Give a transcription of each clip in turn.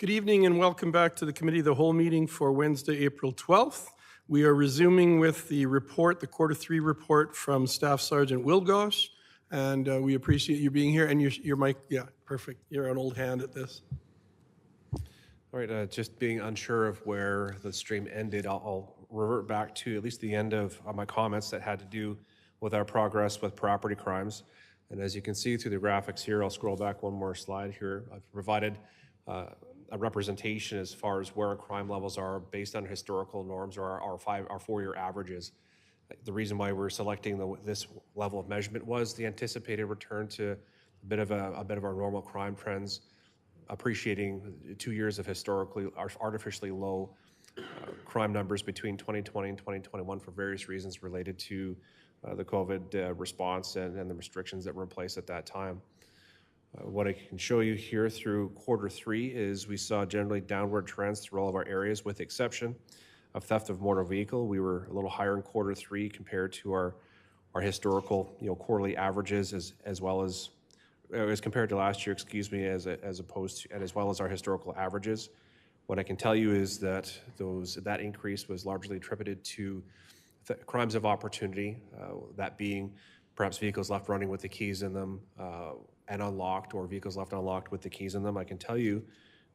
Good evening and welcome back to the Committee of the Whole meeting for Wednesday, April 12th. We are resuming with the report, the Quarter 3 report from Staff Sergeant Wilgosh, and we appreciate you being here. And your mic, yeah, perfect. You're an old hand at this. All right, just being unsure of where the stream ended, I'll revert back to at least the end of my comments that had to do with our progress with property crimes. And as you can see through the graphics here, I'll scroll back one more slide here. I've provided a representation as far as where our crime levels are based on historical norms or our 4-year averages. The reason why we're selecting this level of measurement was the anticipated return to a bit of our normal crime trends, appreciating 2 years of artificially low crime numbers between 2020 and 2021 for various reasons related to the COVID response and the restrictions that were in place at that time. What I can show you here through quarter 3 is we saw generally downward trends through all of our areas, with the exception of theft of motor vehicle. We were a little higher in quarter 3 compared to our historical quarterly averages, as well as compared to last year, as opposed to, and as well as our historical averages. What I can tell you is that that increase was largely attributed to crimes of opportunity, that being perhaps vehicles left running with the keys in them and unlocked, or vehicles left unlocked with the keys in them. I can tell you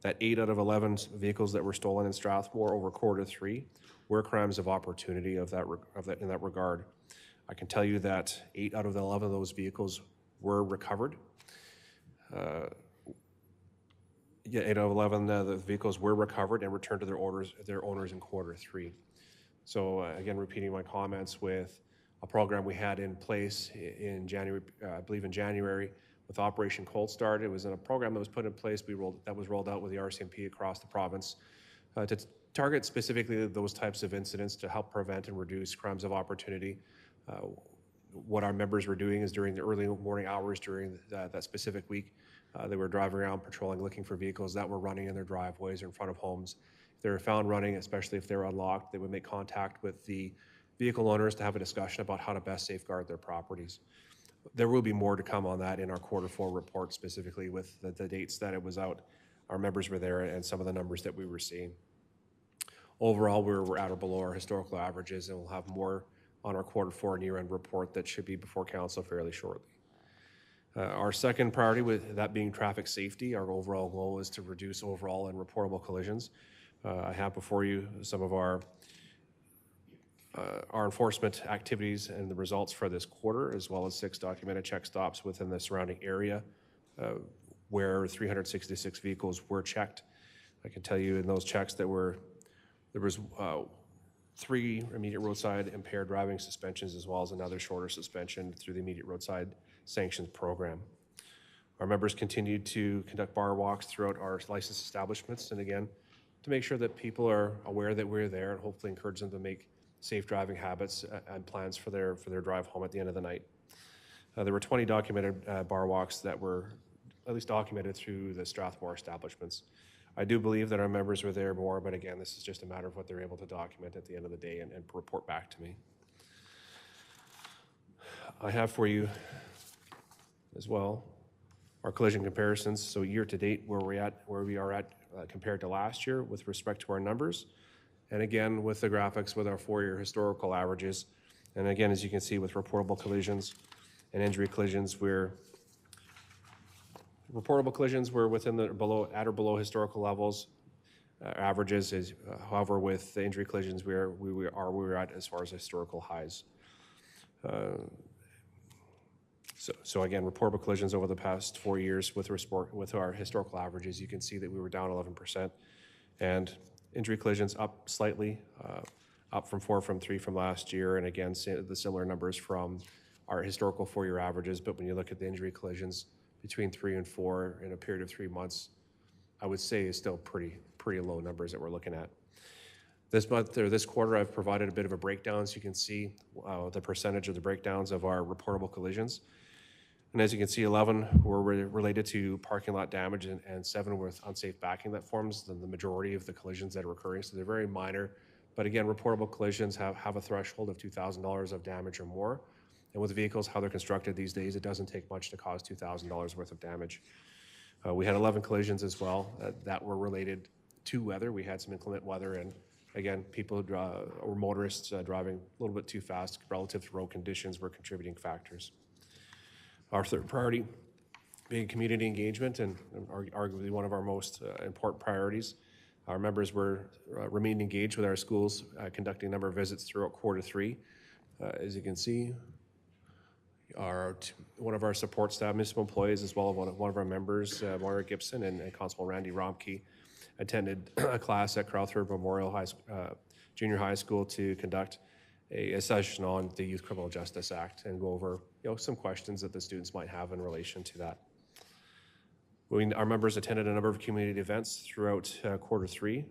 that 8 out of 11 vehicles that were stolen in Strathmore over quarter 3 were crimes of opportunity in that regard. I can tell you that 8 out of the 11 of those vehicles were recovered. 8 out of 11 the vehicles were recovered and returned to their owners in quarter 3. So again, repeating my comments with a program we had in place in January, I believe in January, with Operation Cold Start. It was in a program that was put in place. That was rolled out with the RCMP across the province to target specifically those types of incidents to help prevent and reduce crimes of opportunity. What our members were doing is during the early morning hours during that specific week, they were driving around patrolling, looking for vehicles that were running in their driveways or in front of homes. If they were found running, especially if they were unlocked, they would make contact with the vehicle owners to have a discussion about how to best safeguard their properties. There will be more to come on that in our quarter 4 report, specifically with the dates that it was out. Our members were there and some of the numbers that we were seeing. Overall, we're at or below our historical averages, and we'll have more on our quarter 4 and year-end report that should be before council fairly shortly. Our second priority, with that being traffic safety, our overall goal is to reduce overall and reportable collisions. I have before you some of our enforcement activities and the results for this quarter, as well as 6 documented check stops within the surrounding area where 366 vehicles were checked. I can tell you in those checks there was 3 immediate roadside impaired driving suspensions, as well as another shorter suspension through the immediate roadside sanctions program. Our members continued to conduct bar walks throughout our licensed establishments, and again, to make sure that people are aware that we're there, and hopefully encourage them to make safe driving habits and plans for their drive home at the end of the night. There were 20 documented bar walks that were at least documented through the Strathmore establishments. I do believe that our members were there more, but again, this is just a matter of what they're able to document at the end of the day and report back to me. I have for you as well our collision comparisons. So year to date, where we are at compared to last year with respect to our numbers. And again, with the graphics with our 4-year historical averages. And again, as you can see with reportable collisions and injury collisions, reportable collisions were within the at or below historical levels. Averages is, however, with the injury collisions, we were at as far as historical highs. So again, reportable collisions over the past 4 years with our historical averages, you can see that we were down 11%, and injury collisions up slightly, up from 3 from last year, and again, the similar numbers from our historical 4-year averages. But when you look at the injury collisions between 3 and 4 in a period of 3 months, I would say is still pretty low numbers that we're looking at. This month or this quarter, I've provided a bit of a breakdown, so you can see the percentage of the breakdowns of our reportable collisions. And as you can see, 11 were related to parking lot damage and 7 with unsafe backing. That forms the majority of the collisions that are occurring. So they're very minor. But again, reportable collisions have a threshold of $2,000 of damage or more. And with vehicles, how they're constructed these days, it doesn't take much to cause $2,000 worth of damage. We had 11 collisions as well that were related to weather. We had some inclement weather, and again, people or motorists driving a little bit too fast relative to road conditions were contributing factors. Our third priority being community engagement, and arguably one of our most important priorities. Our members remained engaged with our schools, conducting a number of visits throughout quarter three. As you can see, one of our support staff, municipal employees, as well as one of our members, Moira Gibson and Constable Randy Romke, attended a class at Crouthford Memorial Junior High School to conduct a session on the Youth Criminal Justice Act and go over some questions that the students might have in relation to that. Our members attended a number of community events throughout quarter three.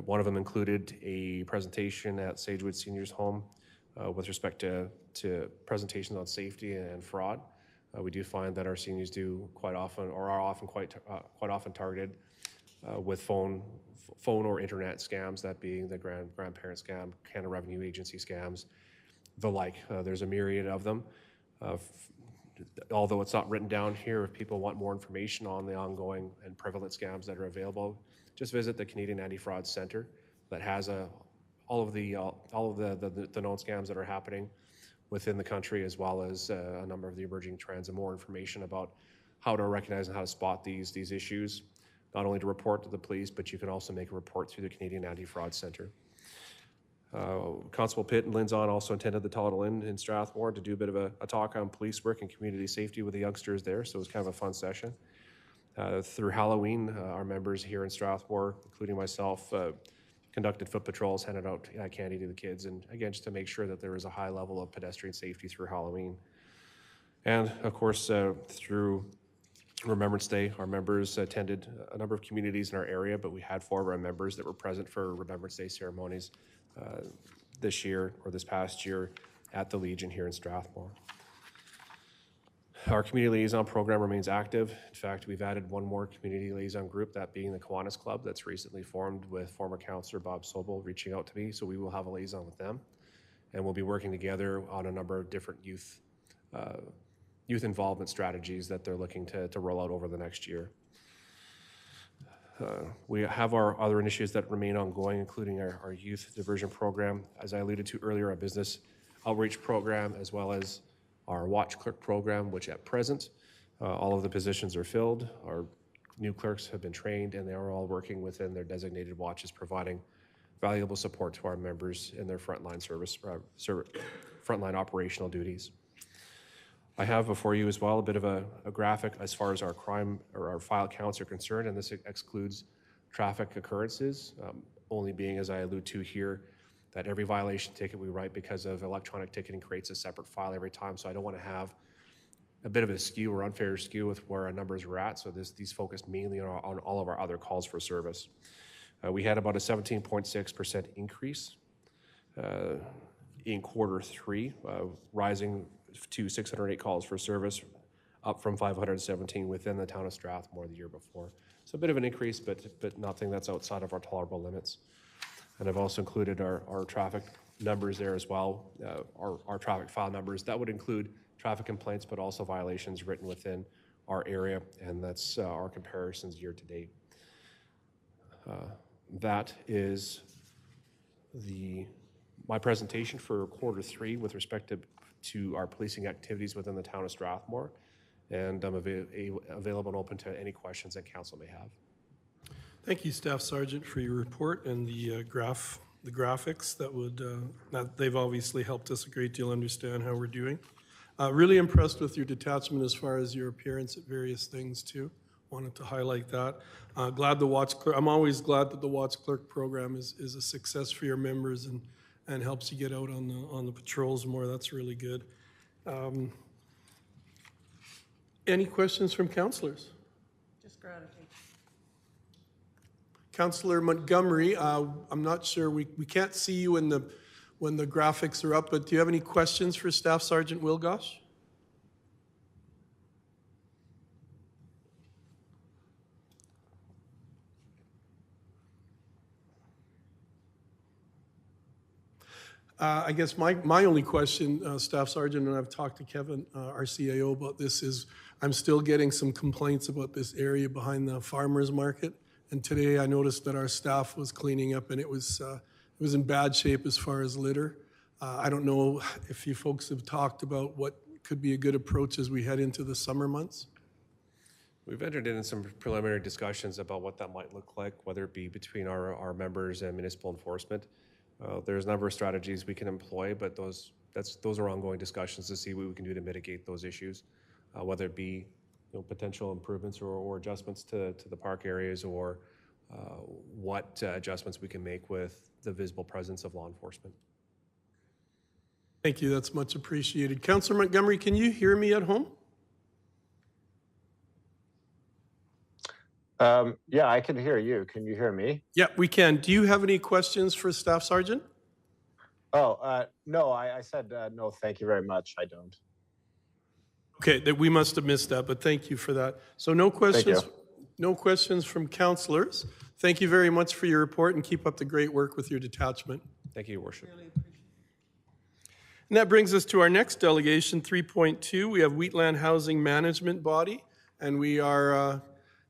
One of them included a presentation at Sagewood Seniors Home with respect to presentations on safety and fraud. We do find that our seniors do quite often, or are often quite often targeted with phone or internet scams, that being the grandparent scam, Canada Revenue Agency scams, the like. There's a myriad of them. Although it's not written down here, if people want more information on the ongoing and prevalent scams that are available, just visit the Canadian Anti-Fraud Centre that has all of the known scams that are happening within the country, as well as a number of the emerging trends and more information about how to recognize and how to spot these issues, not only to report to the police, but you can also make a report through the Canadian Anti-Fraud Centre. Constable Pitt and Linzon also attended the Toledo Inn in Strathmore to do a bit of a talk on police work and community safety with the youngsters there, so it was kind of a fun session. Through Halloween, our members here in Strathmore, including myself, conducted foot patrols, handed out candy to the kids, and again, just to make sure that there was a high level of pedestrian safety through Halloween. And of course, through Remembrance Day, our members attended a number of communities in our area, but we had 4 of our members that were present for Remembrance Day ceremonies this past year at the Legion here in Strathmore. Our community liaison program remains active. In fact, we've added one more community liaison group, that being the Kiwanis Club, that's recently formed with former councillor Bob Sobel reaching out to me, so we will have a liaison with them. And we'll be working together on a number of different youth involvement strategies that they're looking to roll out over the next year. We have our other initiatives that remain ongoing, including our youth diversion program. As I alluded to earlier, our business outreach program, as well as our watch clerk program, which at present, all of the positions are filled. Our new clerks have been trained, and they are all working within their designated watches, providing valuable support to our members in their frontline frontline operational duties. I have before you as well a bit of a graphic as far as our crime or our file counts are concerned, and this excludes traffic occurrences, only being, as I allude to here, that every violation ticket we write because of electronic ticketing creates a separate file every time, so I don't want to have a bit of a skew or unfair skew with where our numbers were at, so these focus mainly on all of our other calls for service. We had about a 17.6% increase in quarter three, rising to 608 calls for service, up from 517 within the town of Strathmore the year before. So a bit of an increase, but nothing that's outside of our tolerable limits. And I've also included our traffic numbers there as well, our traffic file numbers. That would include traffic complaints, but also violations written within our area, and that's our comparisons year to date. That is my presentation for quarter three with respect to our policing activities within the town of Strathmore, and I'm available and open to any questions that council may have. Thank you, Staff Sergeant, for your report and the graphics that they've obviously helped us a great deal understand how we're doing. Really impressed with your detachment as far as your appearance at various things too. Wanted to highlight that. Glad the watch clerk. I'm always glad that the watch clerk program is a success for your members and helps you get out on the patrols more. That's really good. Any questions from councillors? Just gratitude. Councillor Montgomery, I'm not sure, we can't see you when the graphics are up, but do you have any questions for Staff Sergeant Wilgosh? I guess my only question, Staff Sergeant, and I've talked to Kevin, our CAO, about this, is I'm still getting some complaints about this area behind the farmers market. And today I noticed that our staff was cleaning up, and it was in bad shape as far as litter. I don't know if you folks have talked about what could be a good approach as we head into the summer months. We've entered into some preliminary discussions about what that might look like, whether it be between our members and municipal enforcement. There's a number of strategies we can employ, but those are ongoing discussions to see what we can do to mitigate those issues, whether it be potential improvements or adjustments to the park areas, or what adjustments we can make with the visible presence of law enforcement. Thank you. That's much appreciated. Councillor Montgomery, can you hear me at home? Yeah, I can hear you. Can you hear me? Yeah, we can. Do you have any questions for Staff Sergeant? Oh, no, I said no, thank you very much. I don't. Okay, that we must have missed that, but thank you for that. So no questions, no questions from councillors. Thank you very much for your report, and keep up the great work with your detachment. Thank you, Your Worship. And that brings us to our next delegation, 3.2. We have Wheatland Housing Management Body, and we are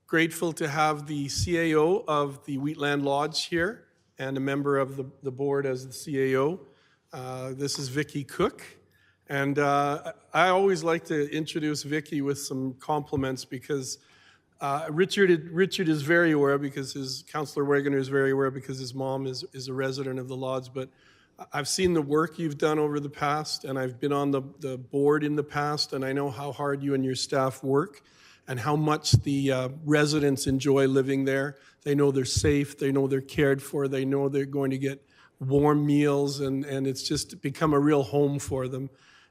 grateful to have the CAO of the Wheatland Lodge here and a member of the board as the CAO. This is Vicky Cook. And I always like to introduce Vicky with some compliments, because Richard is very aware, because Councillor Wegener is very aware, because his mom is a resident of the Lodge. But I've seen the work you've done over the past, and I've been on the board in the past, and I know how hard you and your staff work, and how much the residents enjoy living there. They know they're safe, they know they're cared for, they know they're going to get warm meals, and it's just become a real home for them.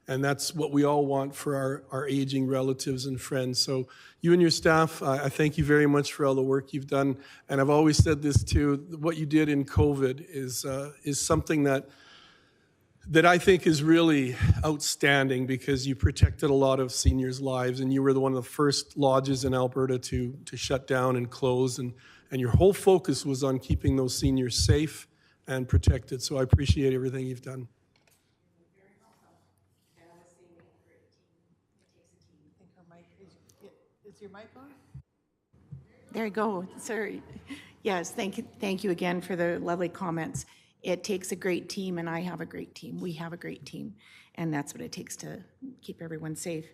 And that's what we all want for our aging relatives and friends. So you and your staff, I thank you very much for all the work you've done. And I've always said this too, what you did in COVID is something that I think is really outstanding, because you protected a lot of seniors' lives, and you were one of the first lodges in Alberta to shut down and close, and your whole focus was on keeping those seniors safe and protected. So I appreciate everything you've done. Is your mic on? There you go. Sorry. Yes, thank you again for the lovely comments. It takes a great team, and I have a great team. We have a great team, and that's what it takes to keep everyone safe.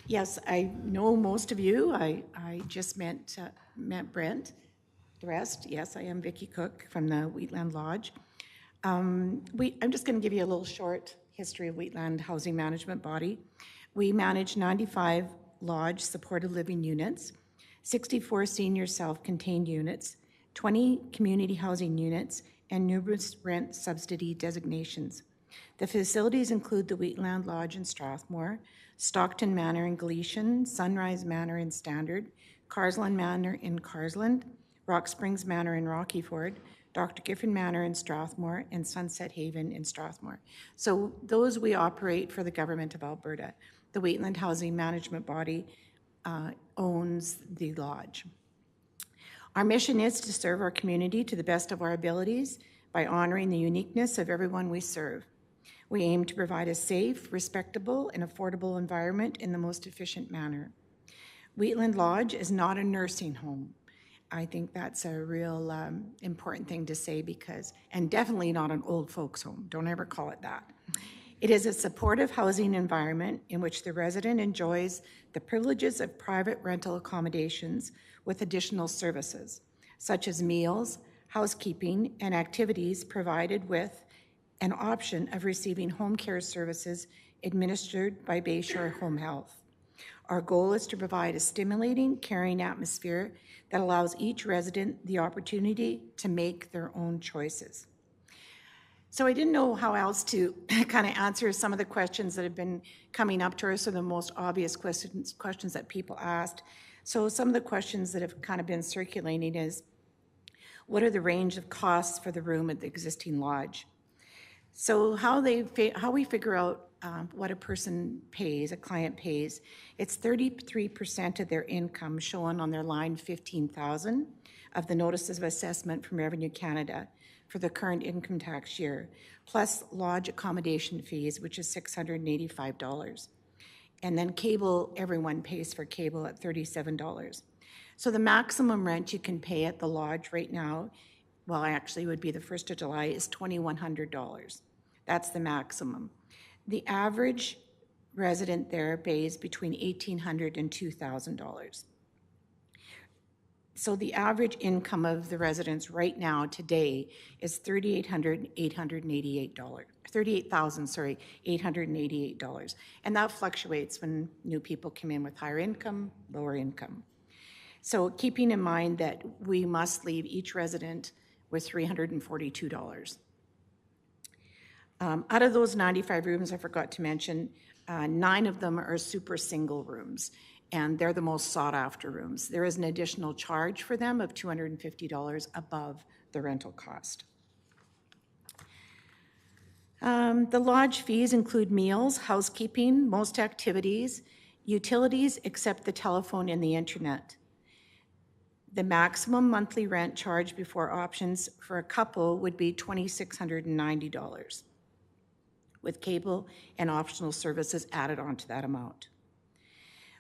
Yes, I know most of you. I just met Brent. The rest, yes, I am Vicky Cook from the Wheatland Lodge. I'm just going to give you a little short history of Wheatland Housing Management Body. We manage 95 lodge supported living units, 64 senior self-contained units, 20 community housing units, and numerous rent subsidy designations. The facilities include the Wheatland Lodge in Strathmore, Stockton Manor in Gleason, Sunrise Manor in Standard, Carsland Manor in Carsland, Rock Springs Manor in Rockyford, Dr. Giffen Manor in Strathmore, and Sunset Haven in Strathmore. So those we operate for the Government of Alberta. The Wheatland Housing Management Body owns the lodge. Our mission is to serve our community to the best of our abilities by honoring the uniqueness of everyone we serve. We aim to provide a safe, respectable, and affordable environment in the most efficient manner. Wheatland Lodge is not a nursing home. I think that's a real important thing to say, and definitely not an old folks home. Don't ever call it that. It is a supportive housing environment in which the resident enjoys the privileges of private rental accommodations with additional services, such as meals, housekeeping, and activities provided with an option of receiving home care services administered by Bayshore Home Health. Our goal is to provide a stimulating, caring atmosphere that allows each resident the opportunity to make their own choices. So I didn't know how else to kind of answer some of the questions that have been coming up to us, or the most obvious questions that people asked. So some of the questions that have kind of been circulating is, what are the range of costs for the room at the existing lodge? So how we figure out what a person pays, a client pays, it's 33% of their income shown on their line 15,000 of the Notices of Assessment from Revenue Canada. for the current income tax year, plus lodge accommodation fees, which is $685. And then cable, everyone pays for cable at $37. So the maximum rent you can pay at the lodge right now, well, actually it would be the 1st of July, is $2,100. That's the maximum. The average resident there pays between $1,800 and $2,000. So the average income of the residents right now today is $38,888. And that fluctuates when new people come in with higher income, lower income. So keeping in mind that we must leave each resident with $342. Out of those 95 rooms, I forgot to mention, 9 of them are super single rooms, and they're the most sought after rooms. There is an additional charge for them of $250 above the rental cost. The lodge fees include meals, housekeeping, most activities, utilities except the telephone and the internet. The maximum monthly rent charged before options for a couple would be $2,690, with cable and optional services added onto that amount.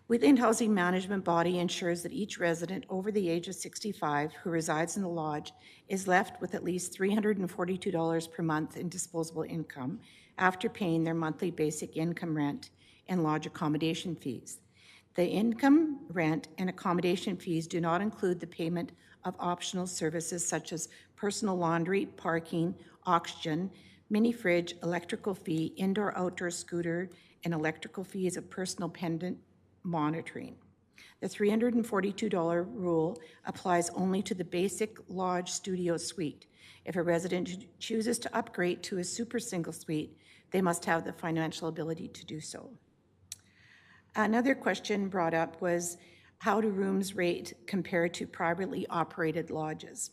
Within Housing Management Body ensures that each resident over the age of 65 who resides in the lodge is left with at least $342 per month in disposable income after paying their monthly basic income rent and lodge accommodation fees. The income, rent, and accommodation fees do not include the payment of optional services such as personal laundry, parking, oxygen, mini fridge, electrical fee, indoor-outdoor scooter, and electrical fees of personal pendant monitoring. The $342 rule applies only to the basic lodge studio suite. If a resident chooses to upgrade to a super single suite, they must have the financial ability to do so. Another question brought up was, how do rooms rate compared to privately operated lodges?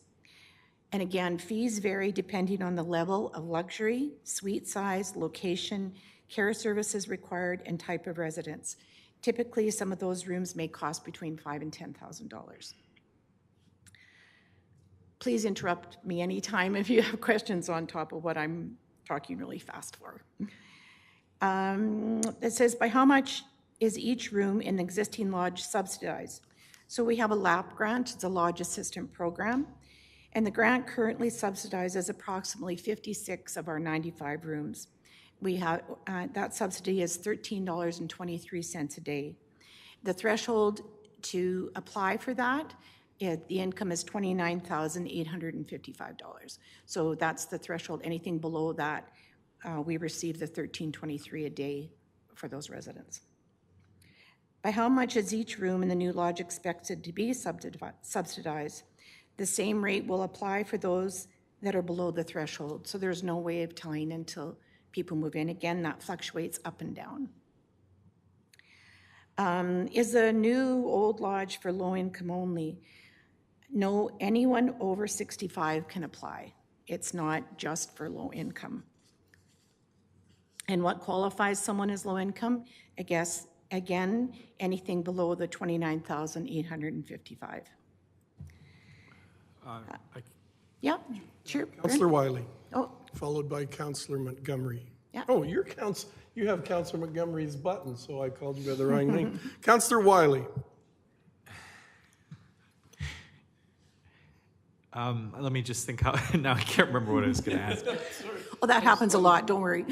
And again, fees vary depending on the level of luxury, suite size, location, care services required, and type of residence. Typically, some of those rooms may cost between $5,000 and $10,000. Please interrupt me anytime if you have questions on top of what I'm talking really fast for. It says, by how much is each room in the existing lodge subsidized? So we have a LAP grant, it's a lodge assistant program, and the grant currently subsidizes approximately 56 of our 95 rooms. We have, that subsidy is $13.23 a day. The threshold to apply for that, the income is $29,855. So that's the threshold. Anything below that, we receive the $13.23 a day for those residents. By how much is each room in the new lodge expected to be subsidized? The same rate will apply for those that are below the threshold. So there's no way of telling until people move in. Again, that fluctuates up and down. Is a new old lodge for low income only? No, anyone over 65 can apply. It's not just for low income. And what qualifies someone as low income? I guess, again, anything below the $29,855. Yeah, sure. Councillor Wiley, Oh, followed by Councillor Montgomery. Yeah. Oh, you have Councillor Montgomery's button, so I called you by the wrong name. Councillor Wiley. Let me just think how, now I can't remember what I was going to ask. oh, that happens a lot, don't worry.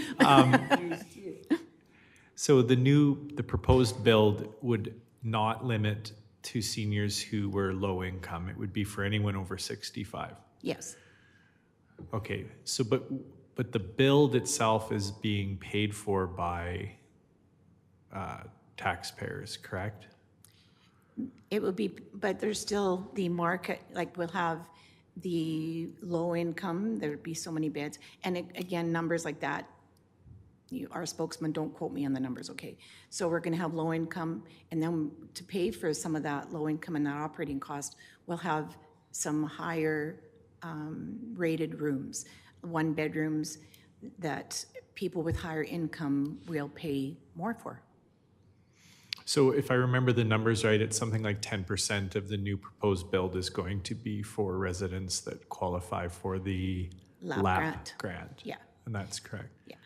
So the proposed build would not limit to seniors who were low income. It would be for anyone over 65. Yes, Okay, so but the build itself is being paid for by taxpayers, correct? it would be, but there's still the market, like we'll have the low income, there'd be so many beds. And again, numbers like that, our spokesman, don't quote me on the numbers, okay? So we're gonna have low income, and then to pay for some of that low income and that operating cost, we'll have some higher rated rooms, 1 bedrooms that people with higher income will pay more for. So if I remember the numbers right, it's something like 10% of the new proposed build is going to be for residents that qualify for the LAP grant. grant. Yeah. And that's correct. Yes.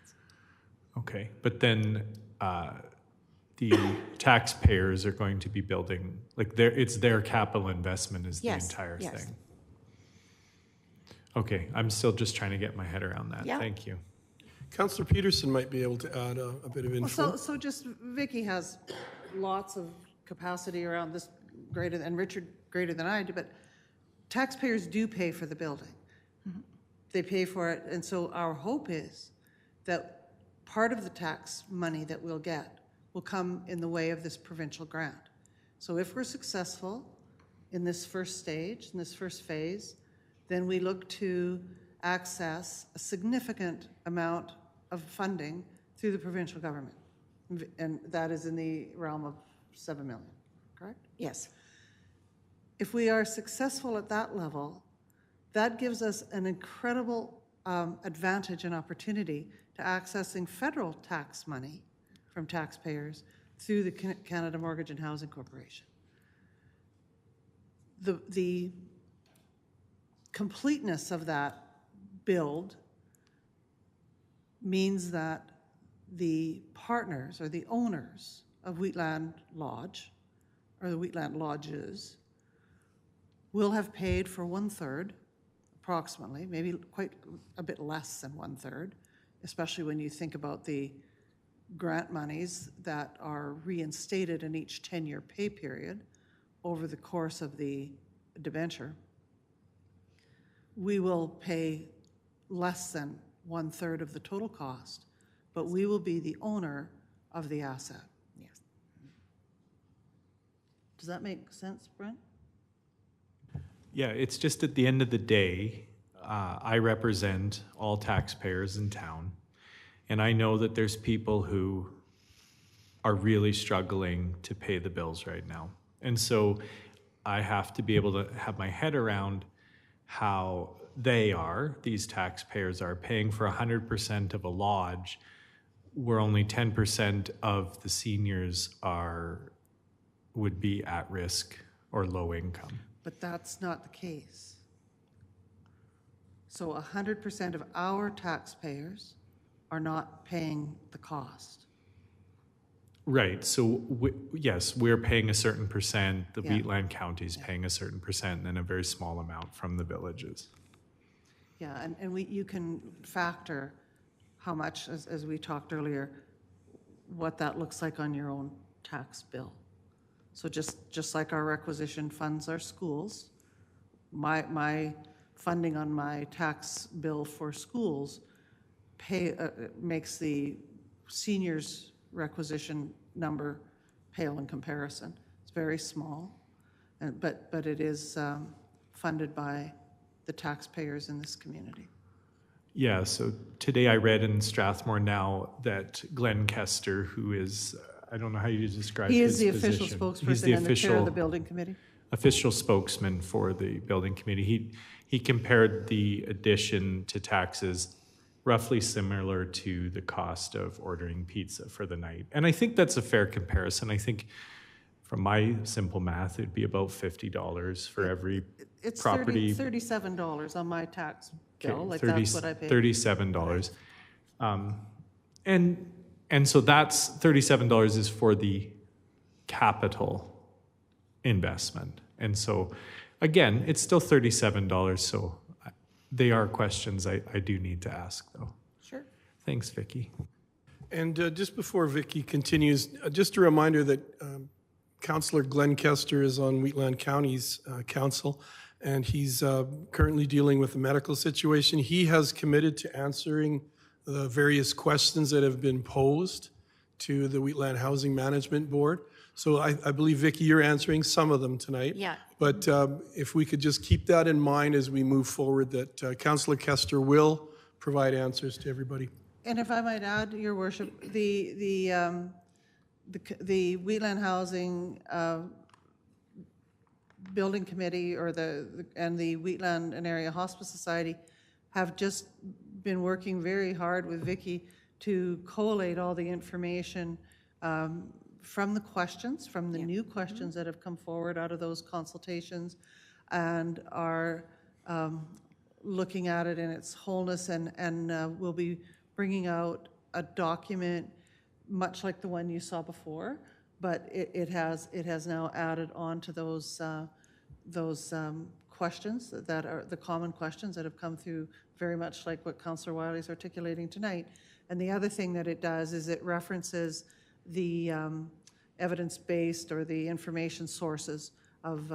Okay, but then the taxpayers are going to be building, like it's their capital investment is the Yes, entire yes. thing. Okay, I'm still just trying to get my head around that. Yeah. Thank you. Councillor Peterson might be able to add a bit of info. So just, Vicky has lots of capacity around this and Richard greater than I do, but taxpayers do pay for the building. They pay for it, and so our hope is that part of the tax money that we'll get will come in the way of this provincial grant. So if we're successful in this first stage, in this first phase, then we look to access a significant amount of funding through the provincial government. And that is in the realm of 7 million, correct? Yes. If we are successful at that level, that gives us an incredible advantage and opportunity to accessing federal tax money from taxpayers through the Canada Mortgage and Housing Corporation. The completeness of that build means that the partners or the owners of Wheatland Lodge, or the Wheatland Lodges, will have paid for 1/3, approximately, maybe quite a bit less than 1/3, especially when you think about the grant monies that are reinstated in each 10-year pay period over the course of the debenture. We will pay less than 1/3 of the total cost, but we will be the owner of the asset. Yes. Does that make sense, Brent? Yeah, it's just at the end of the day, I represent all taxpayers in town. And I know that there's people who are really struggling to pay the bills right now. And so I have to be able to have my head around how these taxpayers are paying for 100% of a lodge, where only 10% of the seniors would be at risk or low income. But that's not the case. So 100% of our taxpayers are not paying the cost. Right, so yes, we're paying a certain percent, the Yeah. Wheatland County is paying a certain percent, and then a very small amount from the villages. Yeah, and you can factor how much, as we talked earlier, what that looks like on your own tax bill. So just like our requisition funds our schools, my funding on my tax bill for schools makes the seniors requisition number pale in comparison. It's very small, but it is funded by the taxpayers in this community. Yeah, so today I read in Strathmore Now that Glenn Kester, who is, I don't know how you describe He his is the official position. spokesperson He's the and the chair of the official, building committee. official spokesman for the building committee. He compared the addition to taxes roughly similar to the cost of ordering pizza for the night. And I think that's a fair comparison. I think from my simple math, it'd be about $50 for every It's property. $37 on my tax bill, like 30 that's what I pay. $37. And so that's $37 is for the capital investment. And so, again, it's still $37. So they are questions I do need to ask, though. Sure. Thanks, Vicki. And just before Vicky continues, just a reminder that Councillor Glenn Kester is on Wheatland County's council, and he's currently dealing with the medical situation. He has committed to answering the various questions that have been posed to the Wheatland Housing Management Board. So I believe, Vicky, you're answering some of them tonight. Yeah. But if we could just keep that in mind as we move forward, that Councillor Kester will provide answers to everybody. And if I might add, Your Worship, the Wheatland Housing Building Committee and the Wheatland and Area Hospice Society have just been working very hard with Vicky to collate all the information from the questions, from the new questions that have come forward out of those consultations, and are looking at it in its wholeness, and we'll be bringing out a document much like the one you saw before, but it has now added on to those questions that are the common questions that have come through, very much like what Councillor Wiley is articulating tonight. And the other thing that it does is it references the evidence-based or the information sources of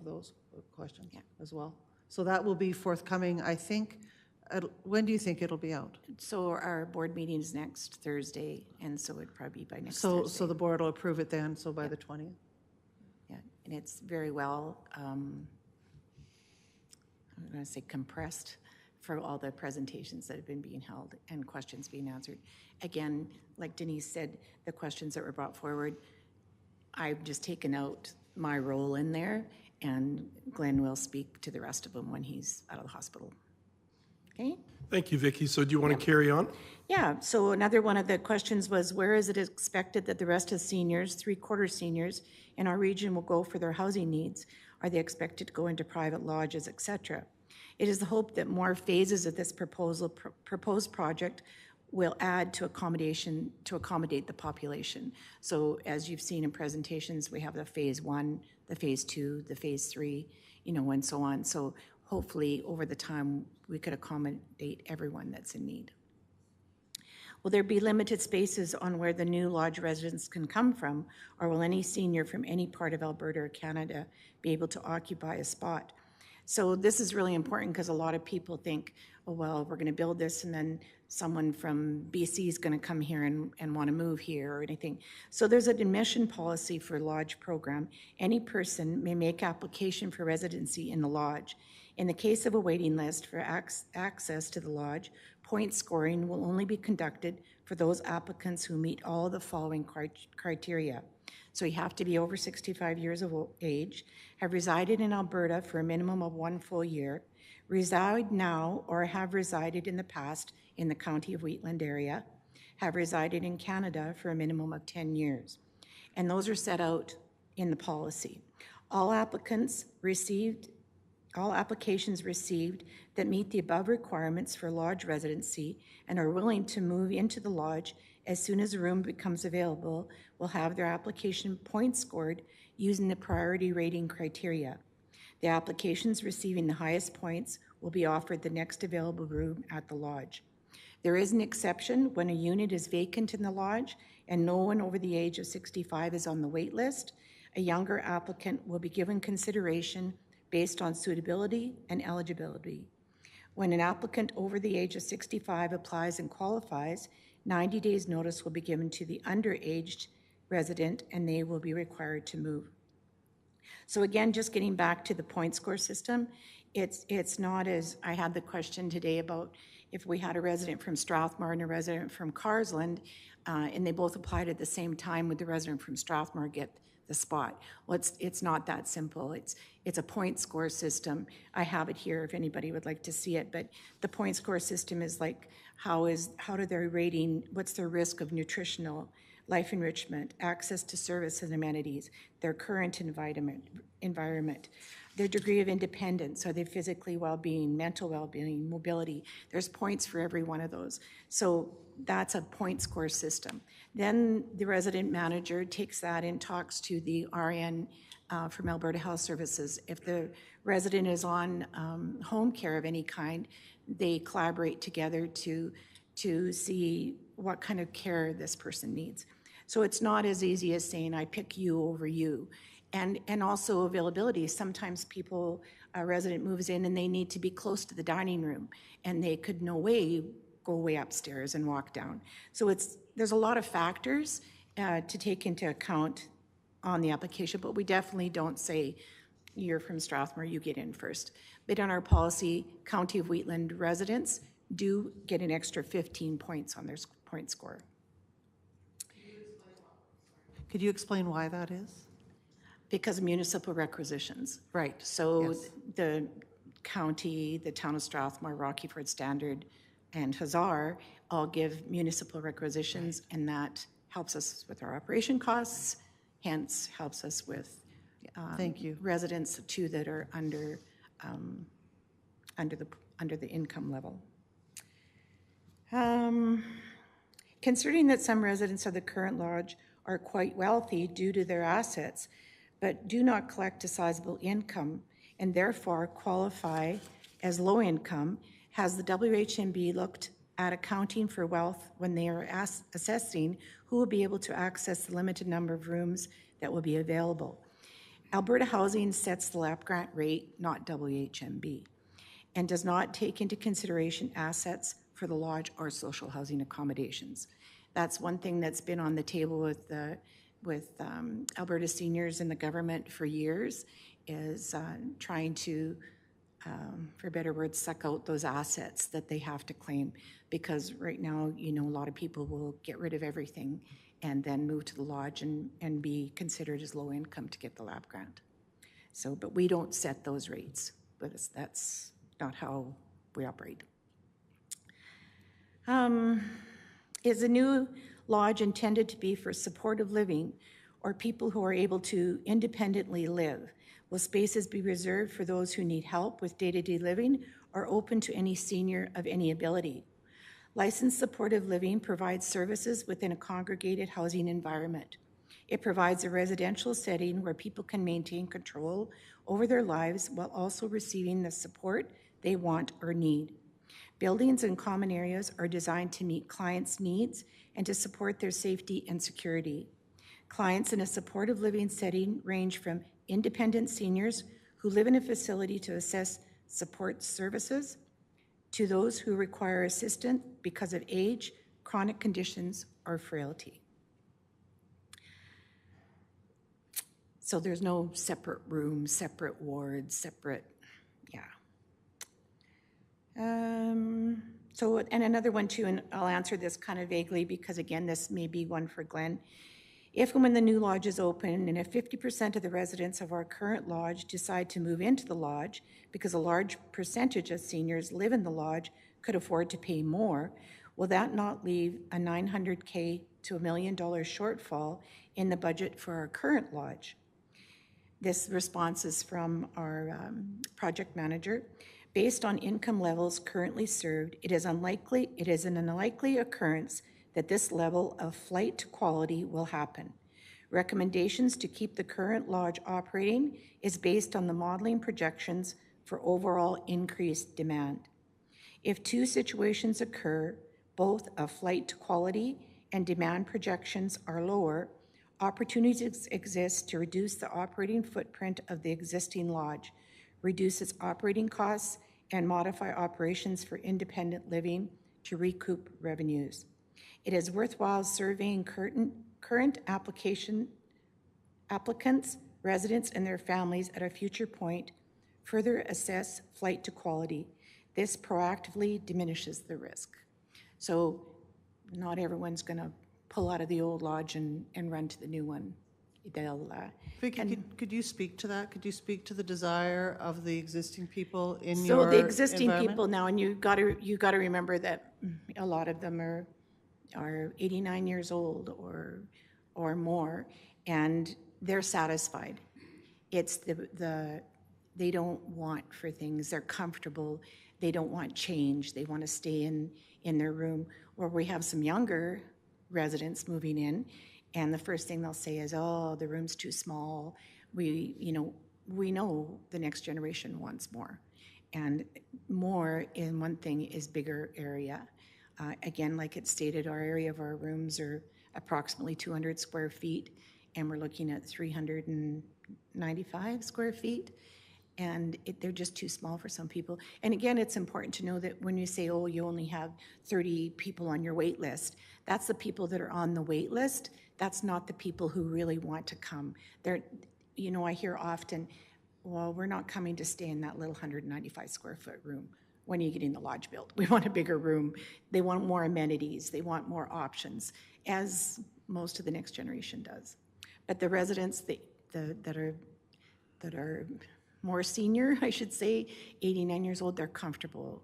those questions as well. So that will be forthcoming, I think. When do you think it'll be out? So our board meeting is next Thursday, and so it'd probably be by next So Thursday. the board will approve it then, so by the 20th? Yeah, and it's very well, I'm going to say compressed for all the presentations that have been being held and questions being answered. Again, like Denise said, the questions that were brought forward, I've just taken out my role in there, and Glenn will speak to the rest of them when he's out of the hospital. Okay? Thank you, Vicki. So do you want to carry on? Yeah, so another one of the questions was, where is it expected that the rest of seniors, three-quarter seniors, in our region will go for their housing needs? Are they expected to go into private lodges, et cetera? It is the hope that more phases of this proposed project will add to accommodation to accommodate the population. So as you've seen in presentations, we have the phase 1, the phase 2, the phase 3, and so on. So hopefully over the time we could accommodate everyone that's in need. Will there be limited spaces on where the new lodge residents can come from, or will any senior from any part of Alberta or Canada be able to occupy a spot? So this is really important because a lot of people think, oh, well, we're going to build this and then someone from BC is going to come here and want to move here or anything. So there's an admission policy for lodge program. Any person may make application for residency in the lodge. In the case of a waiting list for access to the lodge, point scoring will only be conducted for those applicants who meet all the following criteria. So you have to be over 65 years of age, have resided in Alberta for a minimum of 1 full year, reside now or have resided in the past in the County of Wheatland area, have resided in Canada for a minimum of 10 years. And those are set out in the policy. All applications received that meet the above requirements for lodge residency and are willing to move into the lodge as soon as a room becomes available will have their application points scored using the priority rating criteria. The applications receiving the highest points will be offered the next available room at the lodge. There is an exception when a unit is vacant in the lodge and no one over the age of 65 is on the wait list. A younger applicant will be given consideration based on suitability and eligibility. When an applicant over the age of 65 applies and qualifies, 90 days notice will be given to the underaged resident and they will be required to move. So again, just getting back to the point score system, it's not as, I had the question today about if we had a resident from Strathmore and a resident from Carsland, and they both applied at the same time, would the resident from Strathmore get the spot? Well, it's not that simple. It's a point score system. I have it here if anybody would like to see it, but the point score system is like, how do their rating, what's their risk of nutritional, life enrichment, access to service and amenities, their current environment, their degree of independence, are they physically well-being, mental well-being, mobility. There's points for every one of those. So that's a point score system. Then the resident manager takes that and talks to the RN from Alberta Health Services. If the resident is on home care of any kind, they collaborate together to see what kind of care this person needs. So it's not as easy as saying, I pick you over you. And also availability. Sometimes a resident moves in and they need to be close to the dining room and they could no way go way upstairs and walk down. So there's a lot of factors to take into account on the application, but we definitely don't say you're from Strathmore, you get in first. But in our policy, County of Wheatland residents do get an extra 15 points on their point score. Could you explain why that is? Because of municipal requisitions. Right. So yes. The county, the town of Strathmore, Rockyford Standard, and Hazar all give municipal requisitions, and that helps us with our operation costs, hence helps us with Thank you. residents too that are under under the income level. Considering that some residents of the current lodge are quite wealthy due to their assets, but do not collect a sizable income and therefore qualify as low income, has the WHMB looked at accounting for wealth when they are assessing who will be able to access the limited number of rooms that will be available. Alberta Housing sets the LAP grant rate, not WHMB, and does not take into consideration assets for the lodge or social housing accommodations. That's one thing that's been on the table with Alberta seniors and the government for years, is trying to, for better words, suck out those assets that they have to claim. Because right now, you know, a lot of people will get rid of everything and then move to the lodge and be considered as low income to get the LAP grant. So, but we don't set those rates, but that's not how we operate. Is the new lodge intended to be for supportive living or people who are able to independently live? Will spaces be reserved for those who need help with day-to-day living or open to any senior of any ability? Licensed supportive living provides services within a congregated housing environment. It provides a residential setting where people can maintain control over their lives while also receiving the support they want or need. Buildings and common areas are designed to meet clients' needs and to support their safety and security. Clients in a supportive living setting range from independent seniors who live in a facility to assess support services to those who require assistance because of age, chronic conditions, or frailty. So there's no separate rooms, separate wards, separate, yeah. So, and another one too, and I'll answer this kind of vaguely because again, this may be one for Glenn. If and when the new lodge is open, and if 50% of the residents of our current lodge decide to move into the lodge because a large percentage of seniors live in the lodge could afford to pay more, will that not leave a $900K to $1 million shortfall in the budget for our current lodge? This response is from our project manager. Based on income levels currently served, it is an unlikely occurrence that this level of flight to quality will happen. Recommendations to keep the current lodge operating is based on the modeling projections for overall increased demand. If two situations occur, both a flight to quality and demand projections are lower, opportunities exist to reduce the operating footprint of the existing lodge, reduce its operating costs, and modify operations for independent living to recoup revenues. It is worthwhile surveying current applicants, residents, and their families at a future point, further assess flight to quality. This proactively diminishes the risk. So not everyone's going to pull out of the old lodge and run to the new one. They'll, Vicki, could you speak to that? Could you speak to the desire of the existing people in so your the existing environment? people now, and you got to remember that a lot of them are 89 years old or more, and they're satisfied. It's they don't want for things. They're comfortable. They don't want change. They want to stay in their room. Where we have some younger residents moving in, and the first thing they'll say is, "Oh, the room's too small." We know the next generation wants more, and more in one thing is bigger area. Again, like it stated, our area of our rooms are approximately 200 square feet, and we're looking at 395 square feet, and they're just too small for some people. And again, it's important to know that when you say, oh, you only have 30 people on your wait list, that's the people that are on the wait list. That's not the people who really want to come. I hear often, well, we're not coming to stay in that little 195 square foot room. When are you getting the lodge built? We want a bigger room. They want more amenities. They want more options, as most of the next generation does. But the residents that are more senior, I should say, 89 years old, they're comfortable.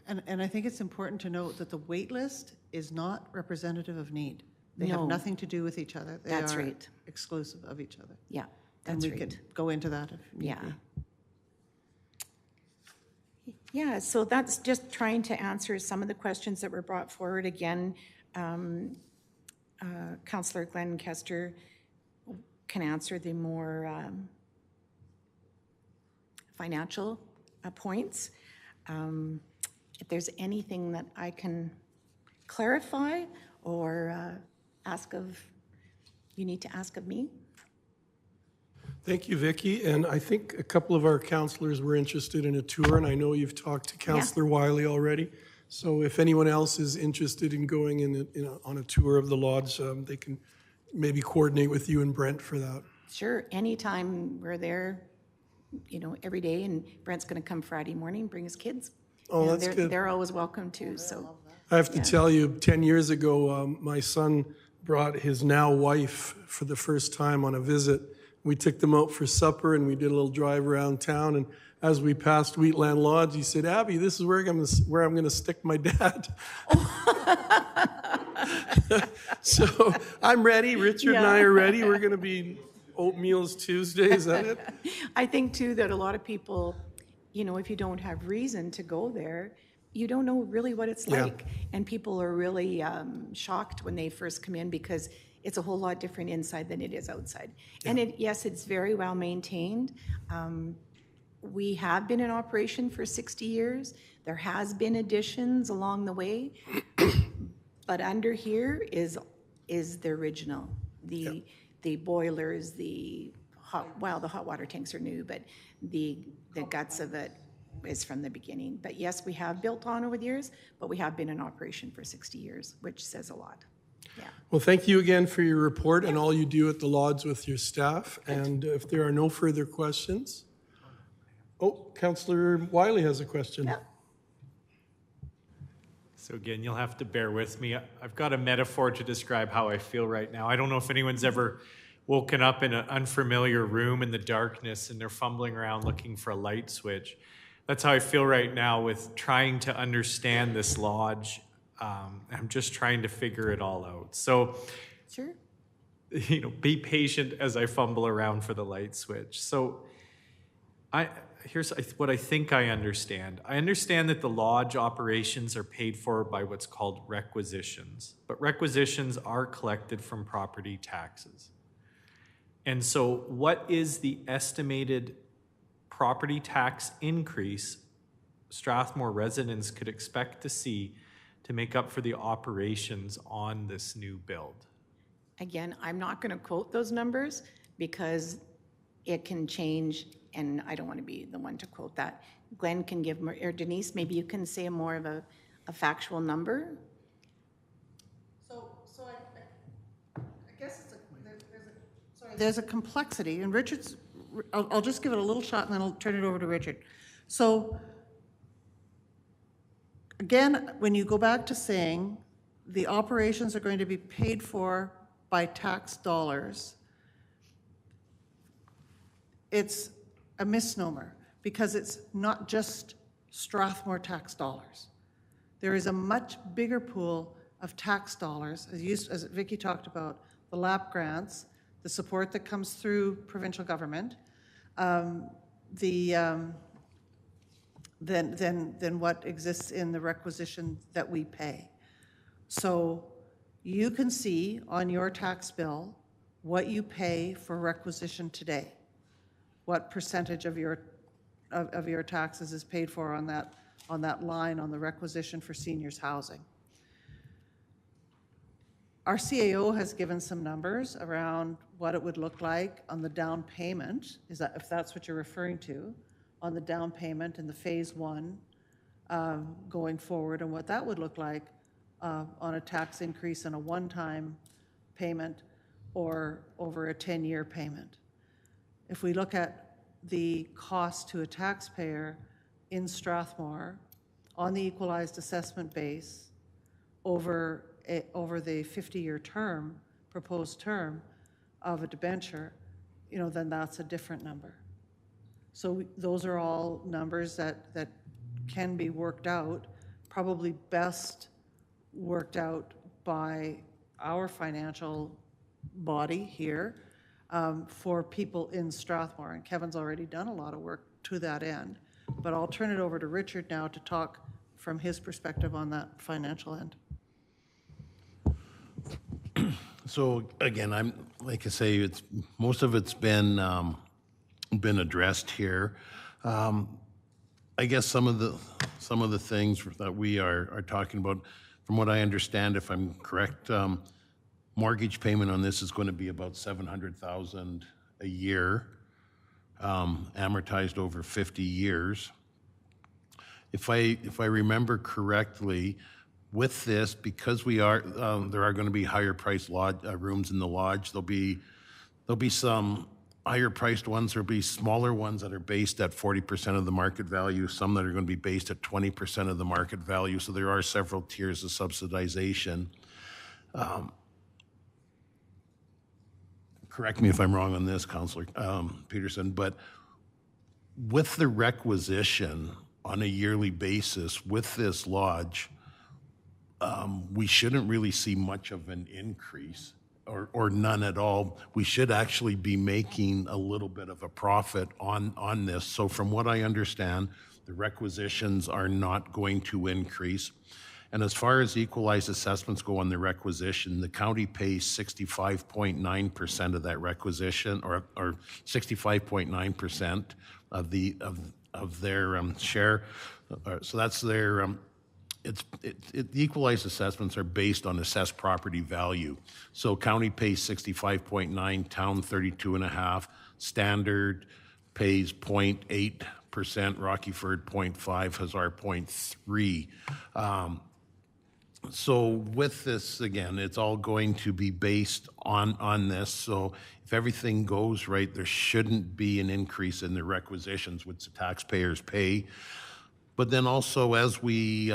And I think it's important to note that the wait list is not representative of need. They No. have nothing to do with each other. They That's are right. exclusive of each other. Yeah, And that's we right. could go into that if need Yeah. be. Yeah, so that's just trying to answer some of the questions that were brought forward. Again, Councillor Glenn Kester can answer the more financial points. If there's anything that I can clarify or you need to ask of me. Thank you, Vicki. And I think a couple of our councillors were interested in a tour, and I know you've talked to Councillor Wiley already. So if anyone else is interested in going on a tour of the lodge, they can maybe coordinate with you and Brent for that. Sure, anytime we're there, every day, and Brent's going to come Friday morning, bring his kids. Oh, that's good. They're always welcome too, so. I have to tell you, 10 years ago, my son brought his now wife for the first time on a visit. We took them out for supper and we did a little drive around town. And as we passed Wheatland Lodge, he said, "Abby, this is where I'm going to stick my dad." So I'm ready. Richard and I are ready. We're going to be Oatmeals Tuesday. Is that it? I think too that a lot of people, if you don't have reason to go there, you don't know really what it's like. And people are really shocked when they first come in because it's a whole lot different inside than it is outside. And yes, it's very well maintained. We have been in operation for 60 years. There has been additions along the way, but under here is the original. The boilers, the hot water tanks are new, but the guts of it is from the beginning. But yes, we have built on over the years, but we have been in operation for 60 years, which says a lot. Yeah. Well, thank you again for your report and all you do at the lodge with your staff. And if there are no further questions. Oh, Councillor Wiley has a question. Yeah. So again, you'll have to bear with me. I've got a metaphor to describe how I feel right now. I don't know if anyone's ever woken up in an unfamiliar room in the darkness and they're fumbling around looking for a light switch. That's how I feel right now with trying to understand this lodge. I'm just trying to figure it all out. So, Sure. Be patient as I fumble around for the light switch. So here's what I think I understand. I understand that the lodge operations are paid for by what's called requisitions, but requisitions are collected from property taxes. And so what is the estimated property tax increase Strathmore residents could expect to see to make up for the operations on this new build? Again, I'm not going to quote those numbers because it can change, and I don't want to be the one to quote that. Glenn can give more, or Denise, maybe you can say more of a factual number. So I guess there's a complexity, and Richard's, I'll just give it a little shot and then I'll turn it over to Richard. So again, when you go back to saying the operations are going to be paid for by tax dollars, it's a misnomer because it's not just Strathmore tax dollars. There is a much bigger pool of tax dollars, as Vicki talked about, the LAP grants, the support that comes through provincial government, than what exists in the requisition that we pay. So you can see on your tax bill what you pay for requisition today, what percentage of your taxes is paid for on that line on the requisition for seniors housing. Our CAO has given some numbers around what it would look like on the down payment, if that's what you're referring to, on the down payment in the phase one going forward, and what that would look like on a tax increase and a one-time payment or over a 10-year payment. If we look at the cost to a taxpayer in Strathmore on the equalized assessment base over the 50-year term, proposed term of a debenture, then that's a different number. So those are all numbers that can be worked out, probably best worked out by our financial body here for people in Strathmore. And Kevin's already done a lot of work to that end. But I'll turn it over to Richard now to talk from his perspective on that financial end. So again, like I say, most of it's been addressed here. I guess some of the things that we are talking about, from what I understand, if I'm correct, mortgage payment on this is going to be about $700,000 a year, amortized over 50 years. If I remember correctly, with this, because there are going to be higher priced rooms in the lodge, there'll be some higher priced ones. There'll be smaller ones that are based at 40% of the market value, some that are going to be based at 20% of the market value. So there are several tiers of subsidization. Correct me if I'm wrong on this, Councillor Peterson, but with the requisition on a yearly basis with this lodge, we shouldn't really see much of an increase or none at all. We should actually be making a little bit of a profit on this. So from what I understand, the requisitions are not going to increase. And as far as equalized assessments go on the requisition, the county pays 65.9% of that requisition, or 65.9% of their share. So that's their. The equalized assessments are based on assessed property value. So county pays 65.9, town 32.5, standard pays 0.8%, Rockyford 0.5, Hazard 0.3. So with this, again, it's all going to be based on this. So if everything goes right, there shouldn't be an increase in the requisitions which the taxpayers pay. But then also as we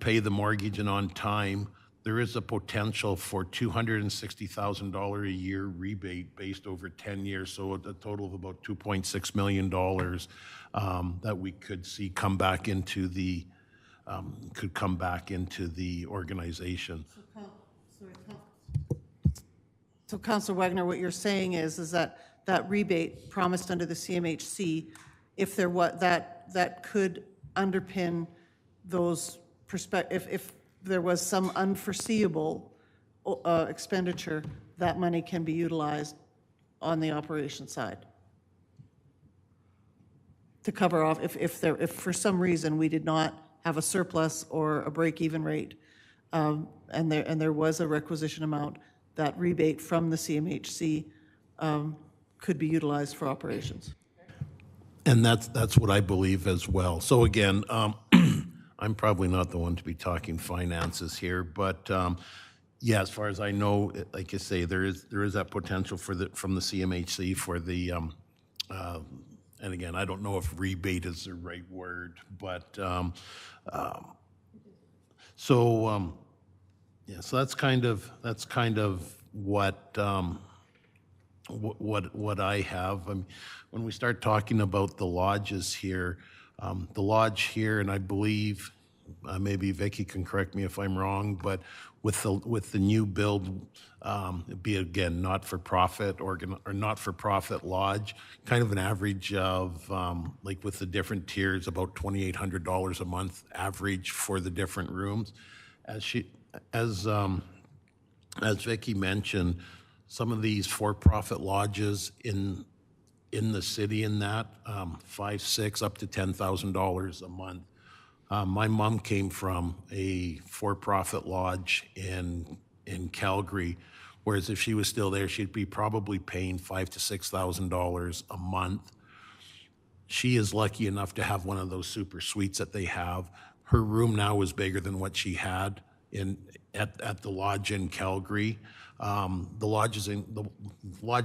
pay the mortgage and on time, there is a potential for $260,000 a year rebate based over 10 years. So a total of about $2.6 million that we could see come back into the organization. So Councillor Wagner, what you're saying is that rebate promised under the CMHC, if there that could underpin those if there was some unforeseeable expenditure, that money can be utilized on the operation side to cover off if for some reason we did not have a surplus or a break-even rate, and there was a requisition amount, that rebate from the CMHC could be utilized for operations. And that's what I believe as well. So again, I'm probably not the one to be talking finances here, but yeah, as far as I know, like you say, there is that potential from the CMHC for the and again, I don't know if rebate is the right word, but so that's kind of what I have. When we start talking about the lodges here, the lodge here, and I believe maybe Vicky can correct me if I'm wrong, but with the new build, it'd be again not-for-profit or not-for-profit lodge, kind of an average of like with the different tiers, about $2,800 a month average for the different rooms. As Vicky mentioned, some of these for-profit lodges in the city in that, $5,000, $6,000, up to $10,000 a month. My mom came from a for-profit lodge in Calgary, whereas if she was still there, she'd be probably paying $5,000 to $6,000 a month. She is lucky enough to have one of those super suites that they have. Her room now is bigger than what she had at the lodge in Calgary. The lodge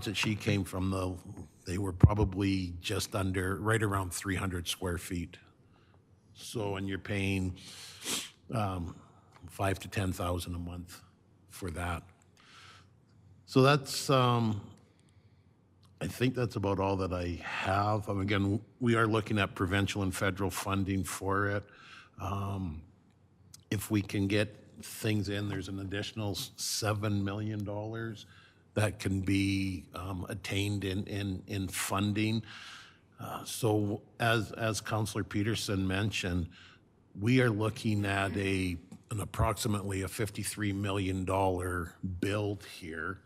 that she came from, they were probably just under, right around 300 square feet. So, and you're paying $5,000 to $10,000 a month for that. So that's, I think that's about all that I have. Again, we are looking at provincial and federal funding for it. If we can get things in, there's an additional $7 million that can be attained in funding. So as Councillor Peterson mentioned, we are looking at an approximately a $53 million build here,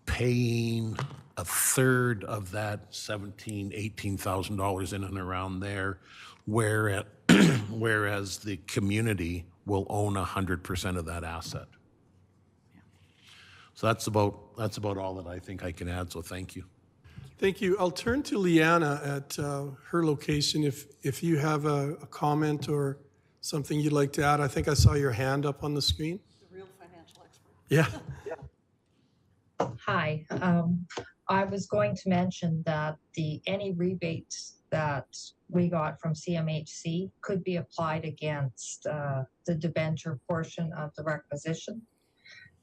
paying a third of that $18,000 in and around there, whereas the community will own 100% of that asset. So that's about all that I think I can add, so thank you. Thank you. I'll turn to Liana at her location if you have a comment or something you'd like to add. I think I saw your hand up on the screen. The real financial expert. Yeah. Hi, I was going to mention that any rebates that we got from CMHC could be applied against the debenture portion of the requisition.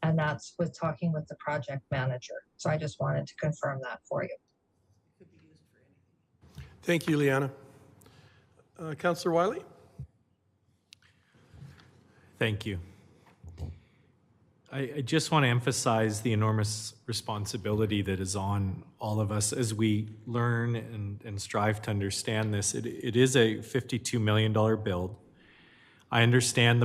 And that's with talking with the project manager. So I just wanted to confirm that for you. Thank you, Liana. Councillor Wiley? Thank you. I just want to emphasize the enormous responsibility that is on all of us as we learn and strive to understand this. It is a $52 million build. I understand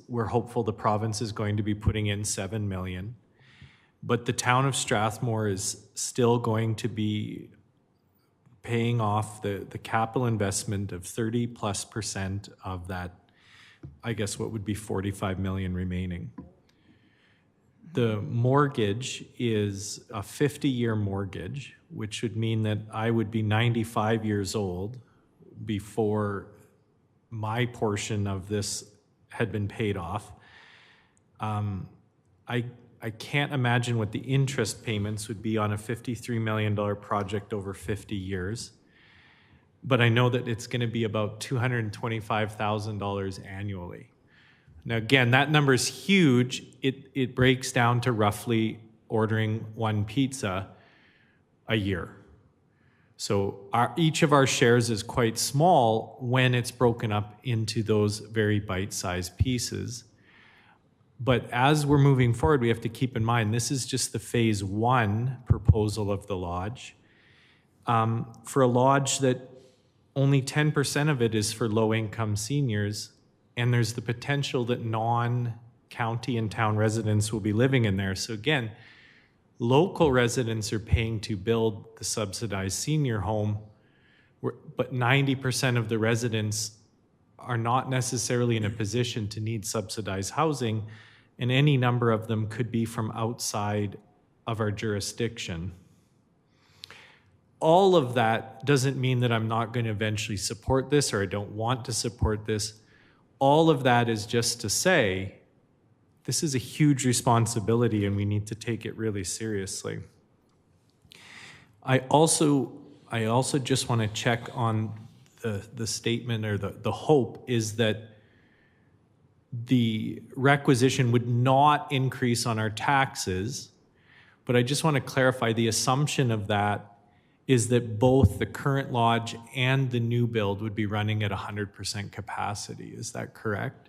we're hopeful the province is going to be putting in $7 million, but the town of Strathmore is still going to be paying off the capital investment of 30+% of that, I guess what would be 45 million remaining. The mortgage is a 50-year mortgage, which would mean that I would be 95 years old before my portion of this had been paid off. I can't imagine what the interest payments would be on a $53 million project over 50 years, but I know that it's going to be about $225,000 annually. Now, again, that number is huge. It breaks down to roughly ordering one pizza a year. So each of our shares is quite small when it's broken up into those very bite-sized pieces. But as we're moving forward, we have to keep in mind, this is just the phase 1 proposal of the lodge. For a lodge that only 10% of it is for low-income seniors, and there's the potential that non-county and town residents will be living in there. So again, local residents are paying to build the subsidized senior home, but 90% of the residents are not necessarily in a position to need subsidized housing, and any number of them could be from outside of our jurisdiction. All of that doesn't mean that I'm not going to eventually support this or I don't want to support this. All of that is just to say, this is a huge responsibility and we need to take it really seriously. I also just want to check on the statement, or the hope is that the requisition would not increase on our taxes, but I just want to clarify the assumption of that is that both the current lodge and the new build would be running at 100% capacity. Is that correct?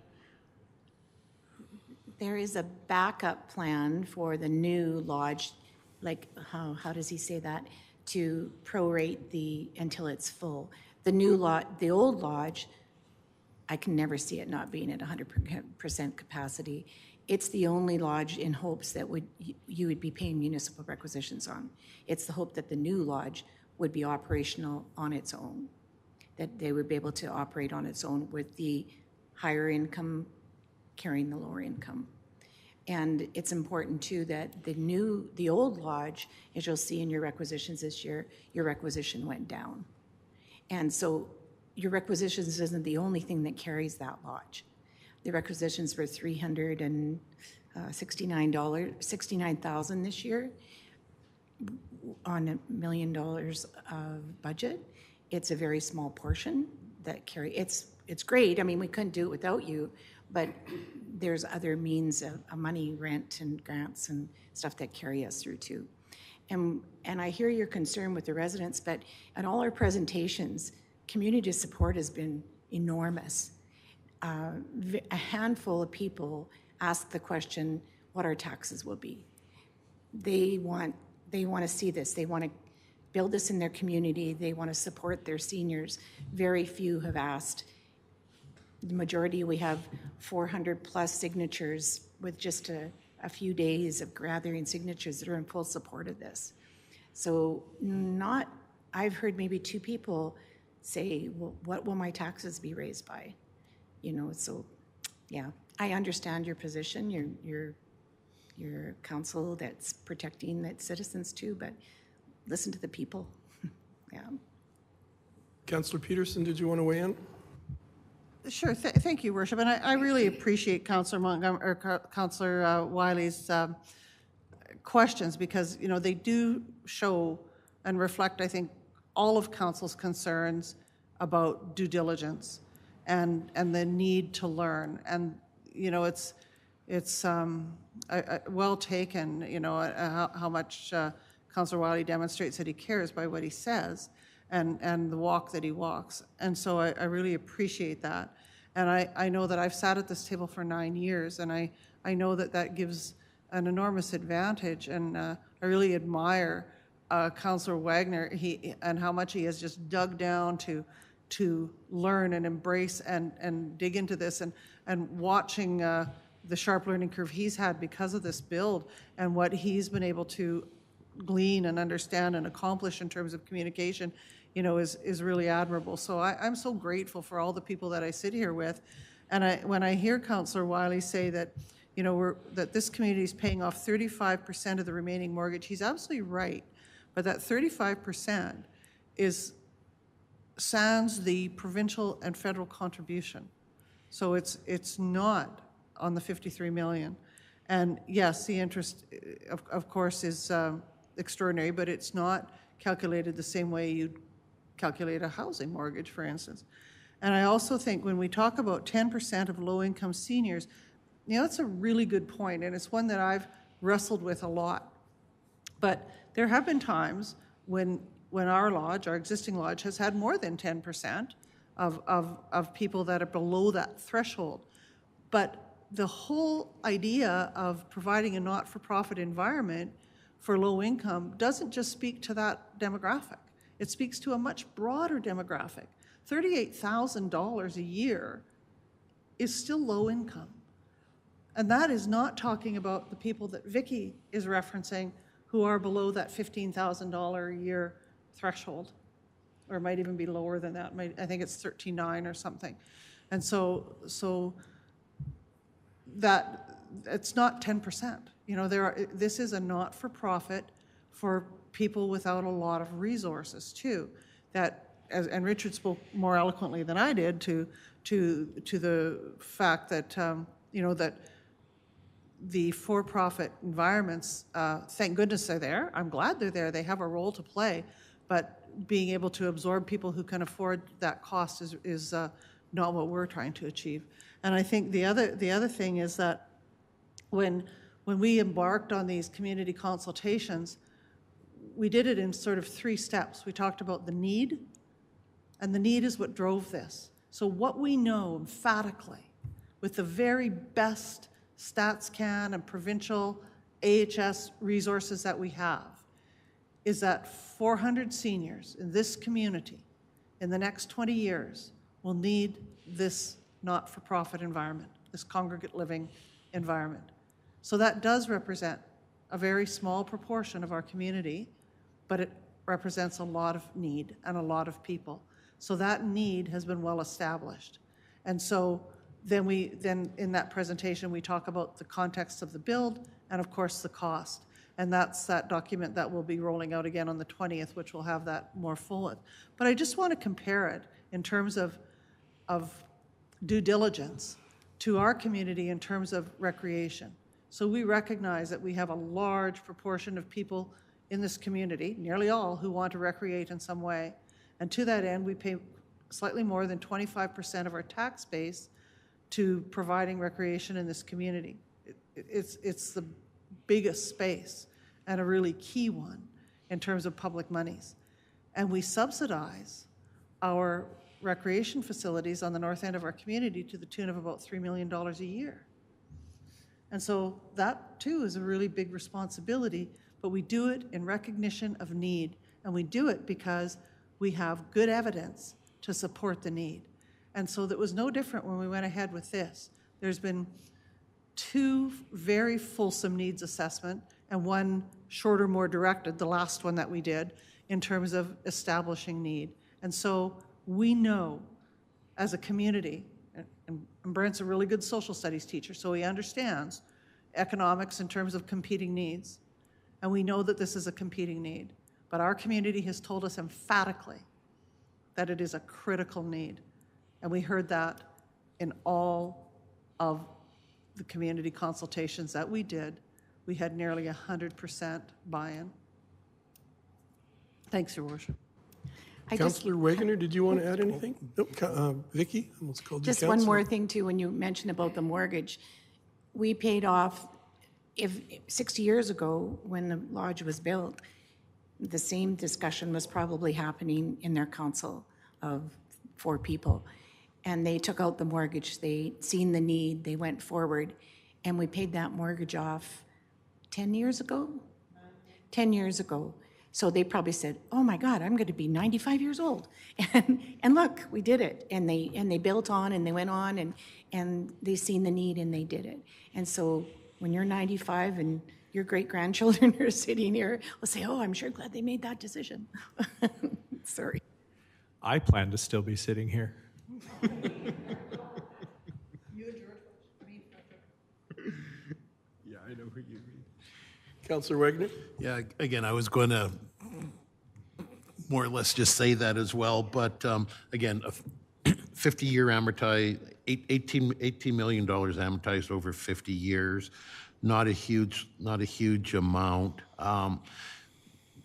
There is a backup plan for the new lodge, like how does he say that? To prorate until it's full. The old lodge, I can never see it not being at 100% capacity. It's the only lodge in hopes that you would be paying municipal requisitions on. It's the hope that the new lodge would be operational on its own, that they would be able to operate on its own with the higher income carrying the lower income. And it's important too that the old lodge, as you'll see in your requisitions this year, your requisition went down. And so your requisitions isn't the only thing that carries that lodge. The requisitions were $69,000 this year on $1 million of budget. It's a very small portion that it's great. I mean, we couldn't do it without you, but there's other means of money, rent and grants and stuff that carry us through too. And I hear your concern with the residents, but at all our presentations, community support has been enormous. A handful of people ask the question, what our taxes will be. They want to see this. They want to build this in their community. They want to support their seniors. Very few have asked. The majority, we have 400 plus signatures with just a few days of gathering signatures that are in full support of this. So I've heard maybe 2 people say, well, what will my taxes be raised by? You know, so yeah, I understand your position, your council that's protecting its citizens too, but listen to the people. Yeah. Councillor Peterson, did you want to weigh in? Sure, thank you, Worship. And I really appreciate Councillor Councillor Wiley's questions, because, you know, they do show and reflect, I think, all of Council's concerns about due diligence and the need to learn. And, you know, it's well taken, you know, how much Councillor Wiley demonstrates that he cares by what he says and the walk that he walks. And so I really appreciate that. And I know that I've sat at this table for 9 years, and I know that that gives an enormous advantage. And I really admire Councillor Wagner and how much he has just dug down to learn and embrace and dig into this, and watching the sharp learning curve he's had because of this build and what he's been able to glean and understand and accomplish in terms of communication, you know, is really admirable. So I'm so grateful for all the people that I sit here with. And when I hear Councillor Wiley say that, you know, that this community is paying off 35% of the remaining mortgage, he's absolutely right. But that 35% is sans the provincial and federal contribution. So it's not on the 53 million. And yes, the interest, of course, is extraordinary, but it's not calculated the same way you'd calculate a housing mortgage, for instance. And I also think when we talk about 10% of low-income seniors, you know, that's a really good point, and it's one that I've wrestled with a lot. But there have been times when our lodge, our existing lodge, has had more than 10% of people that are below that threshold. But the whole idea of providing a not-for-profit environment for low income doesn't just speak to that demographic. It speaks to a much broader demographic. $38,000 a year is still low income. And that is not talking about the people that Vicky is referencing who are below that $15,000 a year threshold, or might even be lower than that. I think it's 39 or something. And so that it's not 10%. You know, this is a not-for-profit for people without a lot of resources too. And Richard spoke more eloquently than I did to the fact that you know, that the for-profit environments, thank goodness they're there. I'm glad they're there. They have a role to play, but being able to absorb people who can afford that cost is not what we're trying to achieve. And I think the other thing is that when we embarked on these community consultations, we did it in sort of 3 steps. We talked about the need, and the need is what drove this. So what we know emphatically with the very best StatsCan and provincial AHS resources that we have is that 400 seniors in this community in the next 20 years will need this not-for-profit environment, this congregate living environment. So that does represent a very small proportion of our community, but it represents a lot of need and a lot of people. So that need has been well established. And so then in that presentation, we talk about the context of the build and of course the cost. And that's that document that we'll be rolling out again on the 20th, which will have that more full. But I just want to compare it in terms of due diligence to our community in terms of recreation. So we recognize that we have a large proportion of people in this community, nearly all, who want to recreate in some way. And to that end, we pay slightly more than 25% of our tax base to providing recreation in this community. It's the biggest space and a really key one in terms of public monies. And we subsidize our recreation facilities on the north end of our community to the tune of about $3 million a year. And so that too is a really big responsibility, but we do it in recognition of need. And we do it because we have good evidence to support the need. And so that was no different when we went ahead with this. There's been 2 very fulsome needs assessment and 1 shorter, more directed, the last one that we did, in terms of establishing need. And so we know as a community, and Brent's a really good social studies teacher, so he understands economics in terms of competing needs. And we know that this is a competing need. But our community has told us emphatically that it is a critical need. And we heard that in all of the community consultations that we did. We had nearly 100% buy-in. Thanks, Your Worship. Councillor Wagoner, did you want to add anything? No, Vicky, I almost called you Just one councillor. more thing too, when you mentioned about the mortgage, we paid off, 60 years ago, when the lodge was built, the same discussion was probably happening in their council of 4 people. And they took out the mortgage, they seen the need, they went forward, and we paid that mortgage off 10 years ago? 10 years ago. So they probably said, oh my God, I'm going to be 95 years old. And look, we did it. And they built on and they went on and they seen the need and they did it. And so when you're 95 and your great-grandchildren are sitting here, will say, oh, I'm sure glad they made that decision. Sorry. I plan to still be sitting here. Yeah, I know who you mean. Councillor Wagoner? Yeah, again, I was going to more or less just say that as well, but again, a 50-year amortized, $18 million amortized over 50 years, not a huge amount.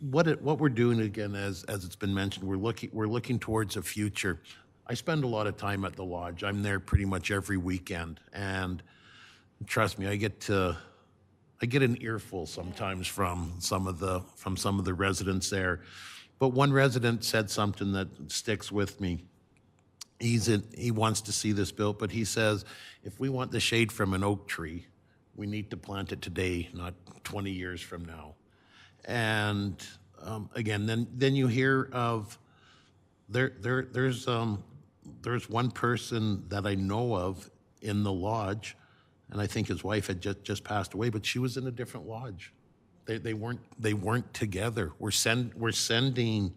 What we're doing again, as it's been mentioned, we're looking towards a future. I spend a lot of time at the lodge. I'm there pretty much every weekend, and trust me, I get an earful sometimes from some of the residents there. But one resident said something that sticks with me. He wants to see this built, but he says, if we want the shade from an oak tree, we need to plant it today, not 20 years from now. And again, then you hear of there's one person that I know of in the lodge, and I think his wife had just passed away, but she was in a different lodge. They weren't together. We're sending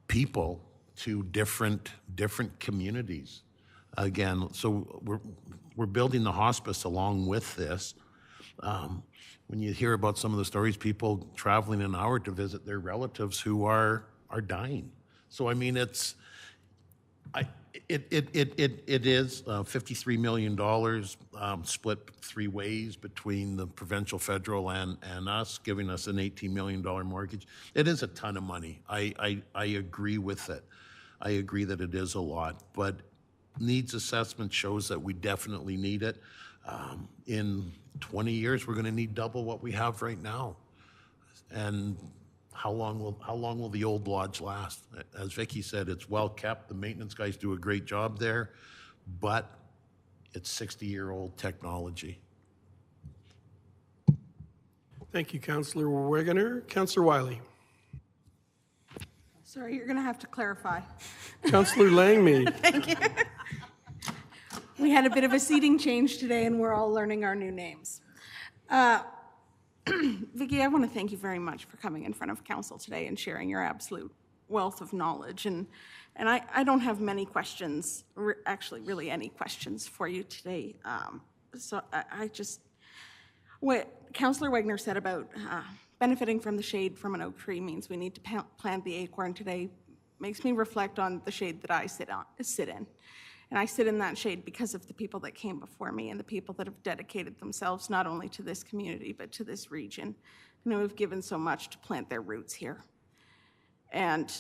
people to different communities. Again, so we're building the hospice along with this. When you hear about some of the stories, people traveling an hour to visit their relatives who are dying. So I mean, it is $53 million split 3 ways between the provincial, federal, and us, giving us an $18 million mortgage. It is a ton of money. I agree with it. I agree that it is a lot, but needs assessment shows that we definitely need it. In 20 years, we're going to need double what we have right now. And how long will the old lodge last? As Vicky said, it's well kept. The maintenance guys do a great job there, but it's 60-year-old technology. Thank you, Councillor Wegener. Councillor Wiley. Sorry, you're going to have to clarify. Councillor Langmead. Thank you. We had a bit of a seating change today, and we're all learning our new names. Vicky, I want to thank you very much for coming in front of council today and sharing your absolute wealth of knowledge. And I don't have many questions, actually really any questions for you today. So I just, what Councillor Wegener said about benefiting from the shade from an oak tree means we need to plant the acorn today makes me reflect on the shade that I sit in. And I sit in that shade because of the people that came before me and the people that have dedicated themselves not only to this community, but to this region, and who have given so much to plant their roots here. And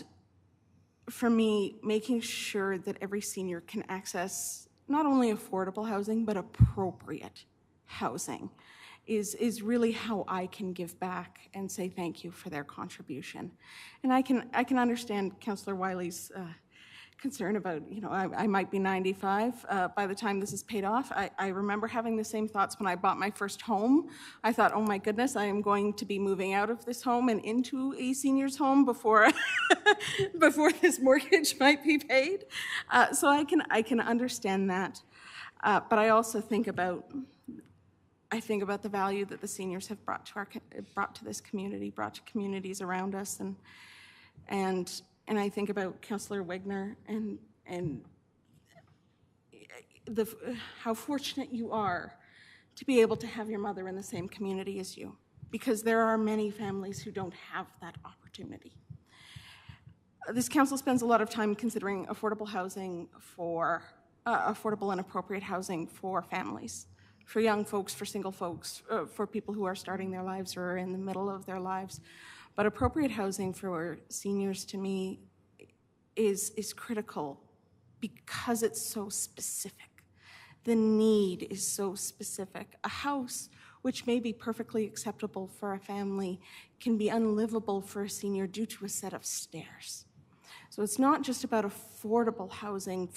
for me, making sure that every senior can access not only affordable housing, but appropriate housing is really how I can give back and say thank you for their contribution. And I can understand Councillor Wiley's concern about, I might be 95 by the time this is paid off. I remember having the same thoughts when I bought my first home. I thought, oh my goodness, I am going to be moving out of this home and into a senior's home before before this mortgage might be paid. So I can understand that. But I also think about the value that the seniors have brought to this community, brought to communities around us, and I think about Councillor Wegner and how fortunate you are to be able to have your mother in the same community as you, because there are many families who don't have that opportunity. This council spends a lot of time considering affordable housing for affordable and appropriate housing for families, for young folks, for single folks, for people who are starting their lives or are in the middle of their lives. But appropriate housing for seniors, to me, is critical because it's so specific. The need is so specific. A house which may be perfectly acceptable for a family can be unlivable for a senior due to a set of stairs. So it's not just about affordable housing.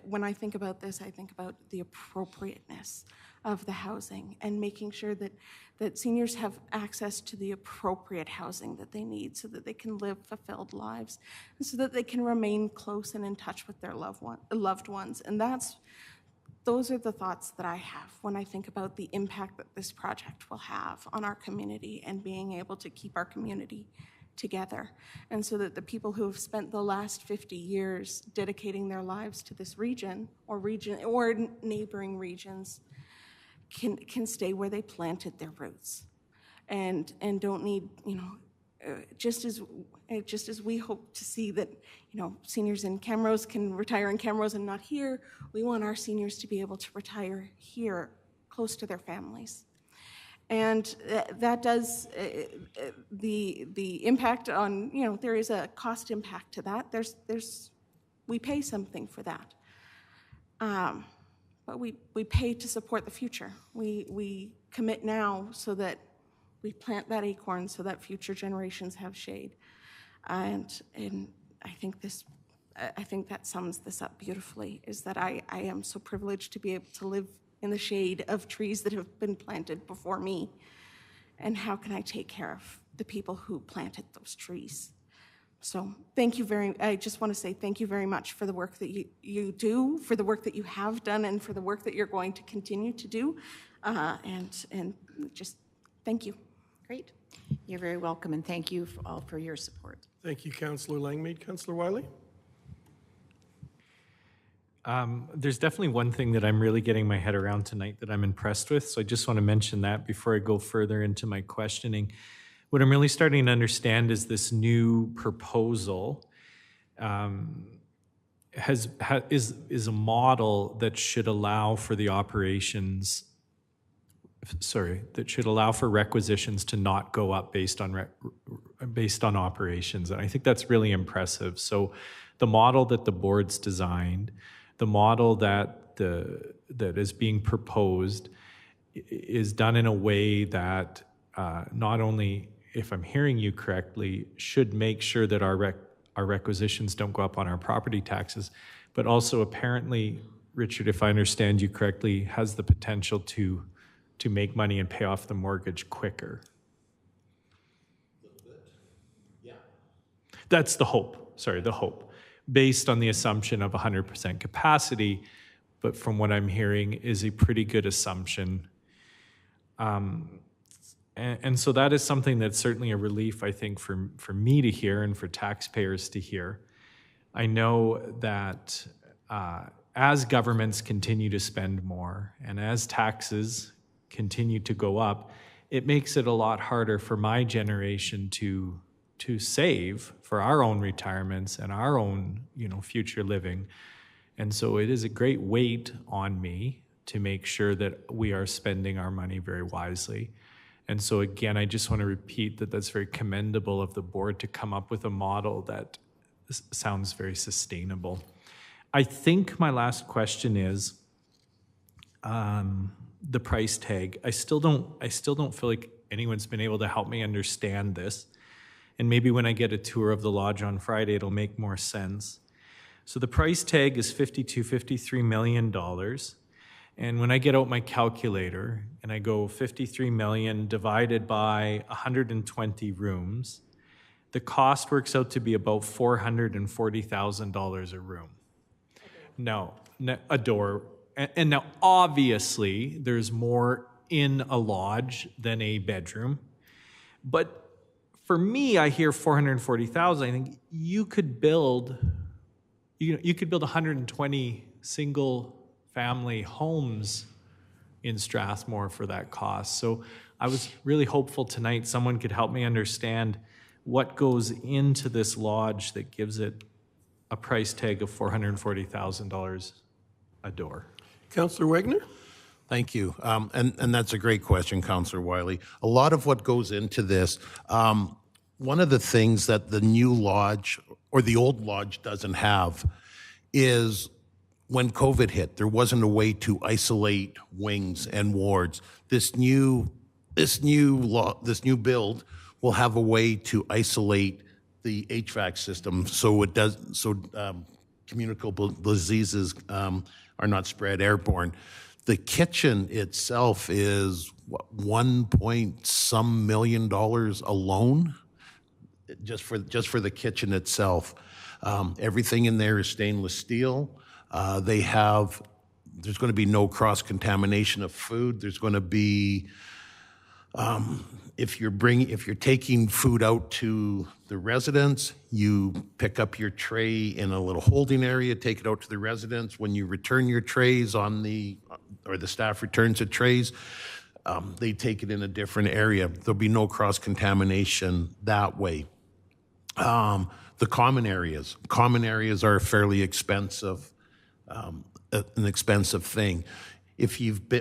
When I think about this, I think about the appropriateness of the housing and making sure that seniors have access to the appropriate housing that they need so that they can live fulfilled lives and so that they can remain close and in touch with their loved ones. And those are the thoughts that I have when I think about the impact that this project will have on our community and being able to keep our community together, and so that the people who have spent the last 50 years dedicating their lives to this region or neighboring regions can stay where they planted their roots, and don't need, just as we hope to see that, seniors in Camrose can retire in Camrose and not here, we want our seniors to be able to retire here, close to their families. And that does, the impact on, there is a cost impact to that. We pay something for that. But we pay to support the future. We commit now so that we plant that acorn so that future generations have shade. And I think that sums this up beautifully, is that I am so privileged to be able to live in the shade of trees that have been planted before me. And how can I take care of the people who planted those trees? So I just want to say thank you very much for the work that you do, for the work that you have done, and for the work that you're going to continue to do. And just thank you. Great. You're very welcome, and thank you all for your support. Thank you, Councillor Langmaid. Councillor Wiley? There's definitely one thing that I'm really getting my head around tonight that I'm impressed with, so I just want to mention that before I go further into my questioning. What I'm really starting to understand is this new proposal is a model that should allow for the operations, that should allow for requisitions to not go up based on operations, and I think that's really impressive. So the model that the board's designed, the model that is being proposed is done in a way that not only, if I'm hearing you correctly, should make sure that our requisitions don't go up on our property taxes, but also apparently, Richard, if I understand you correctly, has the potential to make money and pay off the mortgage quicker. Yeah. That's the hope. Sorry, the hope. Based on the assumption of 100% capacity, but from what I'm hearing is a pretty good assumption. And so that is something that's certainly a relief, I think, for me to hear and for taxpayers to hear. I know that as governments continue to spend more and as taxes continue to go up, it makes it a lot harder for my generation to save for our own retirements and our own, future living. And so it is a great weight on me to make sure that we are spending our money very wisely. And so again, I just want to repeat that that's very commendable of the board to come up with a model that sounds very sustainable. I think my last question is the price tag. I still don't feel like anyone's been able to help me understand this. And maybe when I get a tour of the lodge on Friday, it'll make more sense. So the price tag is $53 million. And when I get out my calculator and I go 53 million divided by 120 rooms, the cost works out to be about $440,000 a room. Now, a door, and now obviously there's more in a lodge than a bedroom, but for me, I hear 440,000. I think you could build 120 single family homes in Strathmore for that cost. So I was really hopeful tonight someone could help me understand what goes into this lodge that gives it a price tag of $440,000 a door. Councillor Wagner? Thank you. And that's a great question, Councillor Wiley. A lot of what goes into this, one of the things that the new lodge or the old lodge doesn't have is when COVID hit, there wasn't a way to isolate wings and wards. This new build will have a way to isolate the HVAC system so communicable diseases are not spread airborne. The kitchen itself is $1 million alone, just for the kitchen itself. Everything in there is stainless steel. There's going to be no cross-contamination of food. There's going to be, if you're taking food out to the residents, you pick up your tray in a little holding area, take it out to the residents. When you return your trays or the staff returns the trays, they take it in a different area. There'll be no cross-contamination that way. The common areas are fairly expensive, an expensive thing.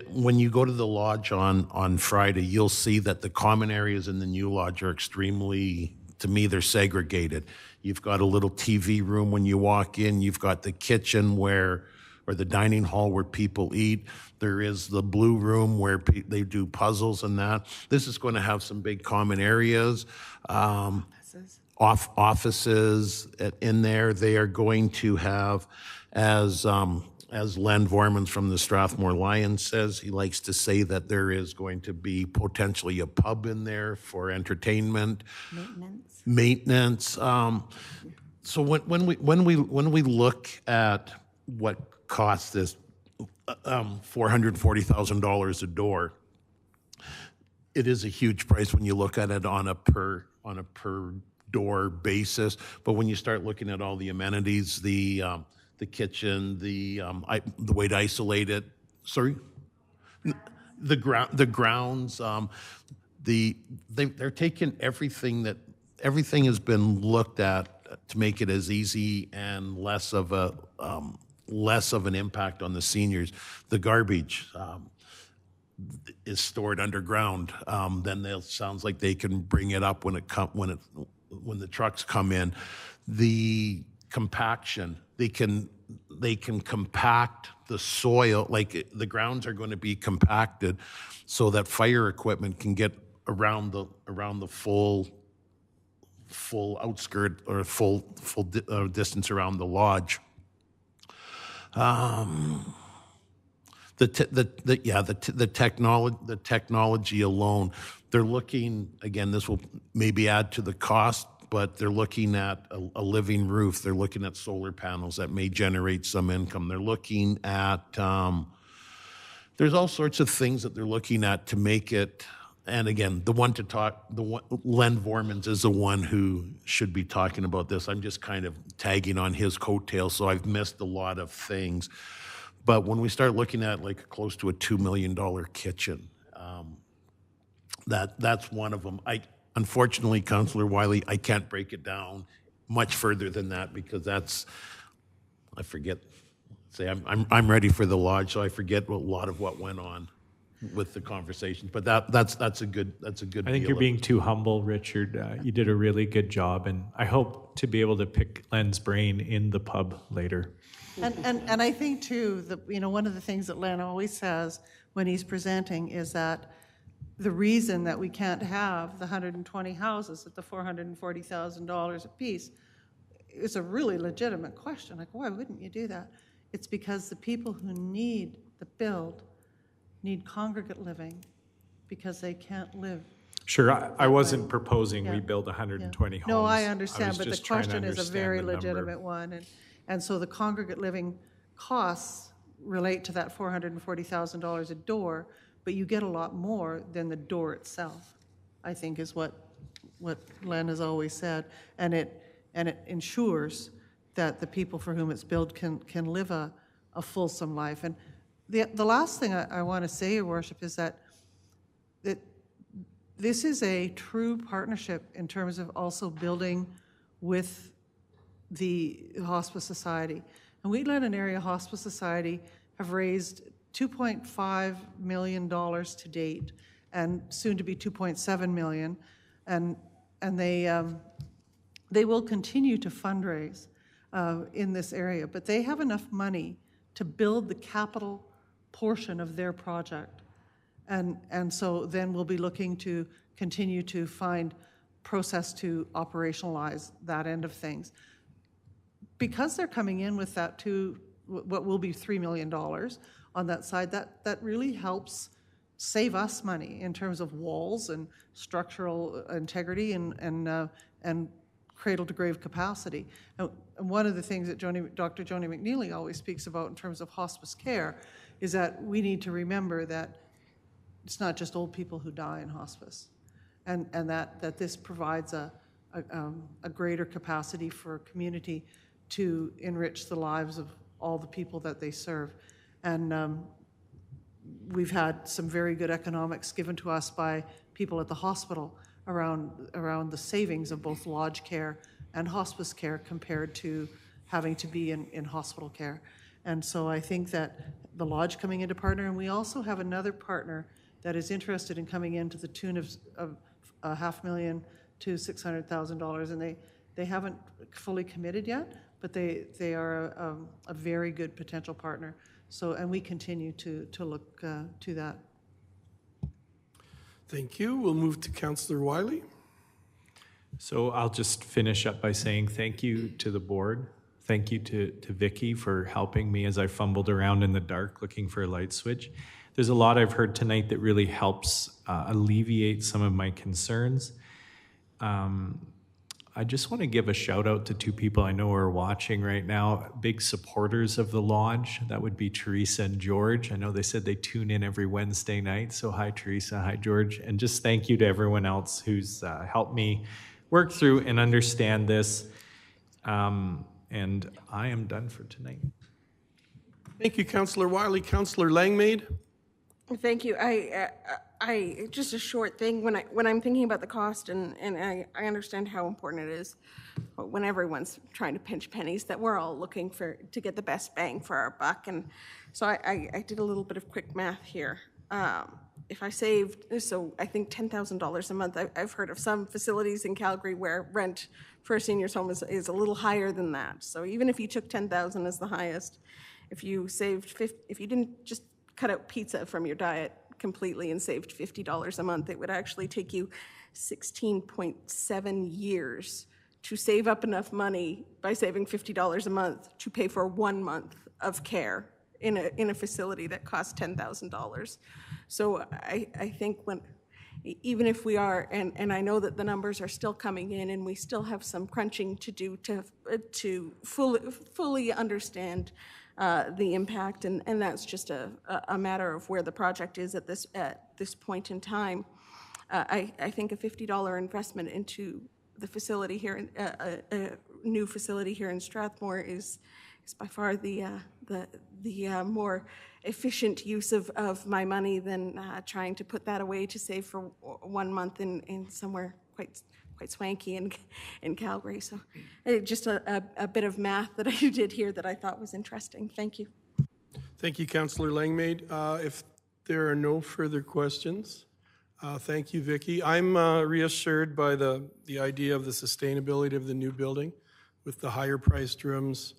When you go to the lodge on Friday, you'll see that the common areas in the new lodge are extremely, to me, they're segregated. You've got a little TV room when you walk in. You've got the kitchen or the dining hall where people eat. There is the blue room where they do puzzles and that. This is going to have some big common areas. Offices in there. They are going to have, as Len Vormans from the Strathmore Lions says, he likes to say that there is going to be potentially a pub in there for entertainment, maintenance. So when we look at what costs this $440,000 a door, it is a huge price when you look at it on a per door basis. But when you start looking at all the amenities, the kitchen, the way to isolate it. Sorry, the grounds. They're taking everything has been looked at to make it as easy and less of an impact on the seniors. The garbage is stored underground. Then it sounds like they can bring it up when the trucks come in. The compaction, they can compact the soil, like the grounds are going to be compacted so that fire equipment can get around the full outskirt or full distance around the lodge. The technology alone, they're looking, again, this will maybe add to the cost, but they're looking at a living roof. They're looking at solar panels that may generate some income. They're looking at, there's all sorts of things that they're looking at to make it, and again, Len Vormans is the one who should be talking about this. I'm just kind of tagging on his coattails, so I've missed a lot of things. But when we start looking at like close to a $2 million kitchen, that's one of them. Unfortunately, Councillor Wiley, I can't break it down much further than that because I forget. Say I'm ready for the lodge, so I forget a lot of what went on with the conversations. But that's a good. I think you're being too humble, Richard. You did a really good job, and I hope to be able to pick Len's brain in the pub later. And I think too that one of the things that Len always says when he's presenting is that the reason that we can't have the 120 houses at the $440,000 a piece it's a really legitimate question, like, why wouldn't you do that? It's because the people who need the build need congregate living because they can't live. Sure, I wasn't proposing we Yeah. build 120 homes. No, I understand, was but the just trying to question is a understand very the number. legitimate one. And so the congregate living costs relate to that $440,000 a door, but you get a lot more than the door itself, I think is what Len has always said. And it ensures that the people for whom it's built can live a fulsome life. And the last thing I want to say, Your Worship, is that this is a true partnership in terms of also building with the Hospice Society. And Wheatland and Area Hospice Society have raised $2.5 million to date, and soon to be $2.7 million. And they will continue to fundraise in this area, but they have enough money to build the capital portion of their project. And so then we'll be looking to continue to find process to operationalize that end of things. Because they're coming in with that what will be $3 million on that side, that really helps save us money in terms of walls and structural integrity and cradle-to-grave capacity. And one of the things that Dr. Joni McNeely always speaks about in terms of hospice care is that we need to remember that it's not just old people who die in hospice, and that this provides a greater capacity for a community to enrich the lives of all the people that they serve. And we've had some very good economics given to us by people at the hospital around the savings of both lodge care and hospice care compared to having to be in hospital care. And so I think that the lodge coming into partner, and we also have another partner that is interested in coming in to the tune of $500,000 to $600,000, and they haven't fully committed yet, but they are a very good potential partner. So, and we continue to look to that. Thank you. We'll move to Councillor Wiley. So I'll just finish up by saying thank you to the board. Thank you to Vicky for helping me as I fumbled around in the dark looking for a light switch. There's a lot I've heard tonight that really helps alleviate some of my concerns. I just want to give a shout out to two people I know are watching right now, big supporters of the lodge. That would be Teresa and George. I know they said they tune in every Wednesday night. So hi, Teresa. Hi, George. And just thank you to everyone else who's helped me work through and understand this. And I am done for tonight. Thank you, Councillor Wiley. Councillor Langmaid. Thank you. I just a short thing. When I'm thinking about the cost, and I understand how important it is when everyone's trying to pinch pennies, that we're all looking to get the best bang for our buck. And so I did a little bit of quick math here. If I saved, so I think $10,000 a month. I've heard of some facilities in Calgary where rent for a senior's home is a little higher than that. So even if you took $10,000 as the highest, if you didn't just cut out pizza from your diet completely and saved $50 a month, it would actually take you 16.7 years to save up enough money by saving $50 a month to pay for 1 month of care in a facility that costs $10,000. So I think even if we are, and I know that the numbers are still coming in and we still have some crunching to do to fully understand the impact, and that's just a matter of where the project is at this point in time. I think a $50 investment into the facility here, a new facility here in Strathmore, is by far the more efficient use of my money than trying to put that away to save for 1 month in somewhere quite swanky in Calgary. So just a bit of math that I did here that I thought was interesting. Thank you. Thank you, Councillor Langmaid. If there are no further questions, thank you, Vicky. I'm reassured by the idea of the sustainability of the new building with the higher priced rooms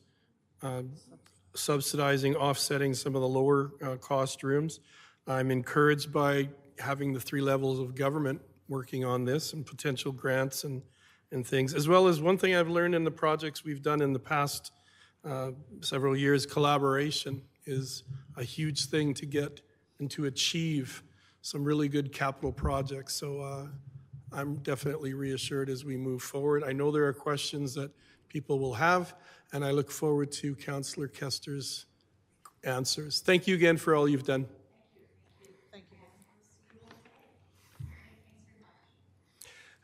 subsidizing, offsetting some of the lower cost rooms. I'm encouraged by having the 3 levels of government working on this and potential grants and and things, as well as one thing I've learned in the projects we've done in the past several years, collaboration is a huge thing to get and to achieve some really good capital projects. So I'm definitely reassured as we move forward. I know there are questions that people will have, and I look forward to Councillor Kester's answers. Thank you again for all you've done.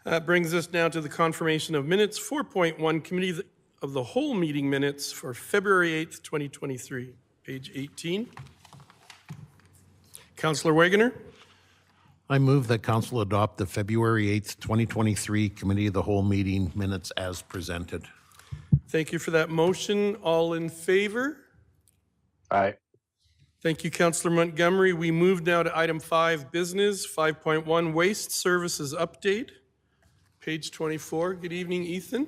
That brings us now to the confirmation of minutes. 4.1, Committee of the Whole meeting minutes for February 8th, 2023, page 18. Councillor Wagoner. I move that council adopt the February 8th, 2023 Committee of the Whole meeting minutes as presented. Thank you for that motion. All in favor? Aye. Thank you, Councillor Montgomery. We move now to item 5, business. 5.1, waste services update. Page 24. Good evening, Ethan.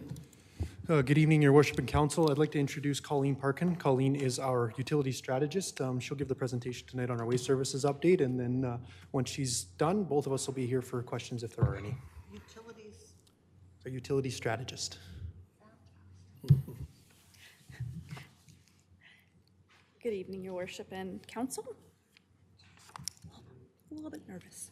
Good evening, Your Worship and Council. I'd like to introduce Colleen Parkin. Colleen is our utility strategist. She'll give the presentation tonight on our waste services update, and then once she's done, both of us will be here for questions if there are any. Utilities. A utility strategist. Good evening, Your Worship and Council. A little bit nervous.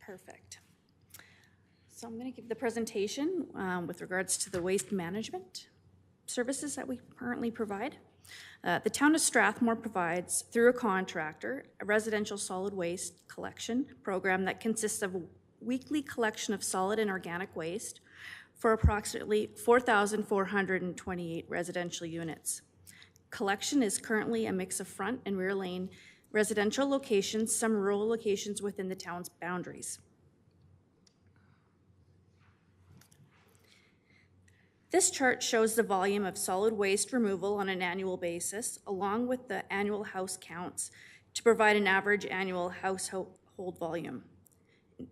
Perfect. So I'm going to give the presentation with regards to the waste management services that we currently provide. The town of Strathmore provides, through a contractor, a residential solid waste collection program that consists of a weekly collection of solid and organic waste for approximately 4,428 residential units. Collection is currently a mix of front and rear lane residential locations, some rural locations within the town's boundaries. This chart shows the volume of solid waste removal on an annual basis, along with the annual house counts to provide an average annual household volume.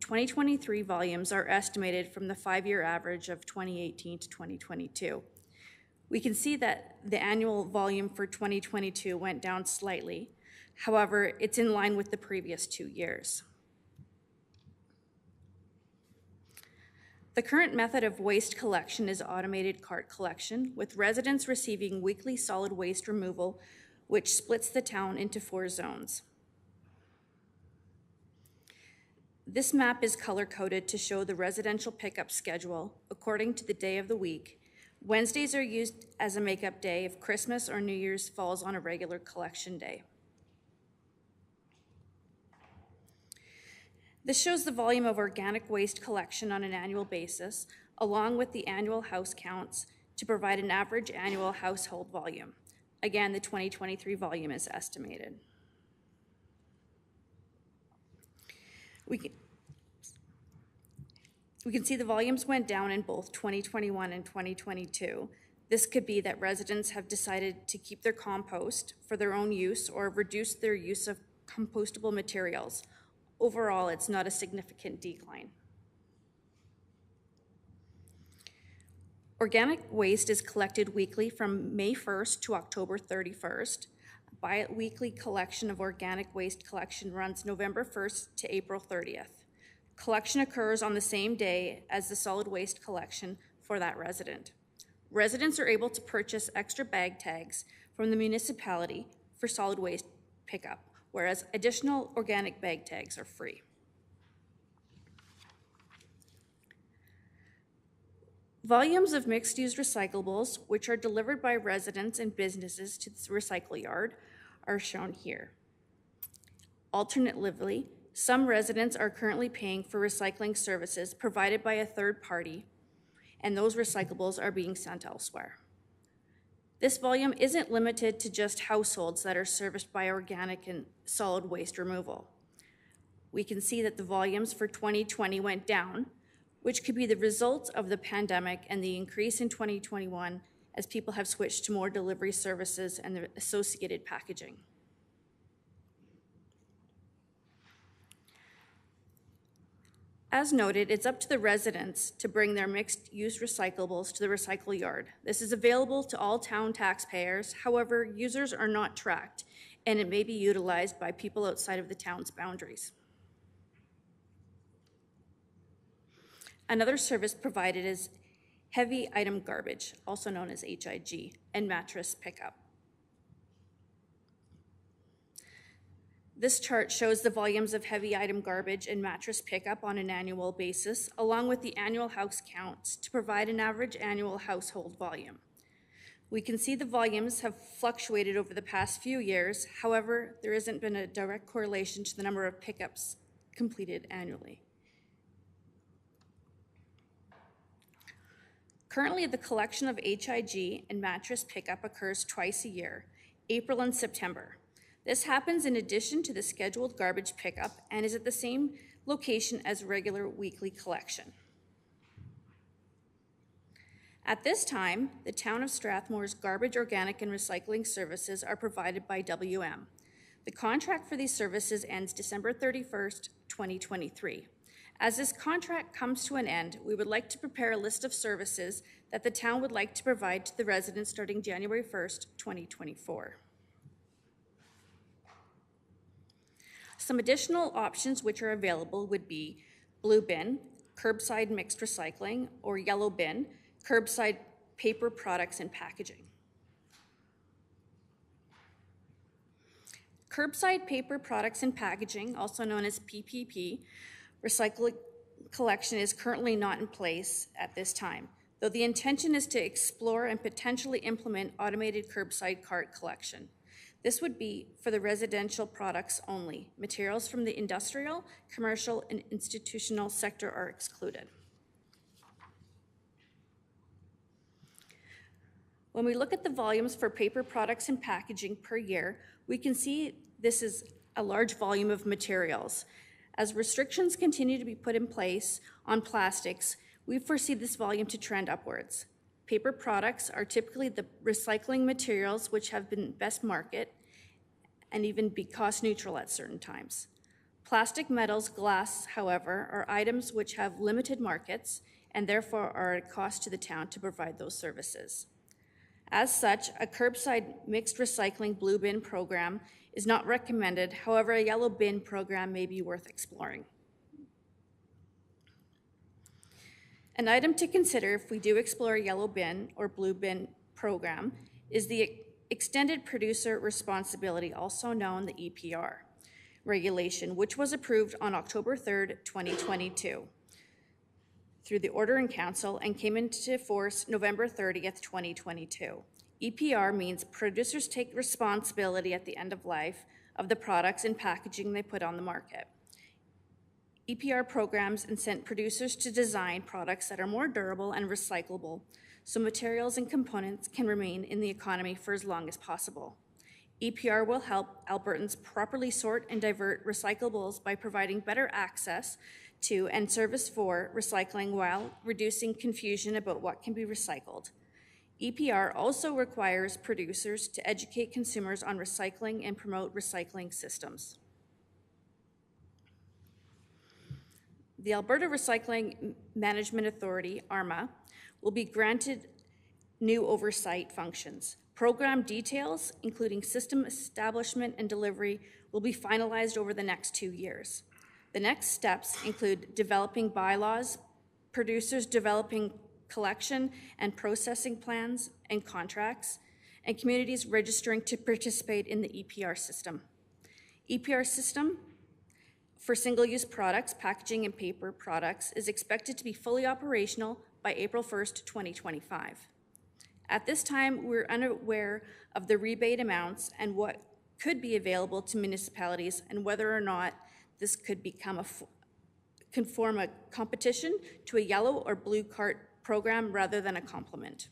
2023 volumes are estimated from the 5-year average of 2018 to 2022. We can see that the annual volume for 2022 went down slightly. However, it's in line with the previous 2 years. The current method of waste collection is automated cart collection, with residents receiving weekly solid waste removal, which splits the town into 4 zones. This map is color-coded to show the residential pickup schedule according to the day of the week. Wednesdays are used as a makeup day if Christmas or New Year's falls on a regular collection day. This shows the volume of organic waste collection on an annual basis, along with the annual house counts to provide an average annual household volume. Again, the 2023 volume is estimated. We can see the volumes went down in both 2021 and 2022. This could be that residents have decided to keep their compost for their own use or reduce their use of compostable materials. Overall, it's not a significant decline. Organic waste is collected weekly from May 1st to October 31st. Bi-weekly collection of organic waste collection runs November 1st to April 30th. Collection occurs on the same day as the solid waste collection for that resident. Residents are able to purchase extra bag tags from the municipality for solid waste pickup, whereas additional organic bag tags are free. Volumes of mixed-use recyclables, which are delivered by residents and businesses to the recycle yard, are shown here. Alternatively, some residents are currently paying for recycling services provided by a third party, and those recyclables are being sent elsewhere. This volume isn't limited to just households that are serviced by organic and solid waste removal. We can see that the volumes for 2020 went down, which could be the result of the pandemic and the increase in 2021 as people have switched to more delivery services and the associated packaging. As noted, it's up to the residents to bring their mixed-use recyclables to the recycle yard. This is available to all town taxpayers. However, users are not tracked, and it may be utilized by people outside of the town's boundaries. Another service provided is heavy item garbage, also known as HIG, and mattress pickup. This chart shows the volumes of heavy item garbage and mattress pickup on an annual basis, along with the annual house counts to provide an average annual household volume. We can see the volumes have fluctuated over the past few years. However, there hasn't been a direct correlation to the number of pickups completed annually. Currently, the collection of HIG and mattress pickup occurs twice a year, April and September. This happens in addition to the scheduled garbage pickup and is at the same location as regular weekly collection. At this time, the Town of Strathmore's garbage, organic, and recycling services are provided by WM. The contract for these services ends December 31st, 2023. As this contract comes to an end, we would like to prepare a list of services that the town would like to provide to the residents starting January 1st, 2024. Some additional options which are available would be blue bin, curbside mixed recycling, or yellow bin, curbside paper products and packaging. Curbside paper products and packaging, also known as PPP, recycling collection is currently not in place at this time, though the intention is to explore and potentially implement automated curbside cart collection. This would be for the residential products only. Materials from the industrial, commercial, and institutional sector are excluded. When we look at the volumes for paper products and packaging per year, we can see this is a large volume of materials. As restrictions continue to be put in place on plastics, we foresee this volume to trend upwards. Paper products are typically the recycling materials which have been best market and even be cost neutral at certain times. Plastic, metals, glass, however, are items which have limited markets and therefore are at a cost to the town to provide those services. As such, a curbside mixed recycling blue bin program is not recommended. However, a yellow bin program may be worth exploring. An item to consider if we do explore a yellow bin or blue bin program is the Extended Producer Responsibility, also known the EPR regulation, which was approved on October 3rd, 2022 through the Order in Council and came into force November 30th, 2022. EPR means producers take responsibility at the end of life of the products and packaging they put on the market. EPR programs incent producers to design products that are more durable and recyclable, so materials and components can remain in the economy for as long as possible. EPR will help Albertans properly sort and divert recyclables by providing better access to and service for recycling while reducing confusion about what can be recycled. EPR also requires producers to educate consumers on recycling and promote recycling systems. The Alberta Recycling Management Authority, ARMA, will be granted new oversight functions. Program details, including system establishment and delivery, will be finalized over the next 2 years. The next steps include developing bylaws, producers developing collection and processing plans and contracts, and communities registering to participate in the EPR system. EPR system for single-use products, packaging, and paper products is expected to be fully operational by April 1st, 2025. At this time, we're unaware of the rebate amounts and what could be available to municipalities and whether or not this could become conform a competition to a yellow or blue cart program rather than a complement.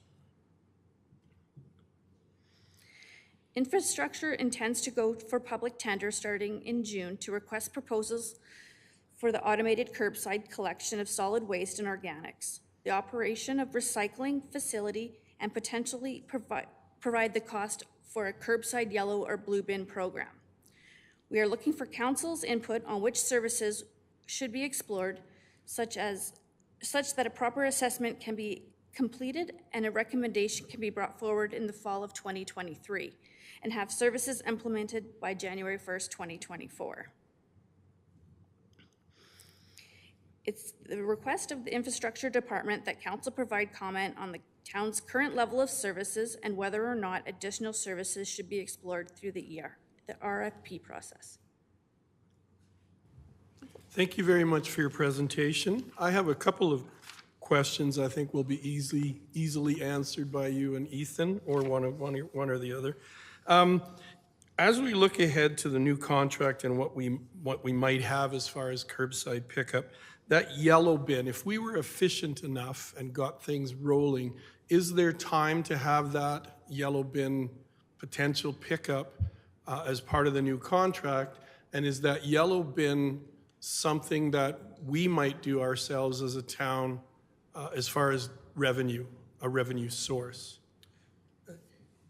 Infrastructure intends to go for public tender starting in June to request proposals for the automated curbside collection of solid waste and organics, the operation of recycling facility, and potentially provide the cost for a curbside yellow or blue bin program. We are looking for council's input on which services should be explored, such that a proper assessment can be completed and a recommendation can be brought forward in the fall of 2023. and have services implemented by January 1st, 2024. It's the request of the Infrastructure Department that Council provide comment on the town's current level of services and whether or not additional services should be explored through the RFP process. Thank you very much for your presentation. I have a couple of questions I think will be easily answered by you and Ethan, or one or the other. As we look ahead to the new contract and what we might have as far as curbside pickup, that yellow bin, if we were efficient enough and got things rolling, is there time to have that yellow bin potential pickup as part of the new contract? And is that yellow bin something that we might do ourselves as a town as far as revenue, a revenue source?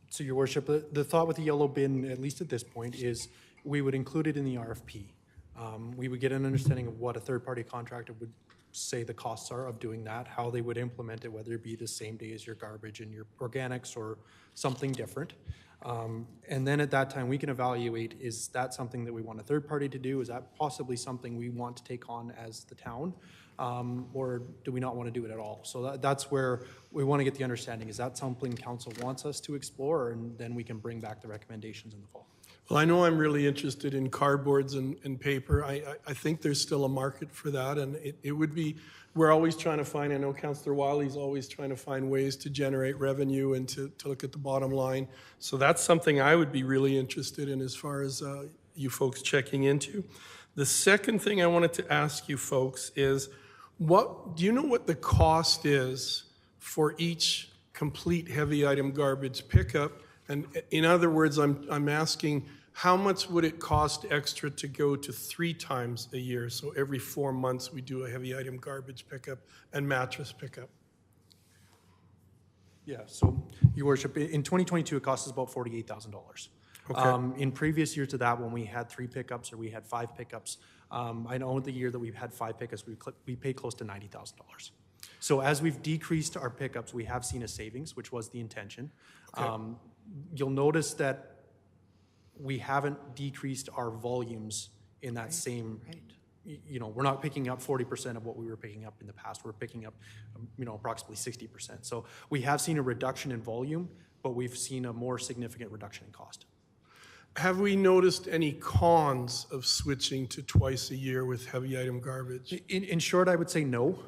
So, Your Worship, the thought with the yellow bin, at least at this point, is we would include it in the RFP. We would get an understanding of what a third-party contractor would say the costs are of doing that, how they would implement it, whether it be the same day as your garbage and your organics or something different. And then at that time, we can evaluate, is that something that we want a third party to do? Is that possibly something we want to take on as the town? Or do we not want to do it at all? So that's where we want to get the understanding. Is that something council wants us to explore? And then we can bring back the recommendations in the fall. Well, I know I'm really interested in cardboards and paper. I think there's still a market for that, and it would be, we're always trying to find, I know Councillor Wiley's always trying to find ways to generate revenue and to look at the bottom line. So that's something I would be really interested in as far as you folks checking into. The second thing I wanted to ask you folks is, do you know what the cost is for each complete heavy item garbage pickup? And in other words, I'm asking, how much would it cost extra to go to 3 times a year? So every 4 months we do a heavy item garbage pickup and mattress pickup. Yeah, so, Your Worship, in 2022, it cost us about $48,000. Okay. In previous years to that, when we had 3 pickups or we had 5 pickups, I know the year that we've had 5 pickups, we paid close to $90,000. So as we've decreased our pickups, we have seen a savings, which was the intention. Okay. You'll notice that we haven't decreased our volumes in that same, you know, we're not picking up 40% of what we were picking up in the past. We're picking up, approximately 60%. So we have seen a reduction in volume, but we've seen a more significant reduction in cost. Have we noticed any cons of switching to twice a year with heavy item garbage? In short, I would say no.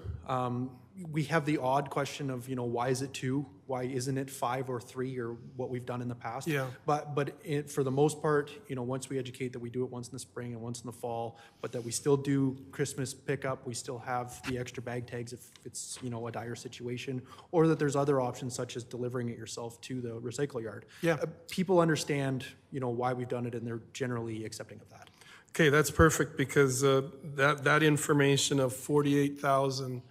We have the odd question of, why is it 2? Why isn't it 5 or 3 or what we've done in the past? Yeah. But for the most part, once we educate that we do it once in the spring and once in the fall, but that we still do Christmas pickup, we still have the extra bag tags if it's, a dire situation, or that there's other options such as delivering it yourself to the recycle yard. Yeah. People understand, why we've done it, and they're generally accepting of that. Okay, that's perfect, because that information of 48,000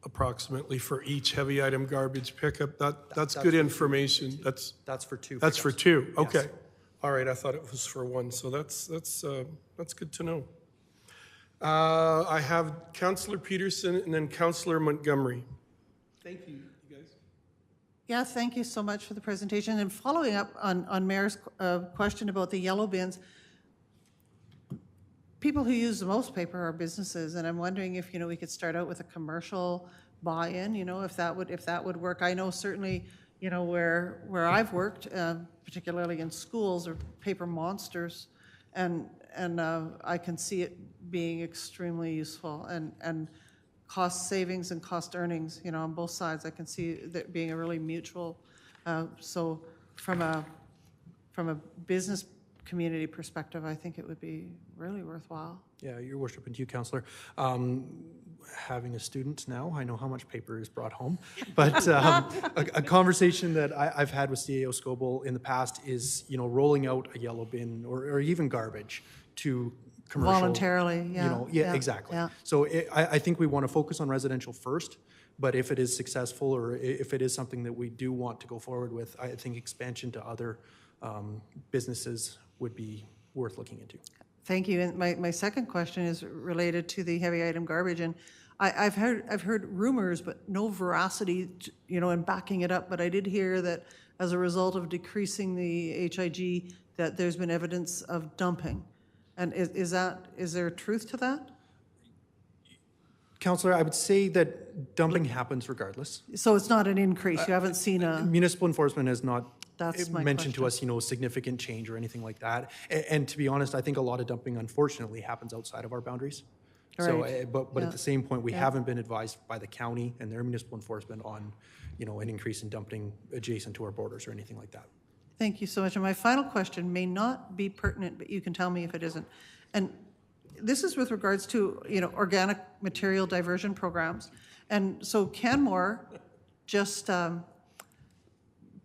approximately for each heavy item garbage pickup, that's good information. That's for 2. That's for 2. Yes. Okay. All right, I thought it was for 1, so that's good to know. I have Councillor Peterson and then Councillor Montgomery. Thank you, you guys. Yeah, thank you so much for the presentation. And following up on Mayor's question about the yellow bins, people who use the most paper are businesses, and I'm wondering if we could start out with a commercial buy-in. If that would work. I know certainly where I've worked, particularly in schools, are paper monsters, and I can see it being extremely useful and cost savings and cost earnings. On both sides, I can see that being a really mutual. So from a business community perspective, I think it would be really worthwhile. Yeah, Your Worship, and to you, Councillor. Having a student now, I know how much paper is brought home, but a conversation that I've had with CAO Scoble in the past is, rolling out a yellow bin or even garbage to commercial. Voluntarily, yeah. Exactly. Yeah. So I think we want to focus on residential first, but if it is successful or if it is something that we do want to go forward with, I think expansion to other businesses would be worth looking into. Thank you. And my second question is related to the heavy item garbage, and I've heard rumors, but no veracity, in backing it up. But I did hear that as a result of decreasing the HIG, that there's been evidence of dumping. And is there truth to that? Councillor, I would say that dumping happens regardless. So it's not an increase, you haven't seen a, Municipal enforcement has not That's my mentioned to question. us, significant change or anything like that. And to be honest, I think a lot of dumping unfortunately happens outside of our boundaries. So, Right. but Yeah. at the same point, we haven't been advised by the county and their municipal enforcement on, an increase in dumping adjacent to our borders or anything like that. Thank you so much. And my final question may not be pertinent, but you can tell me if it isn't. And this is with regards to, organic material diversion programs. And so Canmore just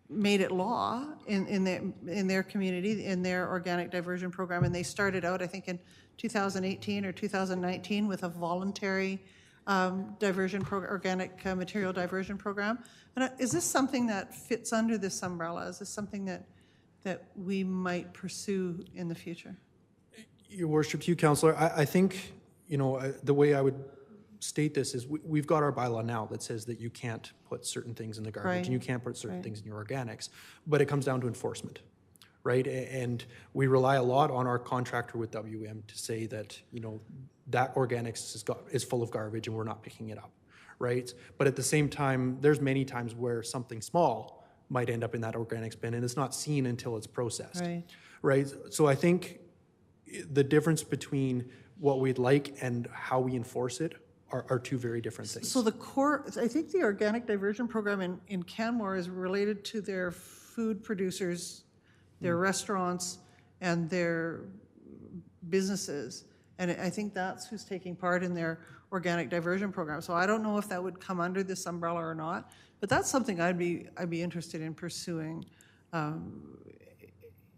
made it law in their community, in their organic diversion program. And they started out, I think, in 2018 or 2019 with a voluntary organic material diversion program. And is this something that fits under this umbrella? Is this something that we might pursue in the future? Your Worship, to you, Councillor, I think, the way I would state this is we've got our bylaw now that says that you can't put certain things in the garbage Right. and you can't put certain Right. things in your organics, but it comes down to enforcement, right? And we rely a lot on our contractor with WM to say that, that organics is full of garbage and we're not picking it up, right? But at the same time, there's many times where something small might end up in that organics bin and it's not seen until it's processed, Right. right? So I think the difference between what we'd like and how we enforce it are two very different things. So the core, I think the organic diversion program in Canmore is related to their food producers, their restaurants, and their businesses. And I think that's who's taking part in their organic diversion program. So I don't know if that would come under this umbrella or not, but that's something I'd be interested in pursuing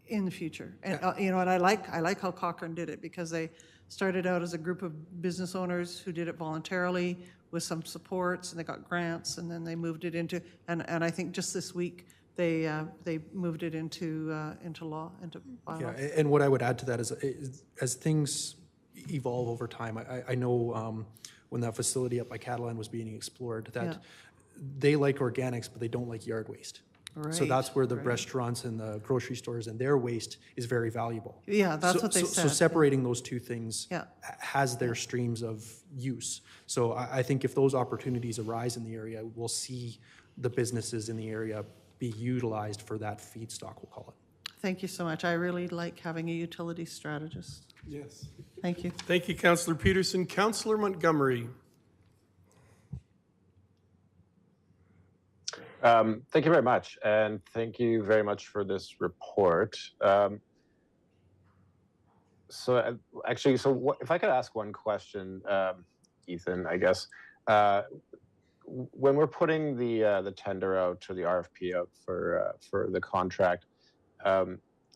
in the future. And and I like how Cochrane did it, because they started out as a group of business owners who did it voluntarily with some supports, and they got grants, and then they moved it into, and I think just this week they moved it into law, into bylaw. Yeah, and what I would add to that is as things evolve over time, I know when that facility up by Catalan was being explored, that they like organics, but they don't like yard waste. So that's where the restaurants and the grocery stores and their waste is very valuable. Yeah, that's what they So said. separating those two things Yeah. has their streams of use. So I think if those opportunities arise in the area, we'll see the businesses in the area be utilized for that feedstock, we'll call it. Thank you so much. I really like having a utility strategist. Yes. Thank you. Thank you, Councillor Peterson. Councillor Montgomery. Thank you very much, and thank you very much for this report. If I could ask one question, Ethan, I guess. When we're putting the tender out or the RFP out for the contract,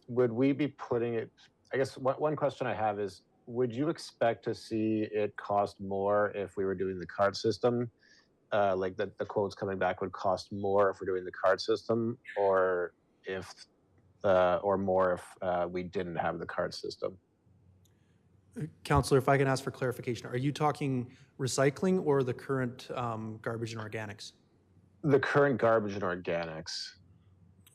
would we be putting it? I guess one question I have is, would you expect to see it cost more if we were doing the card system? Like the quotes coming back would cost more if we're doing the card system, or more if we didn't have the card system? Councillor, if I can ask for clarification, are you talking recycling or the current garbage and organics? The current garbage and organics.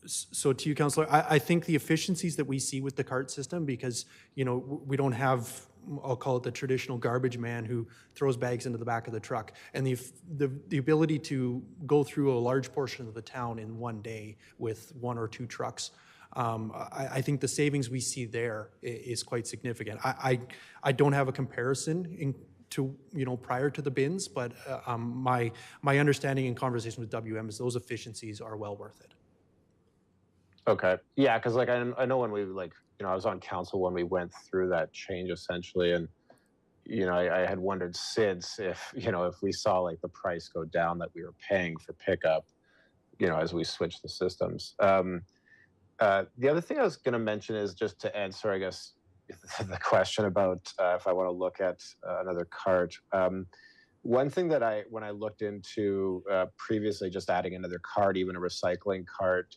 So to you, Councillor, I think the efficiencies that we see with the cart system, because, we don't have, I'll call it the traditional garbage man who throws bags into the back of the truck, and the ability to go through a large portion of the town in one day with one or two trucks, I think the savings we see there is quite significant. I don't have a comparison to prior to the bins, but my understanding in conversation with WM is those efficiencies are well worth it. Okay. Yeah, because I know when we I was on council when we went through that change essentially, and I had wondered since if we saw the price go down that we were paying for pickup, as we switched the systems. The other thing I was going to mention is just to answer, I guess, the question about if I want to look at another cart. One thing that when I looked into previously, just adding another cart, even a recycling cart.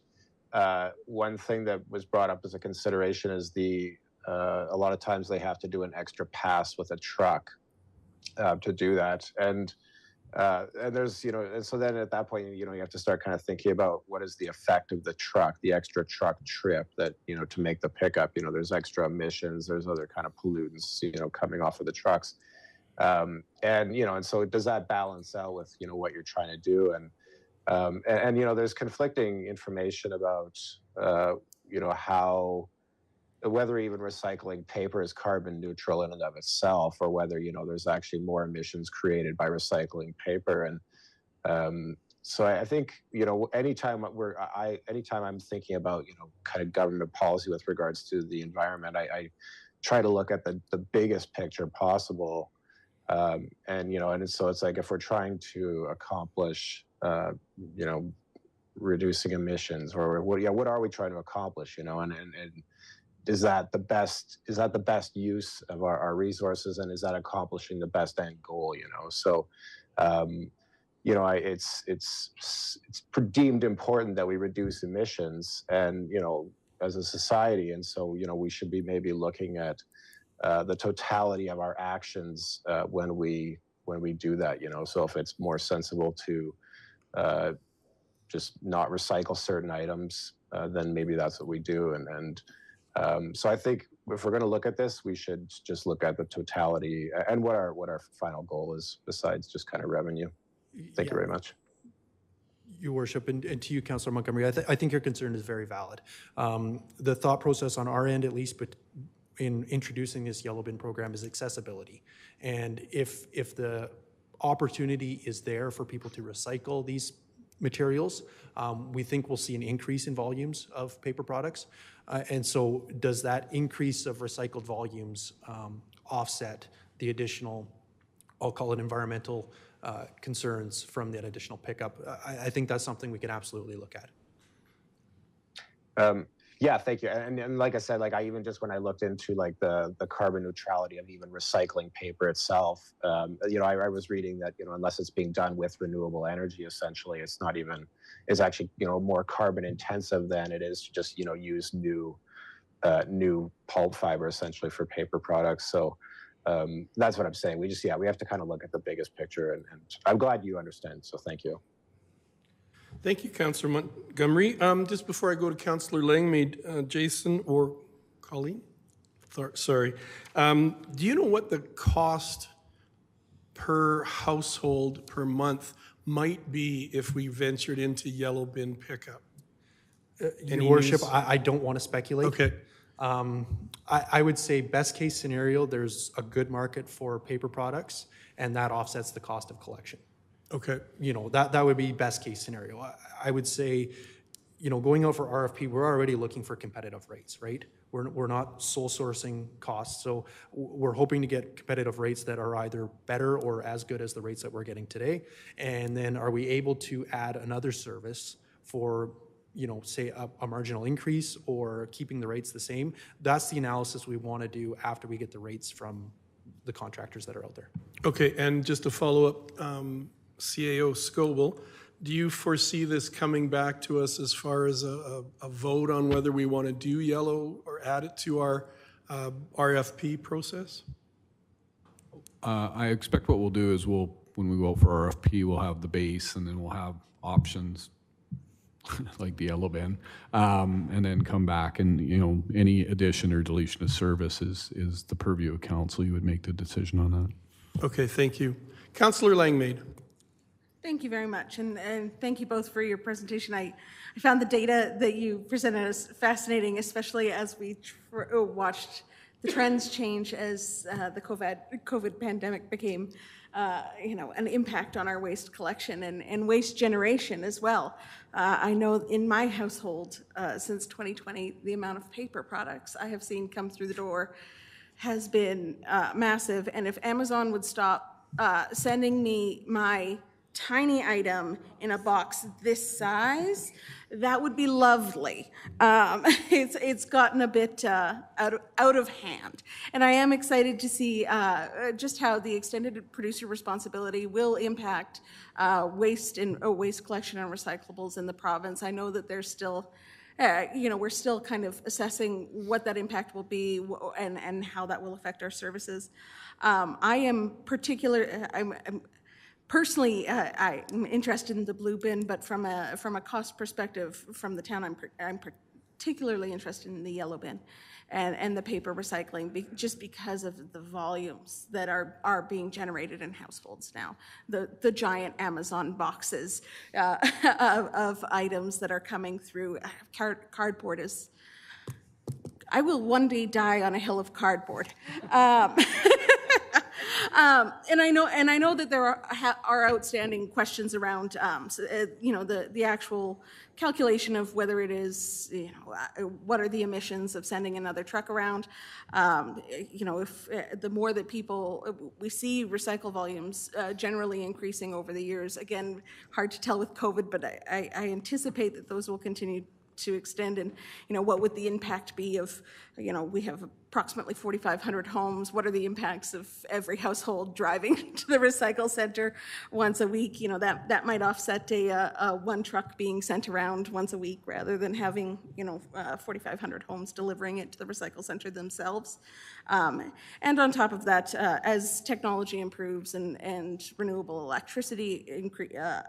One thing that was brought up as a consideration is a lot of times they have to do an extra pass with a truck to do that. And And there's, and so then at that point, you have to start kind of thinking about what is the effect of the truck, the extra truck trip that, to make the pickup, there's extra emissions, there's other kind of pollutants, coming off of the trucks. And so does that balance out with, what you're trying to do? And there's conflicting information about, how, whether even recycling paper is carbon neutral in and of itself, or whether, there's actually more emissions created by recycling paper. And so I think, anytime I'm thinking about, kind of government policy with regards to the environment, I try to look at the biggest picture possible. And so it's like, if we're trying to accomplish, reducing emissions, or what are we trying to accomplish, and is that the best use of our resources, and is that accomplishing the best end goal? So it's deemed important that we reduce emissions, and as a society, and so we should be maybe looking at the totality of our actions when we do that. So if it's more sensible to just not recycle certain items, then maybe that's what we do. So I think if we're going to look at this, we should just look at the totality and what our final goal is, besides just kind of revenue. Thank you very much. Your Worship, and to you, Councillor Montgomery, I think your concern is very valid. The thought process on our end, at least, but in introducing this yellow bin program, is accessibility. And if the opportunity is there for people to recycle these materials, we think we'll see an increase in volumes of paper products. And so does that increase of recycled volumes offset the additional, I'll call it environmental concerns from that additional pickup? I think that's something we can absolutely look at. Yeah, thank you. And like I said, like I even just when I looked into like the carbon neutrality of even recycling paper itself, I was reading that, unless it's being done with renewable energy, essentially, it's actually, more carbon intensive than it is to just, use new pulp fiber essentially for paper products. So that's what I'm saying. We have to kind of look at the biggest picture, and I'm glad you understand. So thank you. Thank you, Councillor Montgomery. Just before I go to Councillor Langmaid, Jason or Colleen? Sorry. Do you know what the cost per household per month might be if we ventured into yellow bin pickup? Your Worship, I don't want to speculate. Okay. I would say best case scenario, there's a good market for paper products, and that offsets the cost of collection. Okay. That would be best case scenario. I would say, going out for RFP, we're already looking for competitive rates, right? We're not sole sourcing costs. So we're hoping to get competitive rates that are either better or as good as the rates that we're getting today. And then are we able to add another service for, say a marginal increase or keeping the rates the same? That's the analysis we want to do after we get the rates from the contractors that are out there. Okay, and just to follow up, CAO Scoble, do you foresee this coming back to us as far as a vote on whether we want to do yellow or add it to our RFP process? I expect what we'll do is when we go out for RFP, we'll have the base, and then we'll have options like the yellow bin, and then come back and, any addition or deletion of service is the purview of council. You would make the decision on that. Okay, thank you. Councillor Langmaid. Thank you very much, and thank you both for your presentation. I found the data that you presented as fascinating, especially as we watched the trends change as the COVID pandemic became, an impact on our waste collection and waste generation as well. I know in my household, since 2020, the amount of paper products I have seen come through the door has been massive, and if Amazon would stop sending me my tiny item in a box this size, that would be lovely. It's gotten a bit out of hand, and I am excited to see just how the extended producer responsibility will impact waste collection and recyclables in the province. I know that there's still we're still kind of assessing what that impact will be and how that will affect our services. I'm personally, I'm interested in the blue bin, but from a cost perspective, from the town, I'm particularly interested in the yellow bin and the paper recycling, just because of the volumes that are being generated in households now. The giant Amazon boxes of items that are coming through. Cardboard is, I will one day die on a hill of cardboard. And I know that there are outstanding questions around, the actual calculation of whether it is, what are the emissions of sending another truck around. If the more that we see recycle volumes generally increasing over the years. Again, hard to tell with COVID, but I anticipate that those will continue to extend. And what would the impact be of, we have approximately 4,500 homes. What are the impacts of every household driving to the recycle center once a week? That might offset a one truck being sent around once a week rather than having 4,500 homes delivering it to the recycle center themselves. And on top of that, as technology improves and renewable electricity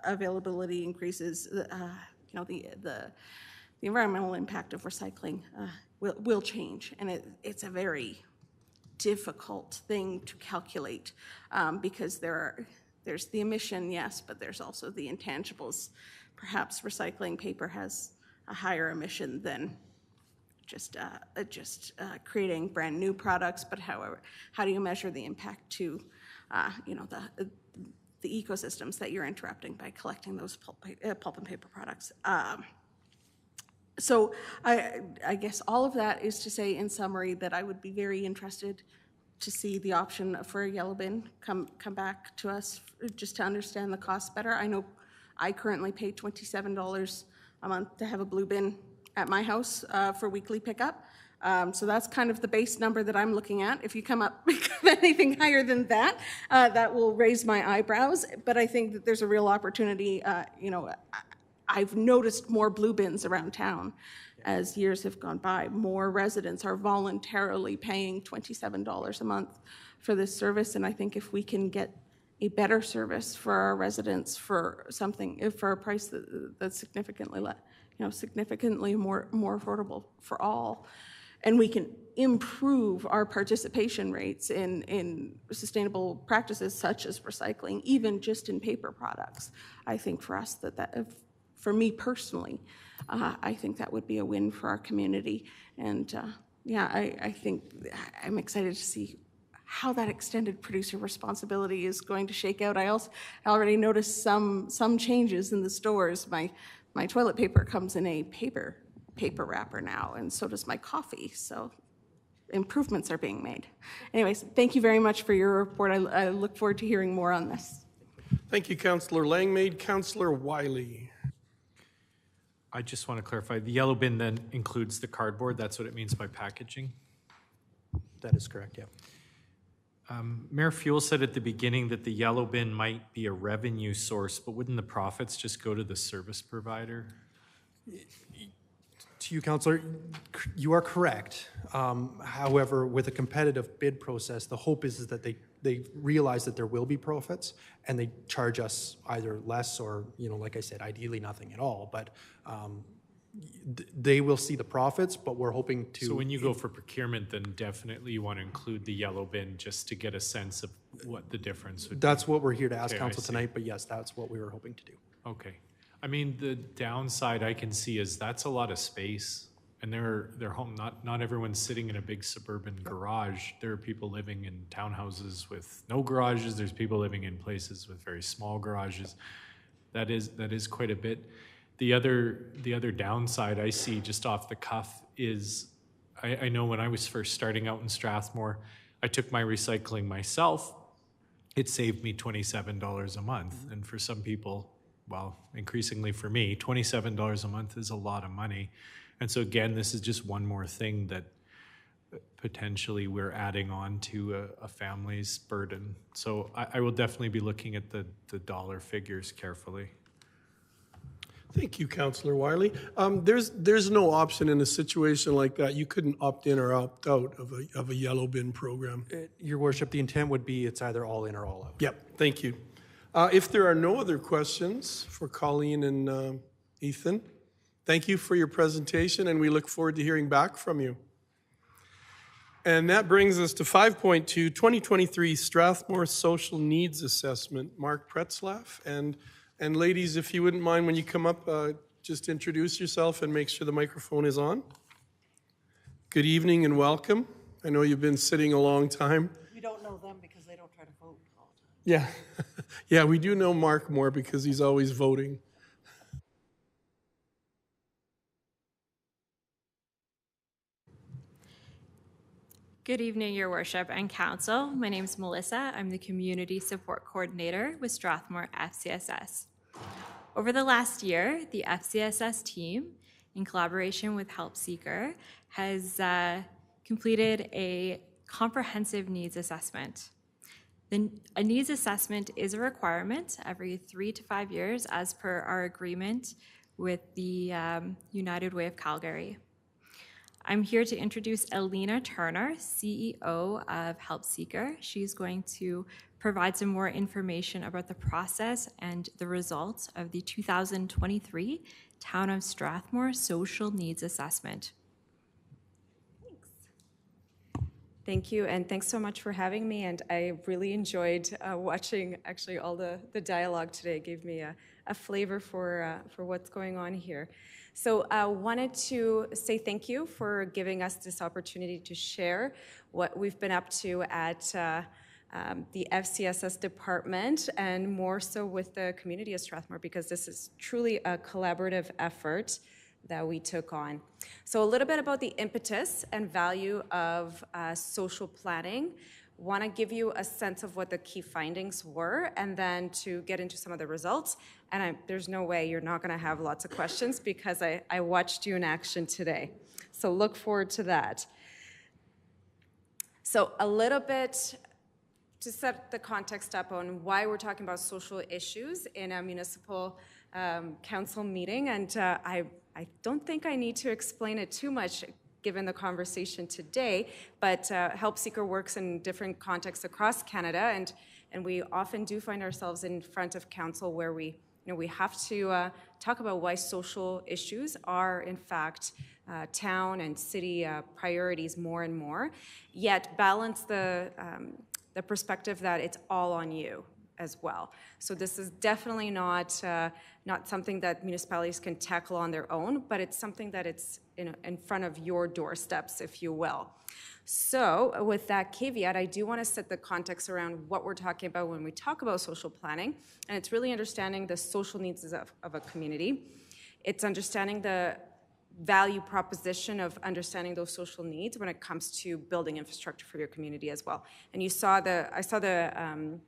availability increases, the environmental impact of recycling will change, and it's a very difficult thing to calculate because there's the emission, yes, but there's also the intangibles. Perhaps recycling paper has a higher emission than just creating brand new products, but however, how do you measure the impact to the ecosystems that you're interrupting by collecting those pulp and paper products? So I guess all of that is to say, in summary, that I would be very interested to see the option for a yellow bin come back to us, just to understand the cost better. I know I currently pay $27 a month to have a blue bin at my house for weekly pickup. So that's kind of the base number that I'm looking at. If you come up with anything higher than that, that will raise my eyebrows. But I think that there's a real opportunity, I've noticed more blue bins around town as years have gone by. More residents are voluntarily paying $27 a month for this service, and I think if we can get a better service for our residents for a price that's significantly more affordable for all, and we can improve our participation rates in sustainable practices such as recycling, even just in paper products, I think for us for me personally, I think that would be a win for our community. And I think I'm excited to see how that extended producer responsibility is going to shake out. I already noticed some changes in the stores. My toilet paper comes in a paper wrapper now, and so does my coffee. So improvements are being made. Anyways, thank you very much for your report. I look forward to hearing more on this. Thank you, Councillor Langmaid. Councillor Wiley. I just want to clarify, the yellow bin then includes the cardboard. That's what it means by packaging? That is correct, yeah. Mayor Fuel said at the beginning that the yellow bin might be a revenue source, but wouldn't the profits just go to the service provider? To you, Councillor, you are correct. However, with a competitive bid process, the hope is that they realize that there will be profits and they charge us either less or, like I said, ideally nothing at all. But they will see the profits, but we're hoping to... So when you go for procurement, then definitely you want to include the yellow bin just to get a sense of what the difference would be. That's what we're here to ask Okay, Council tonight, but yes, that's what we were hoping to do. Okay. I mean, the downside I can see is that's a lot of space, and they're home. Not everyone's sitting in a big suburban garage. There are people living in townhouses with no garages. There's people living in places with very small garages. That is quite a bit. The other downside I see just off the cuff is I know when I was first starting out in Strathmore, I took my recycling myself. It saved me $27 a month, and for some people, well, increasingly for me, $27 a month is a lot of money. And so again, this is just one more thing that potentially we're adding on to a family's burden. So I will definitely be looking at the dollar figures carefully. Thank you, Councillor Wiley. There's no option in a situation like that. You couldn't opt in or opt out of a yellow bin program. Your Worship, the intent would be it's either all in or all out. Yep, thank you. If there are no other questions for Colleen and Ethan, thank you for your presentation, and we look forward to hearing back from you. And that brings us to 5.2, 2023 Strathmore Social Needs Assessment. Mark Pretzlaff. And ladies, if you wouldn't mind when you come up, just introduce yourself and make sure the microphone is on. Good evening and welcome. I know you've been sitting a long time. We don't know them because they don't try to vote all the time. Yeah. Yeah, we do know Mark more because he's always voting. Good evening, Your Worship and Council. My name is Melissa. I'm the Community Support Coordinator with Strathmore FCSS. Over the last year, the FCSS team, in collaboration with Help Seeker, has completed a comprehensive needs assessment. A needs assessment is a requirement every 3 to 5 years as per our agreement with the United Way of Calgary. I'm here to introduce Elena Turner, CEO of Help Seeker. She's going to provide some more information about the process and the results of the 2023 Town of Strathmore Social Needs Assessment. Thank you, and thanks so much for having me. And I really enjoyed watching actually all the dialogue today. It gave me a flavor for what's going on here. So I wanted to say thank you for giving us this opportunity to share what we've been up to at the FCSS department, and more so with the community of Strathmore, because this is truly a collaborative effort that we took on. So a little bit about the impetus and value of social planning. Want to give you a sense of what the key findings were, and then to get into some of the results. And there's no way you're not going to have lots of questions because I watched you in action today. So look forward to that. So a little bit to set the context up on why we're talking about social issues in a municipal council meeting. And I don't think I need to explain it too much given the conversation today, but Help Seeker works in different contexts across Canada, and we often do find ourselves in front of council where we have to talk about why social issues are in fact town and city priorities more and more, yet balance the perspective that it's all on you as well. So this is definitely not something that municipalities can tackle on their own, but it's something that it's in front of your doorsteps, if you will. So with that caveat, I do want to set the context around what we're talking about when we talk about social planning, and it's really understanding the social needs of a community. It's understanding the value proposition of understanding those social needs when it comes to building infrastructure for your community as well. And I saw the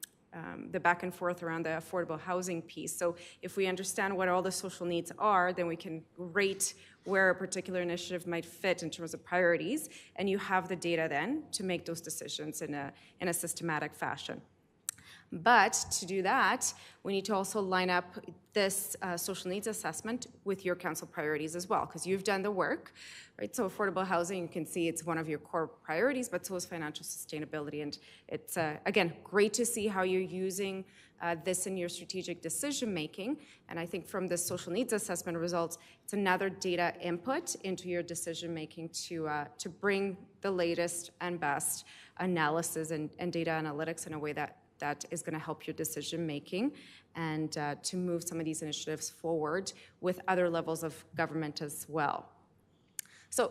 back and forth around the affordable housing piece. So if we understand what all the social needs are, then we can rate where a particular initiative might fit in terms of priorities, and you have the data then to make those decisions in a systematic fashion. But to do that, we need to also line up this social needs assessment with your council priorities as well, because you've done the work, right? So affordable housing, you can see it's one of your core priorities, but so is financial sustainability. And it's, again, great to see how you're using this in your strategic decision making. And I think from this social needs assessment results, it's another data input into your decision making to bring the latest and best analysis and data analytics in a way that is going to help your decision making and to move some of these initiatives forward with other levels of government as well. So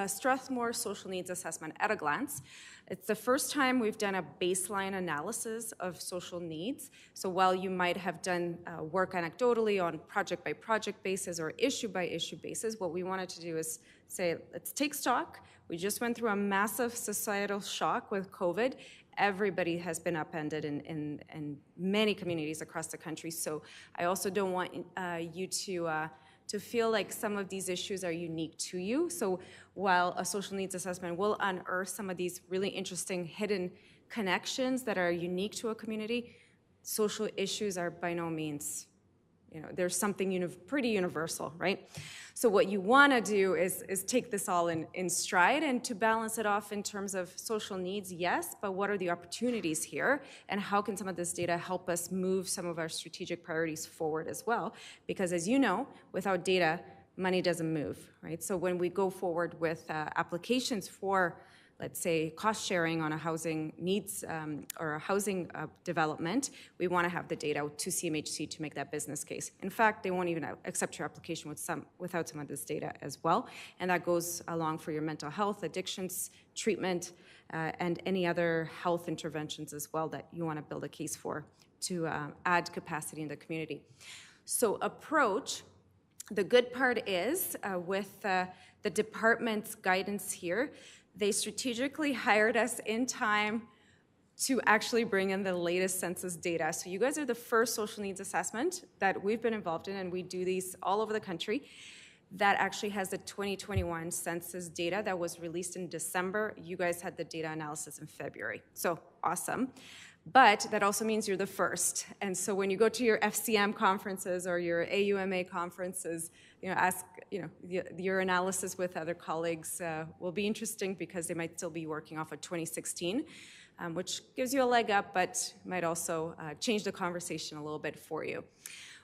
Strathmore Social Needs Assessment at a glance. It's the first time we've done a baseline analysis of social needs. So while you might have done work anecdotally on project by project basis or issue by issue basis, what we wanted to do is say, let's take stock. We just went through a massive societal shock with COVID. Everybody has been upended in many communities across the country. So I also don't want you to feel like some of these issues are unique to you. So while a social needs assessment will unearth some of these really interesting hidden connections that are unique to a community, social issues are by no means there's something pretty universal, right? So what you want to do is take this all in stride and to balance it off in terms of social needs, yes, but what are the opportunities here, and how can some of this data help us move some of our strategic priorities forward as well? Because as you know, without data, money doesn't move, right? So when we go forward with applications for, let's say, cost sharing on a housing needs or a housing development, we want to have the data to CMHC to make that business case. In fact, they won't even accept your application without some of this data as well. And that goes along for your mental health, addictions, treatment, and any other health interventions as well that you want to build a case for to add capacity in the community. So approach, the good part is with the department's guidance here, they strategically hired us in time to actually bring in the latest census data. So you guys are the first social needs assessment that we've been involved in, and we do these all over the country, that actually has the 2021 census data that was released in December. You guys had the data analysis in February. So awesome. But that also means you're the first. And so when you go to your FCM conferences or your AUMA conferences, ask, your analysis with other colleagues will be interesting because they might still be working off of 2016, which gives you a leg up, but might also change the conversation a little bit for you.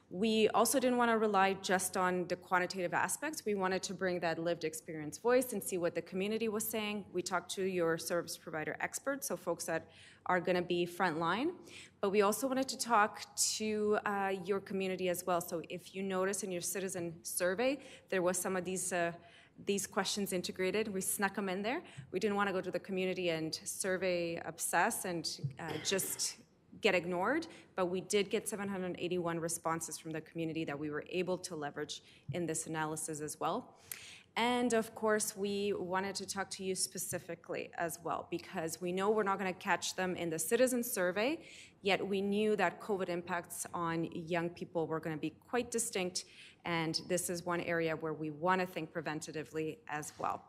We also didn't want to rely just on the quantitative aspects. We wanted to bring that lived experience voice and see what the community was saying. We talked to your service provider experts, so folks that are going to be frontline. But we also wanted to talk to your community as well. So if you notice in your citizen survey, there was some of these questions integrated. We snuck them in there. We didn't want to go to the community and survey obsess and just get ignored, but we did get 781 responses from the community that we were able to leverage in this analysis as well. And of course, we wanted to talk to you specifically as well, because we know we're not going to catch them in the citizen survey, yet we knew that COVID impacts on young people were going to be quite distinct, and this is one area where we want to think preventatively as well.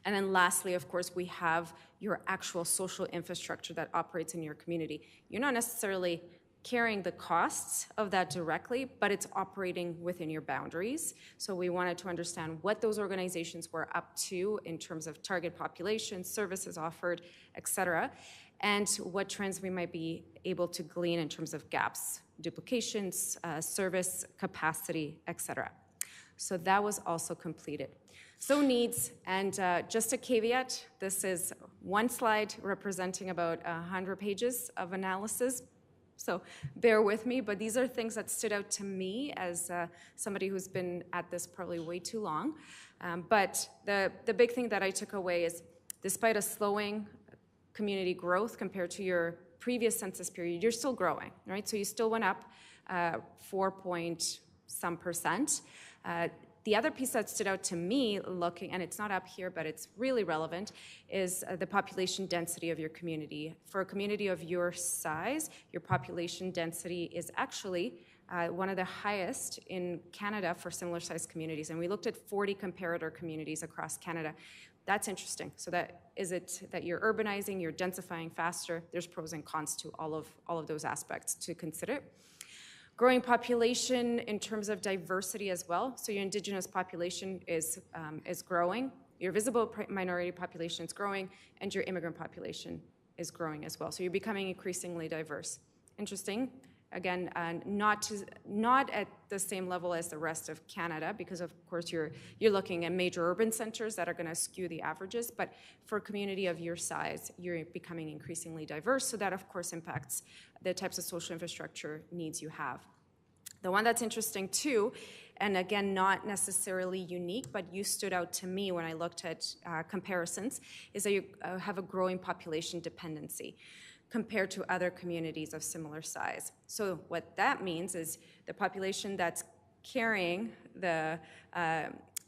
And then lastly, of course, we have your actual social infrastructure that operates in your community. You're not necessarily carrying the costs of that directly, but it's operating within your boundaries. So we wanted to understand what those organizations were up to in terms of target population, services offered, et cetera, and what trends we might be able to glean in terms of gaps, duplications, service capacity, et cetera. So that was also completed. So needs, and just a caveat, this is one slide representing about 100 pages of analysis, so bear with me, but these are things that stood out to me as somebody who's been at this probably way too long. But the big thing that I took away is, despite a slowing community growth compared to your previous census period, you're still growing, right? So you still went up 4.some%. The other piece that stood out to me looking, and it's not up here, but it's really relevant, is the population density of your community. For a community of your size, your population density is actually one of the highest in Canada for similar sized communities. And we looked at 40 comparator communities across Canada. That's interesting. So that is it that you're urbanizing, you're densifying faster. There's pros and cons to all of those aspects to consider. Growing population in terms of diversity as well. So your Indigenous population is growing, your visible minority population is growing, and your immigrant population is growing as well. So you're becoming increasingly diverse. Interesting. Again, not at the same level as the rest of Canada, because of course you're looking at major urban centers that are going to skew the averages. But for a community of your size, you're becoming increasingly diverse. So that of course impacts the types of social infrastructure needs you have. The one that's interesting too, and again, not necessarily unique, but you stood out to me when I looked at comparisons, is that you have a growing population dependency compared to other communities of similar size. So what that means is the population that's carrying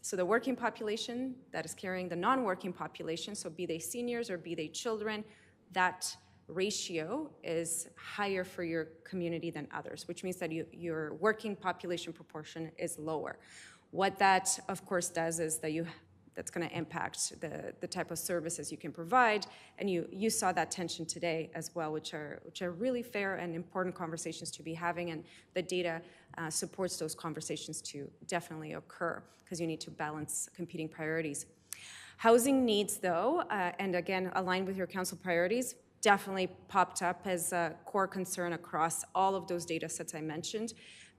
so the working population that is carrying the non-working population, so be they seniors or be they children, that ratio is higher for your community than others, which means that your working population proportion is lower. What that, of course, does is that you that's going to impact the type of services you can provide. And you saw that tension today as well, which are really fair and important conversations to be having, and the data supports those conversations to definitely occur, because you need to balance competing priorities. Housing needs, though, and again, aligned with your council priorities, definitely popped up as a core concern across all of those data sets I mentioned.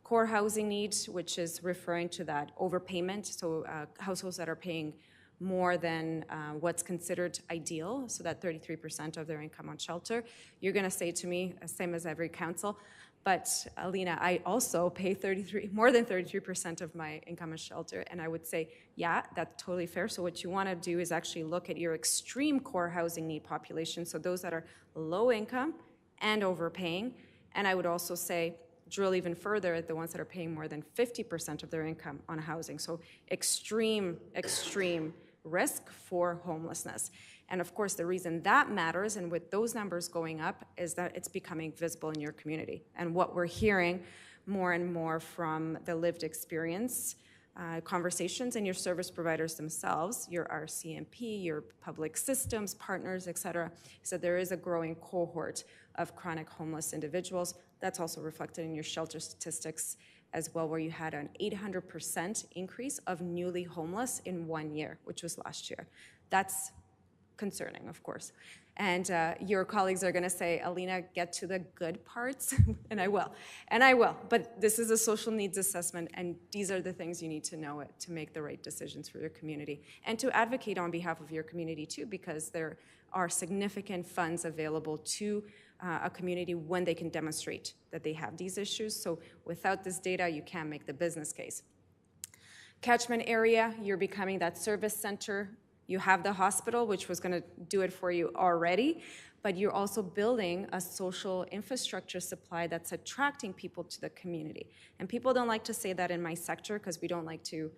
Core housing needs, which is referring to that overpayment, so households that are paying more than what's considered ideal, so that 33% of their income on shelter. You're going to say to me, same as every council, but Alina, I also pay more than 33% of my income on shelter, and I would say, yeah, that's totally fair. So what you want to do is actually look at your extreme core housing need population, so those that are low income and overpaying, and I would also say, drill even further at the ones that are paying more than 50% of their income on housing. So extreme risk for homelessness. And of course, the reason that matters, and with those numbers going up, is that it's becoming visible in your community. And what we're hearing more and more from the lived experience conversations and your service providers themselves, your RCMP, your public systems, partners, et cetera, is that there is a growing cohort of chronic homeless individuals. That's also reflected in your shelter statistics as well, where you had an 800% increase of newly homeless in 1 year, which was last year. That's concerning, of course. And your colleagues are going to say, Alina, get to the good parts, and I will. And I will. But this is a social needs assessment, and these are the things you need to know to make the right decisions for your community, and to advocate on behalf of your community too, because there are significant funds available to a community when they can demonstrate that they have these issues. So without this data, you can't make the business case. Catchment area, you're becoming that service center. You have the hospital, which was going to do it for you already, but you're also building a social infrastructure supply that's attracting people to the community. And people don't like to say that in my sector, because we don't like to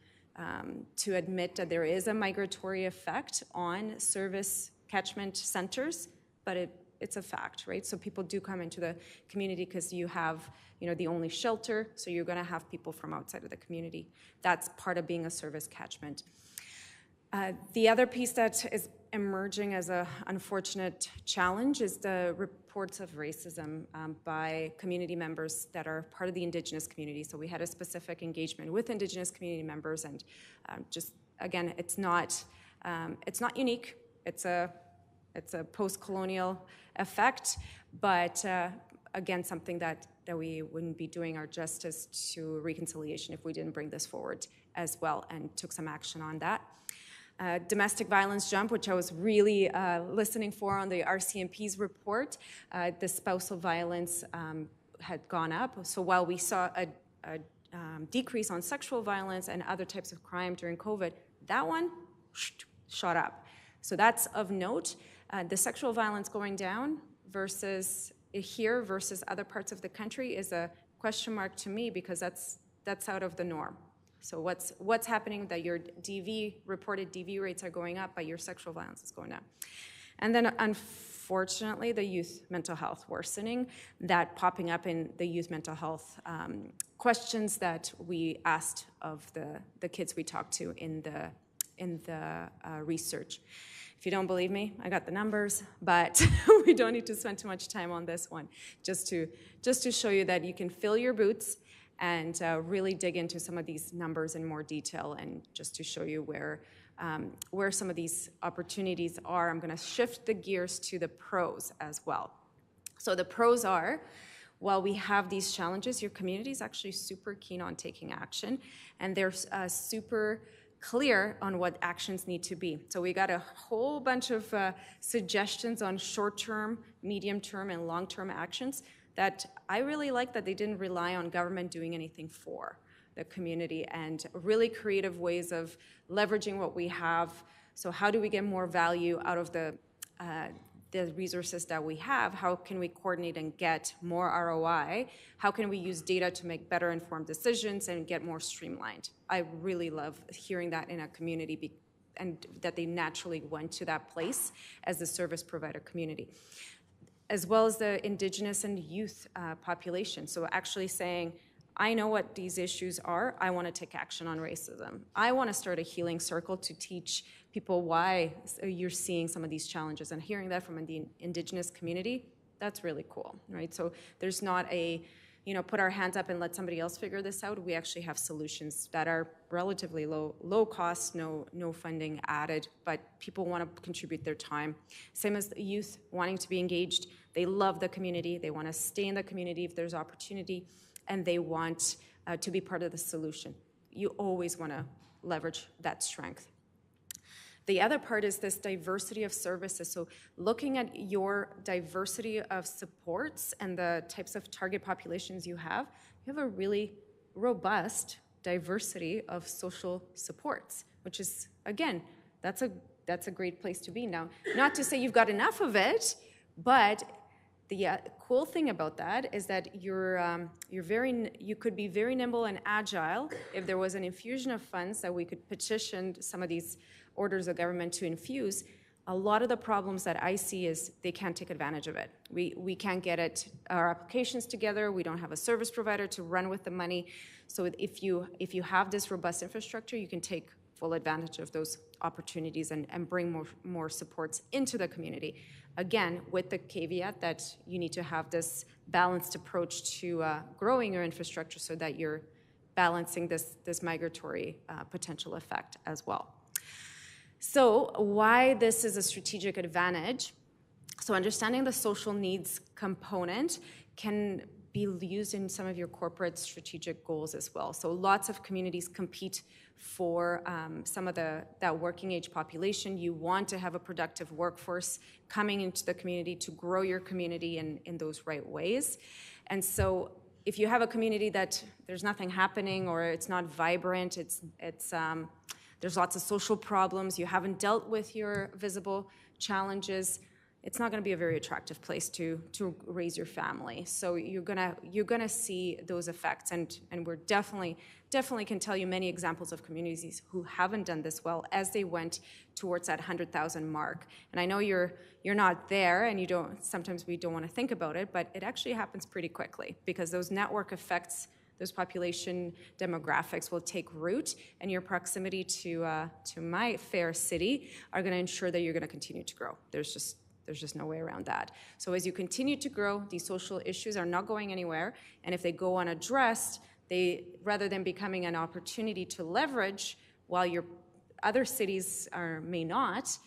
admit that there is a migratory effect on service catchment centers, but it's a fact, right? So people do come into the community because you have, the only shelter, so you're going to have people from outside of the community. That's part of being a service catchment. The other piece that is emerging as an unfortunate challenge is the reports of racism by community members that are part of the Indigenous community. So we had a specific engagement with Indigenous community members, and just again, it's not unique. It's a post-colonial effect, but again, something that we wouldn't be doing our justice to reconciliation if we didn't bring this forward as well and took some action on that. Domestic violence jump, which I was really listening for on the RCMP's report. The spousal violence had gone up. So while we saw a decrease on sexual violence and other types of crime during COVID, that one shot up. So that's of note. The sexual violence going down versus here versus other parts of the country is a question mark to me, because that's out of the norm. So what's happening that your reported DV rates are going up, but your sexual violence is going down? And then unfortunately, the youth mental health worsening, that popping up in the youth mental health questions that we asked of the kids we talked to in the research. If you don't believe me, I got the numbers, but we don't need to spend too much time on this one. Just to show you that you can fill your boots and really dig into some of these numbers in more detail, and just to show you where some of these opportunities are. I'm going to shift the gears to the pros as well. So the pros are, while we have these challenges, your community is actually super keen on taking action, and they're super clear on what actions need to be. So we got a whole bunch of suggestions on short-term, medium-term, and long-term actions that I really like, that they didn't rely on government doing anything for the community, and really creative ways of leveraging what we have. So how do we get more value out of the resources that we have? How can we coordinate and get more ROI? How can we use data to make better informed decisions and get more streamlined? I really love hearing that in a community, and that they naturally went to that place as the service provider community, as well as the Indigenous and youth population. So actually saying, I know what these issues are. I want to take action on racism. I want to start a healing circle to teach people why you're seeing some of these challenges. And hearing that from the Indigenous community, that's really cool, right? So there's not a, put our hands up and let somebody else figure this out. We actually have solutions that are relatively low cost, no funding added, but people want to contribute their time. Same as the youth wanting to be engaged. They love the community. They want to stay in the community if there's opportunity, and they want to be part of the solution. You always want to leverage that strength. The other part is this diversity of services. So looking at your diversity of supports and the types of target populations you have a really robust diversity of social supports, which is, again, that's a great place to be. Now, not to say you've got enough of it, but the cool thing about that is that you could be very nimble and agile if there was an infusion of funds that we could petition some of these orders of government to infuse. A lot of the problems that I see is they can't take advantage of it. We can't get our applications together. We don't have a service provider to run with the money. So if you have this robust infrastructure, you can take full advantage of those opportunities and bring more supports into the community. Again, with the caveat that you need to have this balanced approach to growing your infrastructure so that you're balancing this migratory potential effect as well. So why this is a strategic advantage? So understanding the social needs component can be used in some of your corporate strategic goals as well. So lots of communities compete for some of that working age population. You want to have a productive workforce coming into the community to grow your community in those right ways. And so if you have a community that there's nothing happening or it's not vibrant, there's lots of social problems, you haven't dealt with your visible challenges, it's not going to be a very attractive place to raise your family. So you're gonna see those effects, and we're definitely can tell you many examples of communities who haven't done this well as they went towards that 100,000 mark. And I know you're not there, and sometimes we don't want to think about it, but it actually happens pretty quickly because those network effects, those population demographics will take root, and your proximity to my fair city are going to ensure that you're going to continue to grow. There's just no way around that. So as you continue to grow, these social issues are not going anywhere, and if they go unaddressed, rather than becoming an opportunity to leverage while your other cities may not,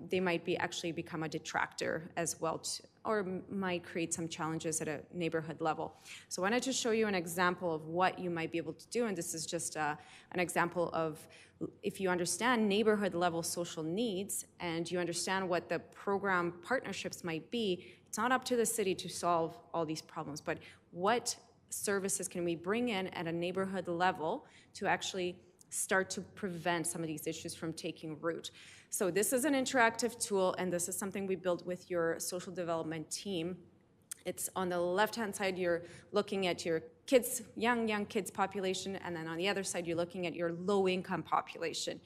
they might actually become a detractor as well, or might create some challenges at a neighborhood level. So I wanted to show you an example of what you might be able to do, and this is just an example of if you understand neighborhood level social needs and you understand what the program partnerships might be, it's not up to the city to solve all these problems, but what services can we bring in at a neighborhood level to actually start to prevent some of these issues from taking root. So this is an interactive tool, and this is something we built with your social development team. It's on the left-hand side, you're looking at your kids, young kids population, and then on the other side, you're looking at your low-income population.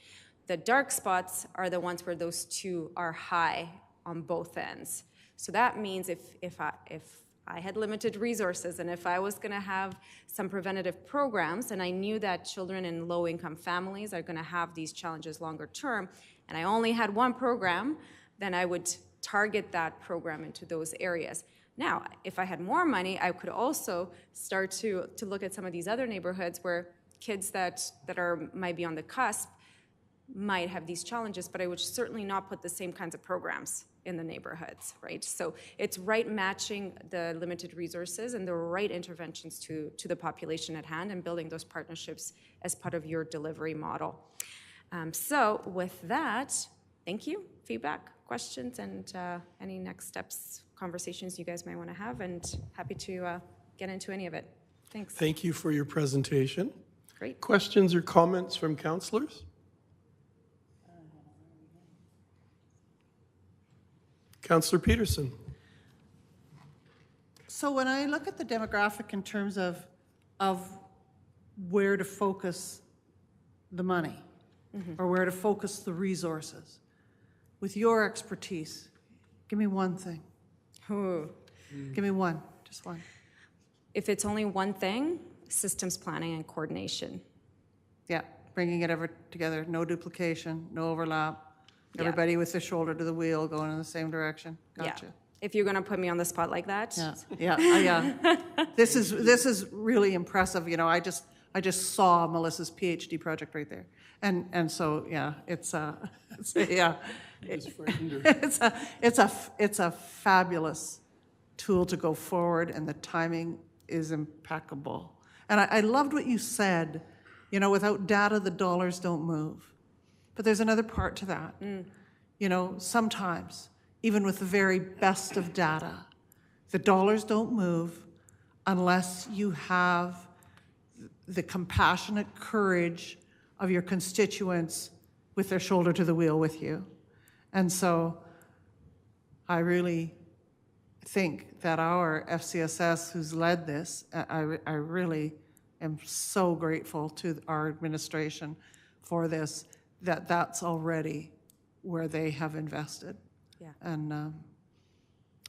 The dark spots are the ones where those two are high on both ends. So that means if I had limited resources, and if I was going to have some preventative programs, and I knew that children in low-income families are going to have these challenges longer term, and I only had one program, then I would target that program into those areas. Now, if I had more money, I could also start to look at some of these other neighborhoods where kids that might be on the cusp might have these challenges, but I would certainly not put the same kinds of programs in the neighborhoods, right? So it's right matching the limited resources and the right interventions to the population at hand and building those partnerships as part of your delivery model. So with that, thank you. Feedback, questions, and any next steps, conversations you guys might want to have, and happy to get into any of it. Thanks. Thank you for your presentation. Great. Questions or comments from councillors? Councillor Peterson. So when I look at the demographic in terms of where to focus the money, or where to focus the resources, with your expertise, give me one thing. Ooh. Give me one, just one. If it's only one thing, systems planning and coordination. Yeah, bringing it ever together, no duplication, no overlap. Yeah. Everybody with their shoulder to the wheel going in the same direction. Yeah. Gotcha. If you're going to put me on the spot like that. Yeah. This is really impressive. You know, I just saw Melissa's PhD project right there, and so yeah, it's a fabulous tool to go forward, and the timing is impeccable. And I loved what you said. You know, without data, the dollars don't move. But there's another part to that. You know, sometimes, even with the very best of data, the dollars don't move unless you have the compassionate courage of your constituents with their shoulder to the wheel with you. And so I really think that our FCSS, who's led this, I really am so grateful to our administration for this, that's already where they have invested. Yeah. And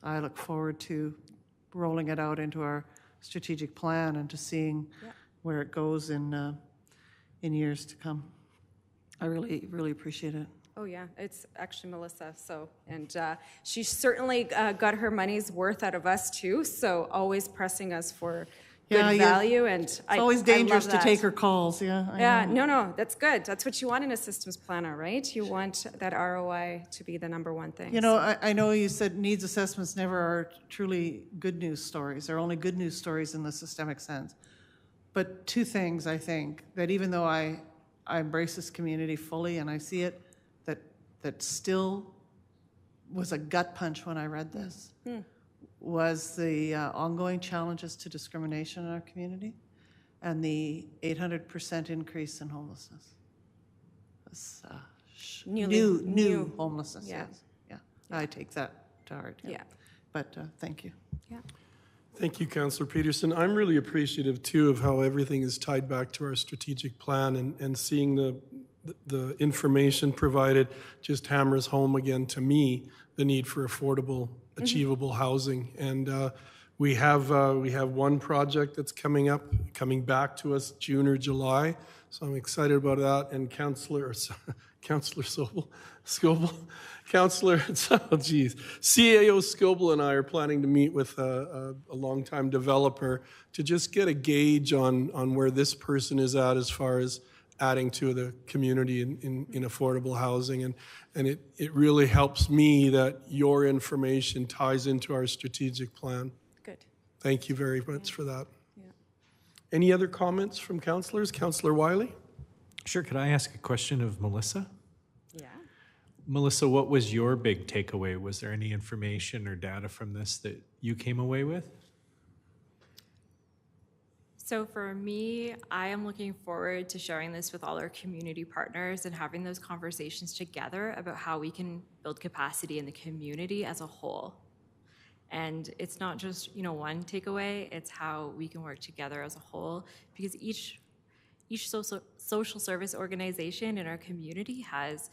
I look forward to rolling it out into our strategic plan and to seeing where it goes in years to come. I really, really appreciate it. Oh yeah, it's actually Melissa. So, and she certainly got her money's worth out of us too. So always pressing us for good value, and it's always dangerous I love to that. take her calls. Yeah, no, that's good. That's what you want in a systems planner, right? You want that ROI to be the number one thing. You know, I know you said needs assessments never are truly good news stories. They're only good news stories in the systemic sense. But two things, I think, that even though I embrace this community fully and I see it, that still was a gut punch when I read this, was the ongoing challenges to discrimination in our community and the 800% increase in homelessness. That's, new homelessness, yes. Yeah, I take that to heart. Yeah. But thank you. Yeah. Thank you, Councillor Peterson. I'm really appreciative, too, of how everything is tied back to our strategic plan, and seeing the information provided just hammers home again to me the need for affordable, achievable housing. And we have one project that's coming back to us June or July, so I'm excited about that. And Councillor Scoble, CAO Scoble and I are planning to meet with a longtime developer to just get a gauge on where this person is at as far as adding to the community in affordable housing. And it really helps me that your information ties into our strategic plan. Good. Thank you very much for that. Yeah. Any other comments from councillors? Councillor Wiley? Sure, could I ask a question of Melissa? Yeah. Melissa, what was your big takeaway? Was there any information or data from this that you came away with? So for me, I am looking forward to sharing this with all our community partners and having those conversations together about how we can build capacity in the community as a whole. And it's not just, one takeaway, it's how we can work together as a whole, because each social service organization in our community has,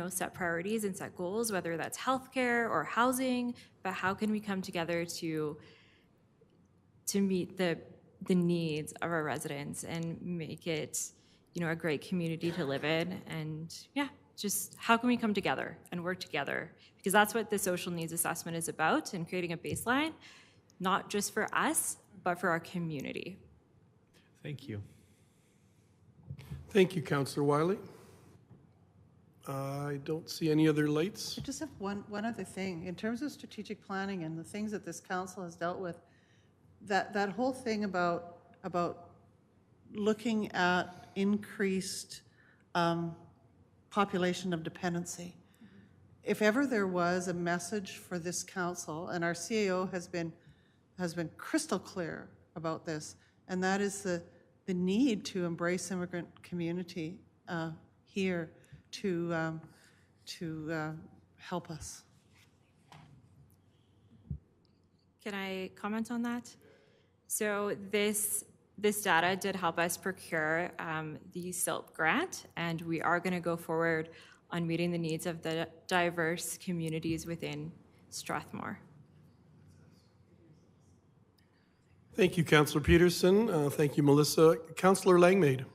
set priorities and set goals, whether that's healthcare or housing, but how can we come together to meet the needs of our residents and make it, a great community to live in. And just how can we come together and work together? Because that's what the social needs assessment is about, and creating a baseline, not just for us, but for our community. Thank you. Thank you, Councillor Wiley. I don't see any other lights. I just have one other thing. In terms of strategic planning and the things that this council has dealt with, that whole thing about looking at increased population of dependency. If ever there was a message for this council, and our CAO has been crystal clear about this, and that is the need to embrace immigrant community here to help us. Can I comment on that? So this data did help us procure the SILP grant, and we are going to go forward on meeting the needs of the diverse communities within Strathmore. Thank you, Councillor Peterson. Thank you, Melissa. Councillor Langmaid.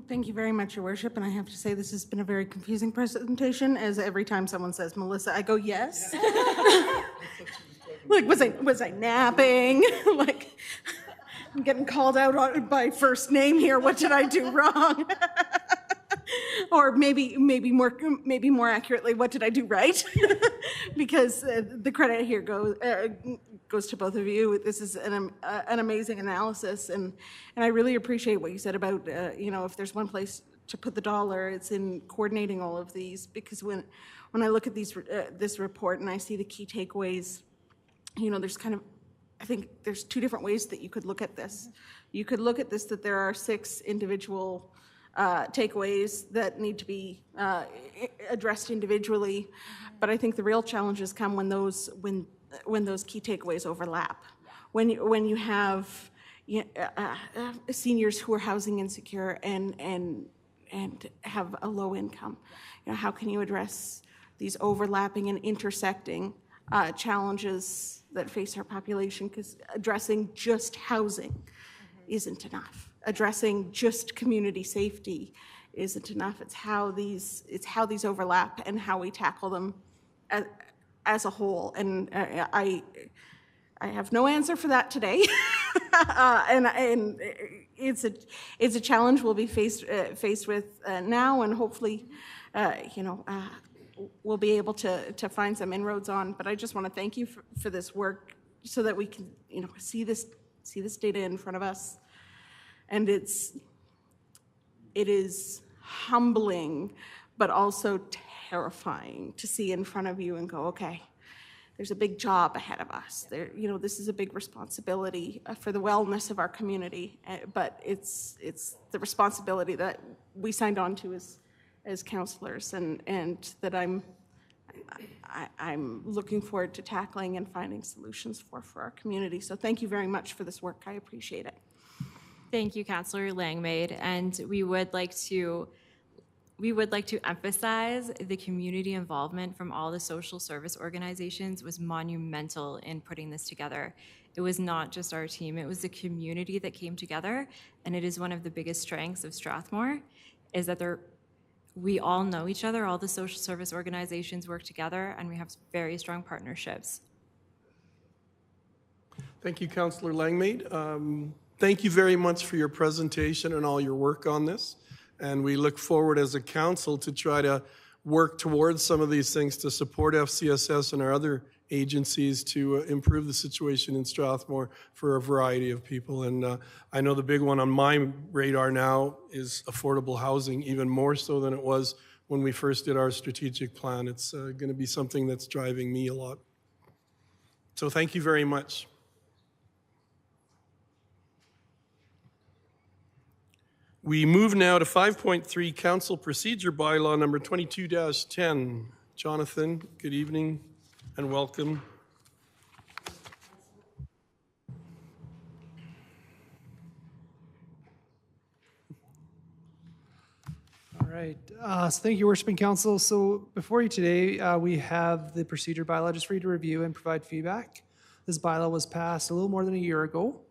Thank you very much, Your Worship, and I have to say this has been a very confusing presentation, as every time someone says Melissa, I go, yes. Like, was I napping? Like, I'm getting called out by first name here. What did I do wrong? Or maybe more accurately, what did I do right? Because the credit here goes to both of you. This is an amazing analysis, and I really appreciate what you said about if there's one place to put the dollar, it's in coordinating all of these. Because when I look at this report and I see the key takeaways, there's I think there's two different ways that you could look at this. You could look at this that there are 6 individual takeaways that need to be addressed individually, but I think the real challenges come when those key takeaways overlap. When you have seniors who are housing insecure and have a low income, how can you address these overlapping and intersecting challenges that face our population? Because addressing just housing isn't enough. Addressing just community safety isn't enough. It's how these overlap and how we tackle them as a whole. And I have no answer for that today. and it's a challenge we'll be faced with now, and hopefully, we'll be able to find some inroads on. But I just want to thank you for this work, so that we can see this data in front of us. And it is humbling, but also terrifying to see in front of you and go, okay, there's a big job ahead of us. This is a big responsibility for the wellness of our community, but it's the responsibility that we signed on to as councillors, and that I'm looking forward to tackling and finding solutions for our community. So thank you very much for this work. I appreciate it. Thank you, Councillor Langmaid, and we would like to emphasize the community involvement from all the social service organizations was monumental in putting this together. It was not just our team, it was the community that came together, and it is one of the biggest strengths of Strathmore, is that we all know each other, all the social service organizations work together, and we have very strong partnerships. Thank you, Councillor Langmaid. Thank you very much for your presentation and all your work on this. And we look forward as a council to try to work towards some of these things to support FCSS and our other agencies to improve the situation in Strathmore for a variety of people. And I know the big one on my radar now is affordable housing, even more so than it was when we first did our strategic plan. It's going to be something that's driving me a lot. So thank you very much. We move now to 5.3 Council Procedure Bylaw number 22-10. Jonathan, good evening and welcome. All right. So thank you, Worship and Council. So before you today, we have the procedure bylaw just for you to review and provide feedback. This bylaw was passed a little more than a year ago.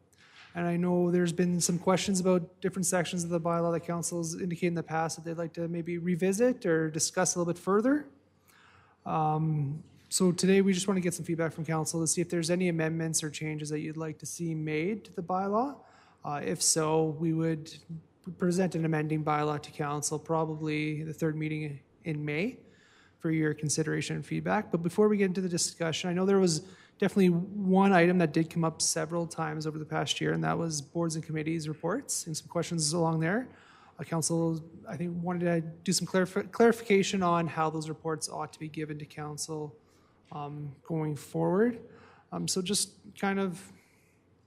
And I know there's been some questions about different sections of the bylaw that council's indicated in the past that they'd like to maybe revisit or discuss a little bit further. So today we just want to get some feedback from council to see if there's any amendments or changes that you'd like to see made to the bylaw. If so, we would present an amending bylaw to council, probably the 3rd meeting in May, for your consideration and feedback. But before we get into the discussion, I know there was definitely one item that did come up several times over the past year, and that was boards and committees reports and some questions along there. Council, I think, wanted to do some clarification on how those reports ought to be given to council going forward. So just kind of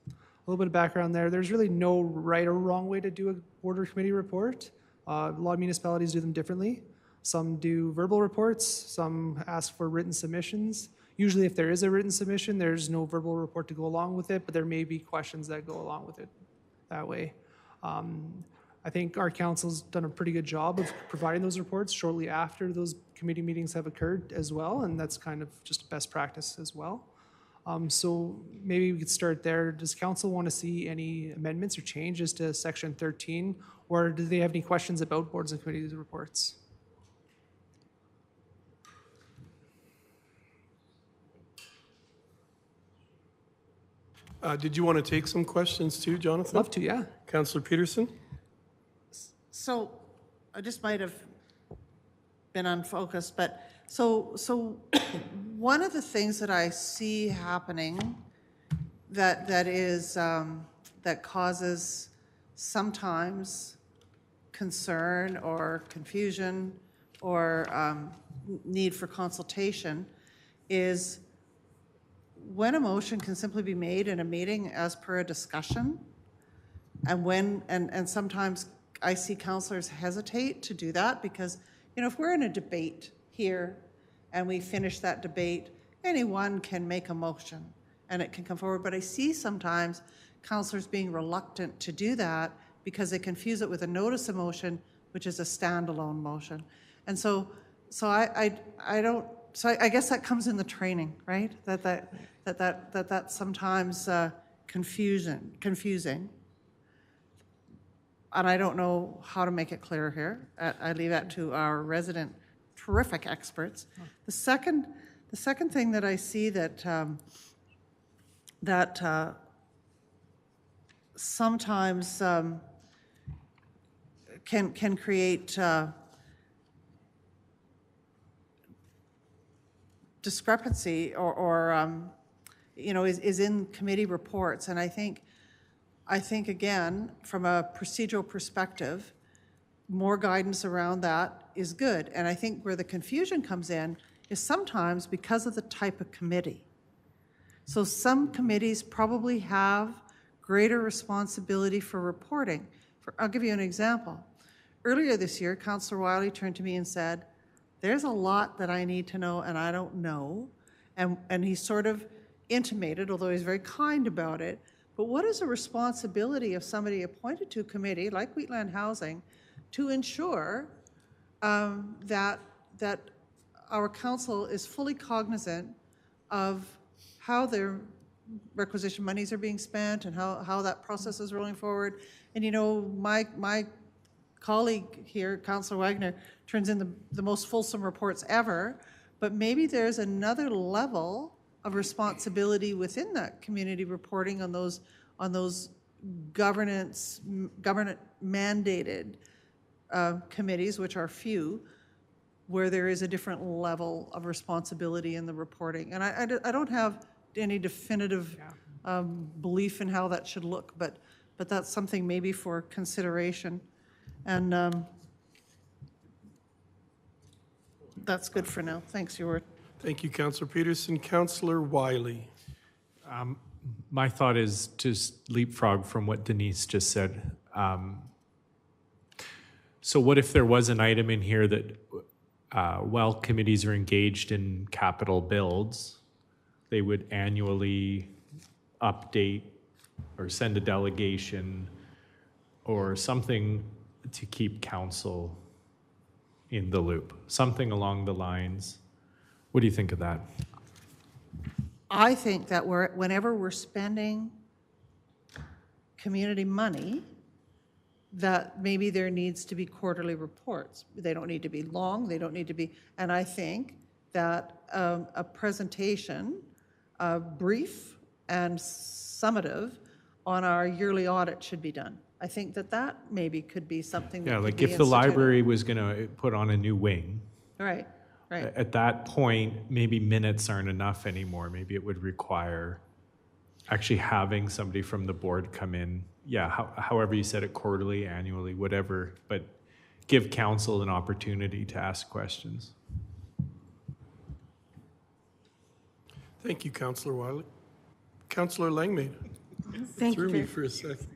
a little bit of background there. There's really no right or wrong way to do a board or committee report. A lot of municipalities do them differently. Some do verbal reports, some ask for written submissions. Usually if there is a written submission, there's no verbal report to go along with it, but there may be questions that go along with it that way. I think our council's done a pretty good job of providing those reports shortly after those committee meetings have occurred as well, and that's kind of just best practice as well. So maybe we could start there. Does council want to see any amendments or changes to section 13? Or do they have any questions about boards and committees reports? Did you want to take some questions too, Jonathan? Love to, yeah. Councillor Peterson? So I just might have been unfocused, but so one of the things that I see happening that causes sometimes concern or confusion or need for consultation is when a motion can simply be made in a meeting as per a discussion, and sometimes I see councillors hesitate to do that because, if we're in a debate here and we finish that debate, anyone can make a motion and it can come forward. But I see sometimes councillors being reluctant to do that because they confuse it with a notice of motion, which is a standalone motion. And so I guess that comes in the training, right? That's sometimes confusing. And I don't know how to make it clear here. I leave that to our resident terrific experts. The second thing that I see that sometimes can create discrepancy or is in committee reports. And I think again, from a procedural perspective, more guidance around that is good. And I think where the confusion comes in is sometimes because of the type of committee. So some committees probably have greater responsibility for reporting. I'll give you an example. Earlier this year, Councillor Wiley turned to me and said, there's a lot that I need to know and I don't know. And he sort of intimated, although he's very kind about it, but what is the responsibility of somebody appointed to a committee like Wheatland Housing to ensure that our council is fully cognizant of how their requisition monies are being spent and how that process is rolling forward? And my colleague here, Councillor Wagner, turns in the most fulsome reports ever, but maybe there's another level of responsibility within that community reporting on those government mandated committees, which are few, where there is a different level of responsibility in the reporting. And I don't have any definitive belief in how that should look, but that's something maybe for consideration. And that's good for now. Thanks, Your Worship. Thank you, Councillor Peterson. Councillor Wiley. My thought is just leapfrog from what Denise just said. So what if there was an item in here that while committees are engaged in capital builds, they would annually update or send a delegation or something to keep council in the loop, something along the lines. What do you think of that? I think that whenever we're spending community money, that maybe there needs to be quarterly reports. They don't need to be long, they don't need to be, and I think that a presentation, brief and summative on our yearly audit should be done. I think that maybe could be something that Yeah, could like be if the instituted. library was going to put on a new wing, Right. at that point, maybe minutes aren't enough anymore. Maybe it would require actually having somebody from the board come in. Yeah, however you said it, quarterly, annually, whatever, but give council an opportunity to ask questions. Thank you, Councillor Wiley. Councillor Langmaid. Thank you. Threw me for a second.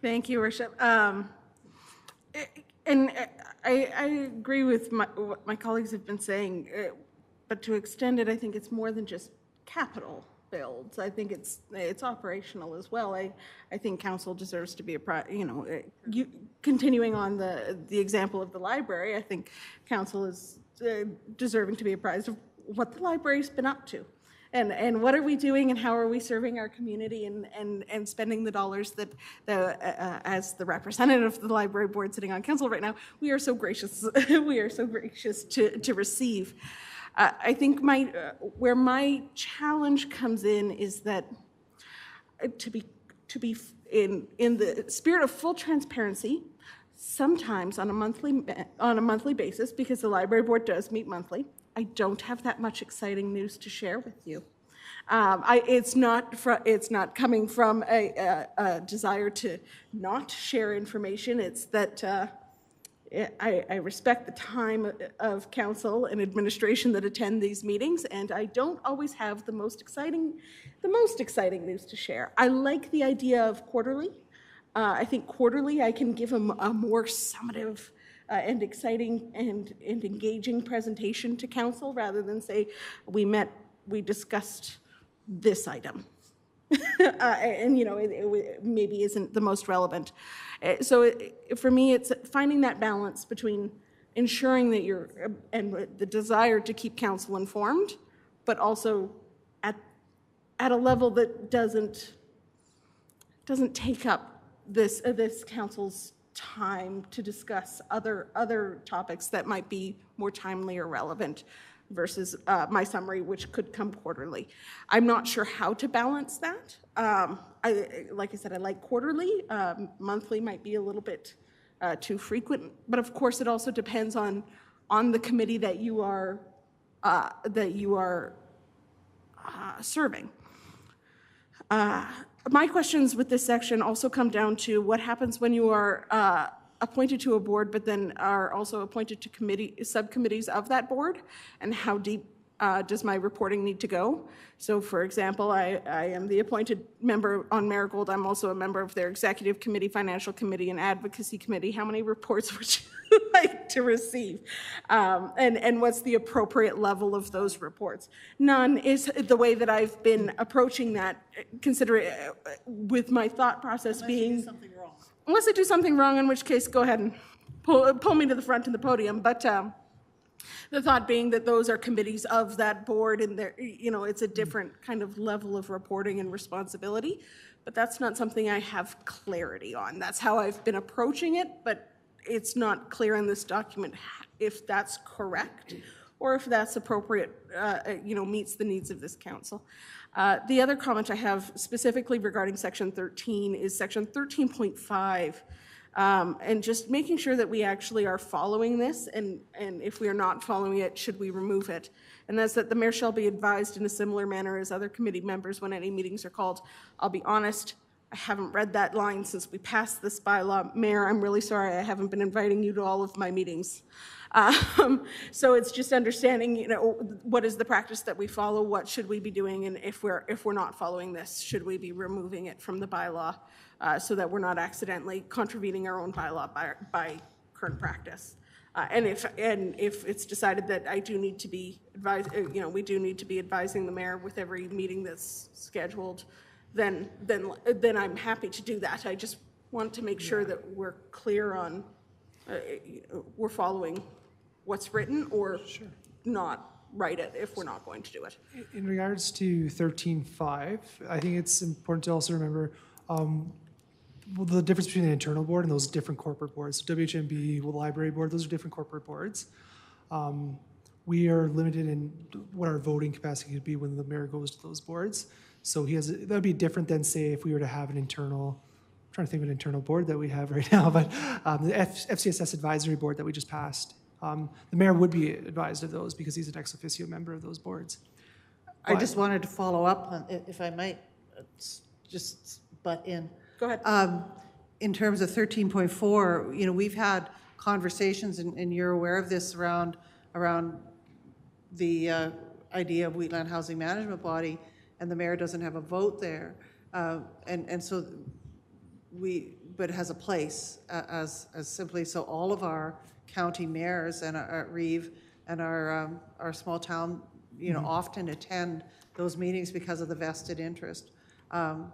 Thank you, Worship. And I agree with what my colleagues have been saying, but to extend it, I think it's more than just capital builds. I think it's operational as well. I think council deserves to be continuing on the example of the library. I think council is deserving to be apprised of what the library's been up to. and what are we doing and how are we serving our community and spending the dollars that as the representative of the library board sitting on council right now, we are so gracious to receive. I think where my challenge comes in is that to be in the spirit of full transparency, sometimes on a monthly basis, because the library board does meet monthly, I don't have that much exciting news to share with you. It's not coming from a desire to not share information. It's that I respect the time of council and administration that attend these meetings, and I don't always have the most exciting news to share. I like the idea of quarterly. I think quarterly I can give a more summative and exciting and engaging presentation to council rather than say, we discussed this item. And it maybe isn't the most relevant. So for me, it's finding that balance between ensuring that and the desire to keep council informed, but also at a level that doesn't take up this council's time to discuss other topics that might be more timely or relevant versus my summary, which could come quarterly. I'm not sure how to balance that. Like I said, I like quarterly. Monthly might be a little bit too frequent, but of course it also depends on the committee that you are serving. My questions with this section also come down to what happens when you are appointed to a board, but then are also appointed to subcommittees of that board, and how deep does my reporting need to go? So, for example, I am the appointed member on Marigold. I'm also a member of their executive committee, financial committee, and advocacy committee. How many reports would you like to receive? And what's the appropriate level of those reports? None is the way that I've been approaching that, considering with my thought process being... Unless I do something wrong, in which case, go ahead and pull me to the front of the podium. But the thought being that those are committees of that board, and it's a different kind of level of reporting and responsibility. But that's not something I have clarity on. That's how I've been approaching it, but it's not clear in this document if that's correct or if that's appropriate, meets the needs of this council. The other comment I have specifically regarding Section 13 is Section 13.5, and just making sure that we actually are following this, and if we are not following it, should we remove it? And that's that the mayor shall be advised in a similar manner as other committee members when any meetings are called. I'll be honest, I haven't read that line since we passed this bylaw. Mayor, I'm really sorry I haven't been inviting you to all of my meetings. So it's just understanding, what is the practice that we follow, what should we be doing, and if we're not following this, should we be removing it from the bylaw so that we're not accidentally contravening our own bylaw by current practice. And if it's decided that I do need to be advised, we do need to be advising the mayor with every meeting that's scheduled, then I'm happy to do that. I just want to make sure that we're clear on we're following what's written, or not write it if we're not going to do it. In regards to 13.5, I think it's important to also remember the difference between the internal board and those different corporate boards. So WHMB, library board, those are different corporate boards. We are limited in what our voting capacity could be when the mayor goes to those boards. So that would be different than, say, if we were to have an internal, I'm trying to think of an internal board that we have right now, but the FCSS advisory board that we just passed. The mayor would be advised of those because he's an ex officio member of those boards. I just wanted to follow up on, if I might, just butt in. Go ahead. In terms of 13.4, we've had conversations, and you're aware of this, around the idea of Wheatland Housing Management Body, and the mayor doesn't have a vote there, and so but it has a place as simply so all of our county mayors and our Reeve and our small town, often attend those meetings because of the vested interest, and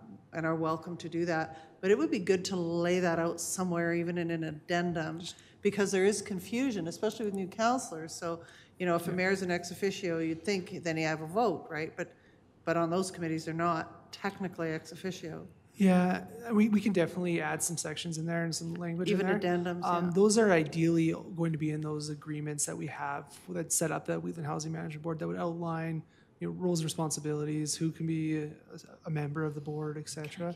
are welcome to do that. But it would be good to lay that out somewhere, even in an addendum, because there is confusion, especially with new councillors. So, if a mayor's an ex officio, you'd think then you have a vote, right? But but on those committees, they're not technically ex officio. Yeah, we can definitely add some sections in there and some language Even in there. addendums, yeah. Those are ideally going to be in those agreements that we have that set up the Wheatland Housing Management Board that would outline, you know, roles and responsibilities, who can be a member of the board, et cetera.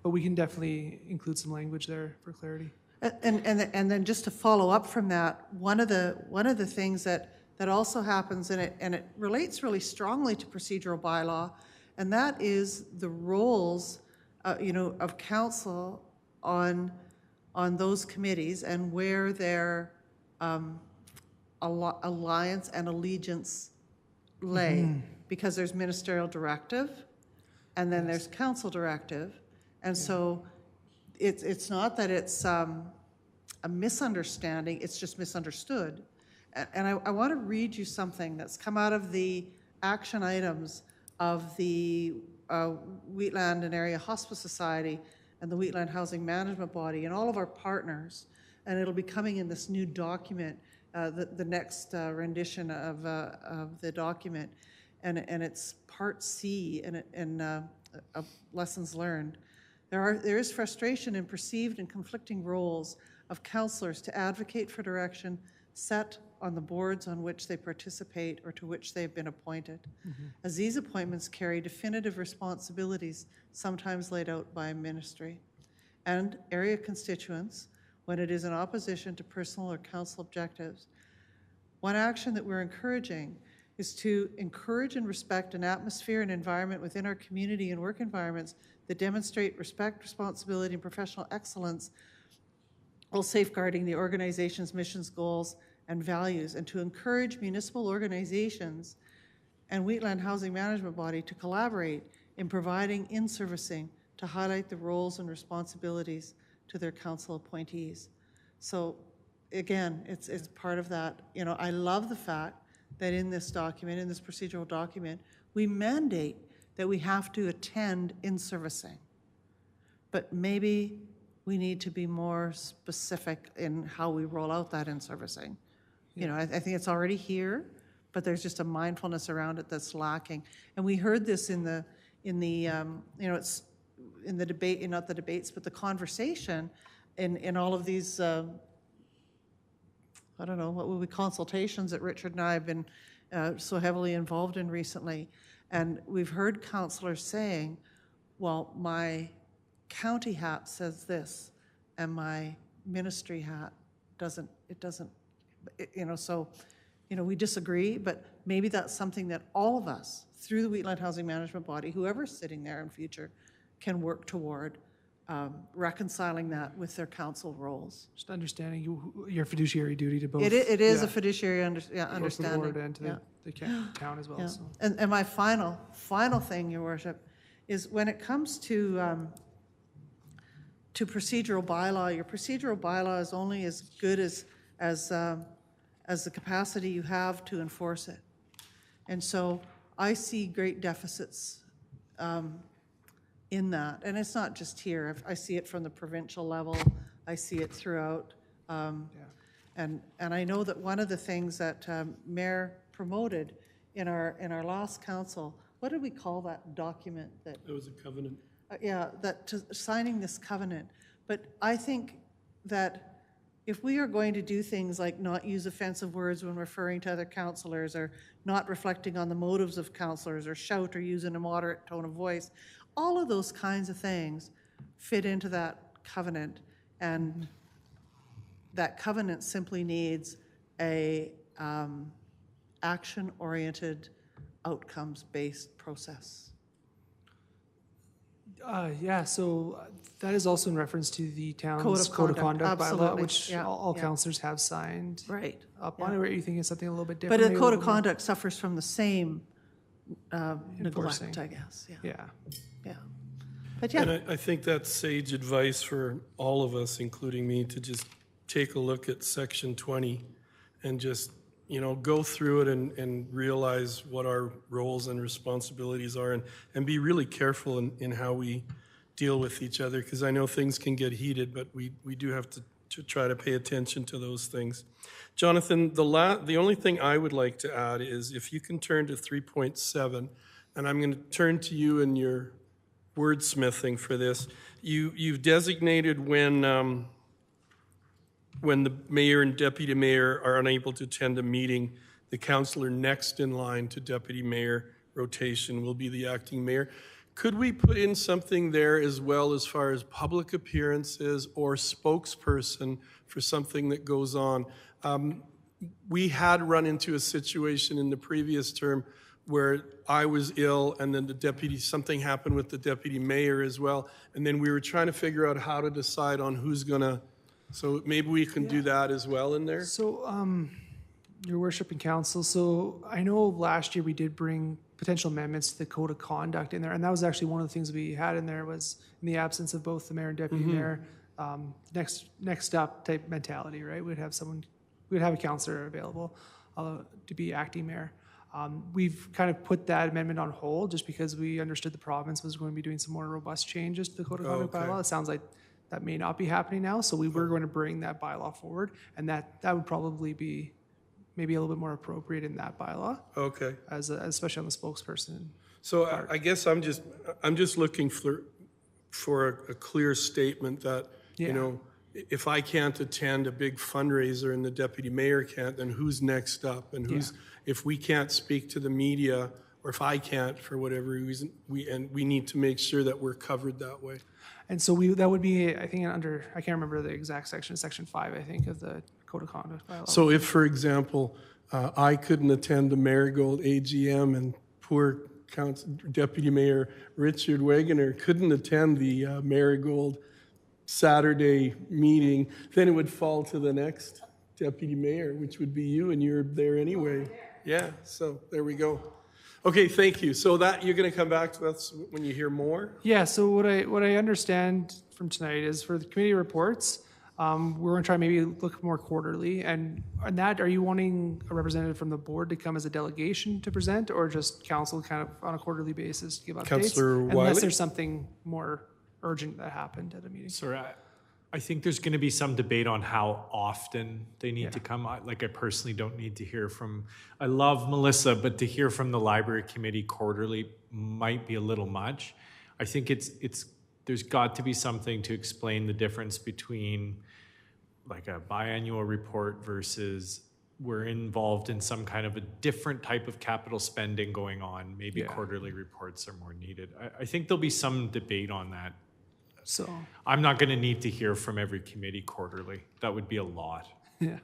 But we can definitely include some language there for clarity. And then just to follow up from that, one of the things that also happens, and it relates really strongly to procedural bylaw, and that is the roles, of council on those committees and where their alliance and allegiance lay, because there's ministerial directive, and then there's council directive, and so it's not that it's a misunderstanding; it's just misunderstood. And I want to read you something that's come out of the action items of the Wheatland and Area Hospice Society and the Wheatland Housing Management Body and all of our partners, and it'll be coming in this new document, the next rendition of the document, and it's Part C of Lessons Learned. There is frustration in perceived and conflicting roles of councillors to advocate for direction set on the boards on which they participate or to which they've been appointed, as these appointments carry definitive responsibilities sometimes laid out by a ministry. And area constituents, when it is in opposition to personal or council objectives. One action that we're encouraging is to encourage and respect an atmosphere and environment within our community and work environments that demonstrate respect, responsibility, and professional excellence, while safeguarding the organization's missions, goals, and values, and to encourage municipal organizations and Wheatland Housing Management Body to collaborate in providing in-servicing to highlight the roles and responsibilities to their council appointees. So again, it's part of that. You know, I love the fact that in this document, in this procedural document, we mandate that we have to attend in-servicing. But maybe we need to be more specific in how we roll out that in-servicing. You know, I think it's already here, but there's just a mindfulness around it that's lacking. And we heard this in the it's in the debate, not the debates, but the conversation in all of these, I don't know, what would be consultations that Richard and I have been so heavily involved in recently. And we've heard councillors saying, well, my county hat says this, and my ministry hat doesn't, so, we disagree, but maybe that's something that all of us, through the Wheatland Housing Management Body, whoever's sitting there in future, can work toward reconciling that with their council roles. Just understanding your fiduciary duty to both. It is a fiduciary understanding. Both the board and to the town as well. Yeah. So. And my final thing, Your Worship, is when it comes to procedural bylaw, your procedural bylaw is only as good as the capacity you have to enforce it. And so I see great deficits in that. And it's not just here. I see it from the provincial level. I see it throughout. And I know that one of the things that Mayor promoted in our last council, what did we call that document? That was a covenant. Signing this covenant. But I think that if we are going to do things like not use offensive words when referring to other councillors, or not reflecting on the motives of councillors, or shout or use in a moderate tone of voice, all of those kinds of things fit into that covenant. And that covenant simply needs a action-oriented, outcomes-based process. So that is also in reference to the town's code of conduct bylaw, which all councillors have signed up on it. Or are you thinking something a little bit different? But the code of conduct suffers from the same neglect, I guess. Yeah. But And I think that's sage advice for all of us, including me, to just take a look at Section 20 and just, go through it and realize what our roles and responsibilities are, and be really careful in how we deal with each other, because I know things can get heated, but we do have to try to pay attention to those things. Jonathan, the only thing I would like to add is if you can turn to 3.7, and I'm going to turn to you and your wordsmithing for this. You've designated when the mayor and deputy mayor are unable to attend a meeting, the councillor next in line to deputy mayor rotation will be the acting mayor. Could we put in something there as well as far as public appearances or spokesperson for something that goes on? We had run into a situation in the previous term where I was ill and then something happened with the deputy mayor as well. And then we were trying to figure out how to decide on who's gonna, so maybe we can do that as well in there? So, Your Worship and Council, so I know last year we did bring potential amendments to the Code of Conduct in there, and that was actually one of the things we had in there was in the absence of both the mayor and deputy mayor, next up type mentality, right? We'd have a councillor available to be acting mayor. We've kind of put that amendment on hold just because we understood the province was going to be doing some more robust changes to the Code of Conduct bylaw. It sounds like that may not be happening now, so we were going to bring that bylaw forward, and that would probably be maybe a little bit more appropriate in that bylaw. Okay. Especially on the spokesperson. So I guess I'm just looking for a clear statement that, you know, if I can't attend a big fundraiser and the deputy mayor can't, then who's next up? And if we can't speak to the media, or if I can't for whatever reason, we need to make sure that we're covered that way. And so that would be, I think, I can't remember the exact section, Section 5, I think, of the Code of Conduct bylaw. So if, for example, I couldn't attend the Marigold AGM and poor Deputy Mayor Richard Wegener couldn't attend the Marigold Saturday meeting, then it would fall to the next deputy mayor, which would be you, and you're there anyway. Yeah, so there we go. Okay, thank you. So that you're going to come back to us when you hear more? Yeah, so what I understand from tonight is for the committee reports, we're going to try maybe look more quarterly. And on that, are you wanting a representative from the board to come as a delegation to present, or just council kind of on a quarterly basis to give updates? Councillor Wiley? Unless there's something more urgent that happened at a meeting. Sorry, I think there's going to be some debate on how often they need to come. I personally don't need to hear from, I love Melissa, but to hear from the library committee quarterly might be a little much. I think there's got to be something to explain the difference between like a biannual report versus we're involved in some kind of a different type of capital spending going on. Maybe quarterly reports are more needed. I think there'll be some debate on that. So I'm not going to need to hear from every committee quarterly. That would be a lot. Yeah.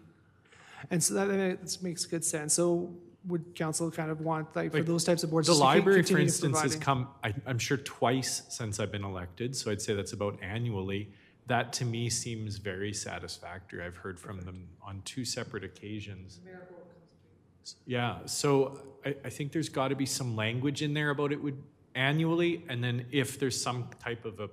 And so that makes good sense. So would council kind of want, like for those types of boards? The to library, for continue instance, has providing- come, I'm sure, twice since I've been elected. So I'd say that's about annually. That to me seems very satisfactory. I've heard from them on 2 separate occasions. Yeah, so I think there's got to be some language in there about it would annually, and then if there's some type of a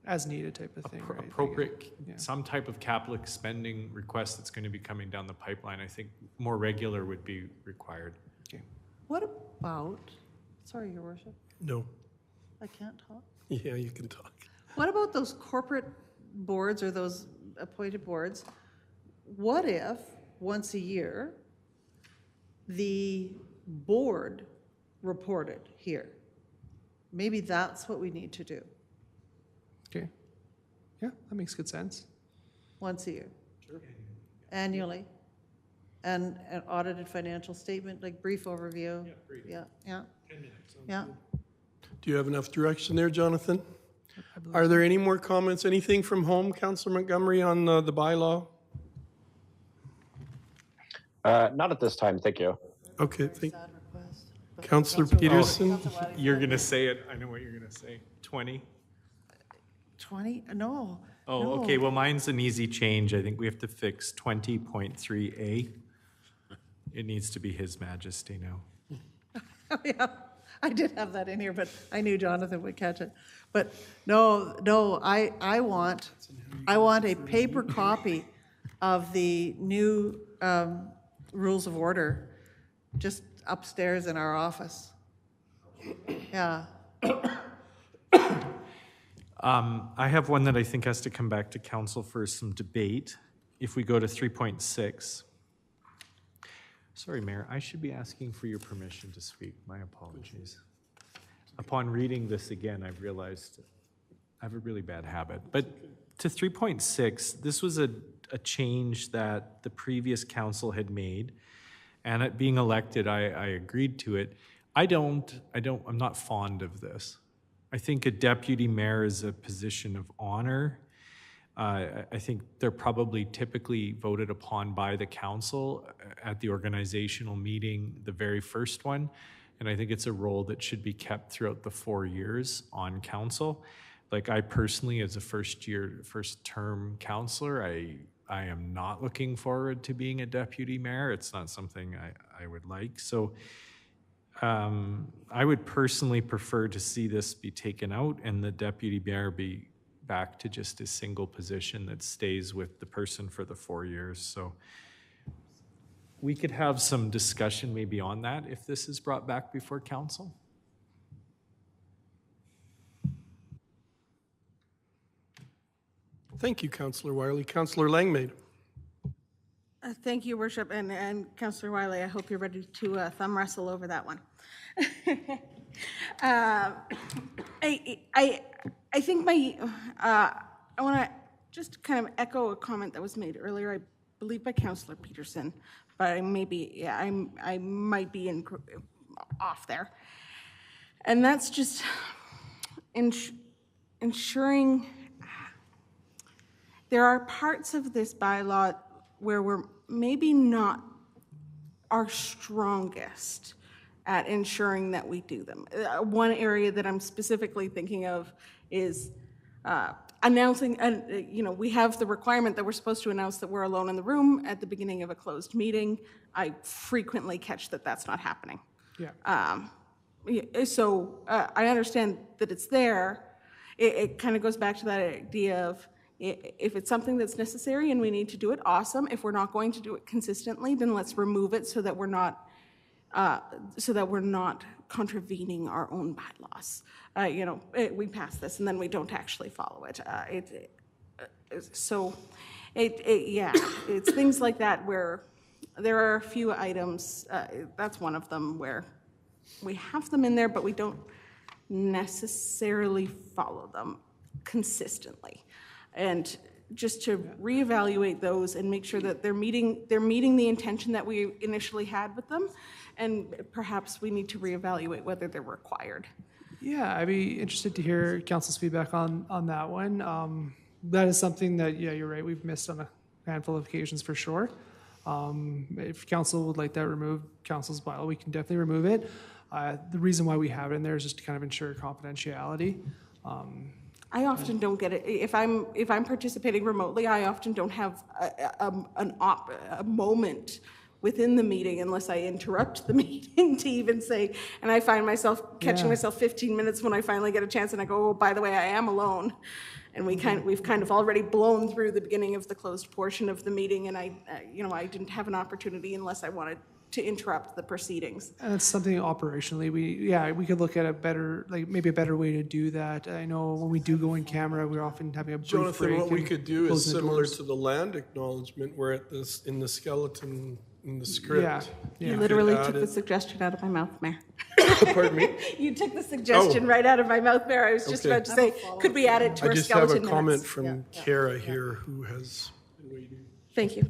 as needed type of thing, right? appropriate, some type of capital spending request that's going to be coming down the pipeline, I think more regular would be required. Okay. What about, sorry, Your Worship, No. I can't talk. Yeah, you can talk. What about those corporate boards or those appointed boards? What if, once a year, the board reported here? Maybe that's what we need to do, Okay. Yeah, that makes good sense. once a year. Sure. Annually. And an audited financial statement, like brief overview. Yeah, brief. Yeah. 10 minutes. Yeah. Do you have enough direction there, Jonathan? Are there any more comments? Anything from home, Councillor Montgomery, on the bylaw? Not at this time, thank you. Okay, Councillor Peterson? You're going to say it. I know what you're going to say. 20? 20? No. Oh, no. okay. Well, mine's an easy change. I think we have to fix 20.3A. It needs to be His Majesty now. Yeah, I did have that in here, but I knew Jonathan would catch it. But no, I want a paper copy of the new rules of order just upstairs in our office. Yeah. I have one that I think has to come back to council for some debate. If we go to 3.6. Sorry, Mayor, I should be asking for your permission to speak. My apologies. upon reading this again, I've realized I have a really bad habit. But to 3.6, this was a change that the previous council had made. And at being elected, I agreed to it. I'm not fond of this. I think a deputy mayor is a position of honor. I think they're probably typically voted upon by the council at the organizational meeting, the very first one. And I think it's a role that should be kept throughout the 4 years on council. Like I personally, as a first term councillor, I am not looking forward to being a deputy mayor. It's not something I would like. So I would personally prefer to see this be taken out and the deputy mayor be back to just a single position that stays with the person for the 4 years. So we could have some discussion maybe on that if this is brought back before council. Thank you, Councillor Wiley. Councillor Langmaid. Thank you, Worship, and Councillor Wiley, I hope you're ready to thumb wrestle over that one. I think I want to just kind of echo a comment that was made earlier, I believe by Councillor Peterson, but I might be off there. And that's just ensuring there are parts of this bylaw where we're maybe not our strongest at ensuring that we do them. One area that I'm specifically thinking of is announcing, we have the requirement that we're supposed to announce that we're alone in the room at the beginning of a closed meeting. I frequently catch that that's not happening. Yeah. So I understand that it's there. It kind of goes back to that idea of if it's something that's necessary and we need to do it, awesome. If we're not going to do it consistently, then let's remove it so that we're not contravening our own bylaws. We pass this and then we don't actually follow it. It's things like that where there are a few items, that's one of them, where we have them in there, but we don't necessarily follow them consistently. And just to reevaluate those and make sure that they're meeting the intention that we initially had with them, and perhaps we need to reevaluate whether they're required. Yeah, I'd be interested to hear council's feedback on that one. That is something that, yeah, you're right, we've missed on a handful of occasions for sure. If council would like that removed, council's bylaw, we can definitely remove it. The reason why we have it in there is just to kind of ensure confidentiality. I often don't get it. If I'm participating remotely, I often don't have a moment within the meeting unless I interrupt the meeting to even say, and I find myself catching myself 15 minutes when I finally get a chance and I go, oh, by the way, I am alone. And we've kind of already blown through the beginning of the closed portion of the meeting, and I didn't have an opportunity unless I wanted to interrupt the proceedings. And it's something operationally, we could look at a better, maybe a better way to do that. I know when we do go in camera, we're often having a brief Jonathan, break what we and could do is closing the similar doors. to the land acknowledgement where in the skeleton, in the script. Yeah. You literally took the suggestion out of my mouth, Mayor. Pardon me? You took the suggestion right out of my mouth, Mayor. I was just about to say, could we add it to I our just have skeleton a comment minutes? from Kara here who has been waiting. Thank you.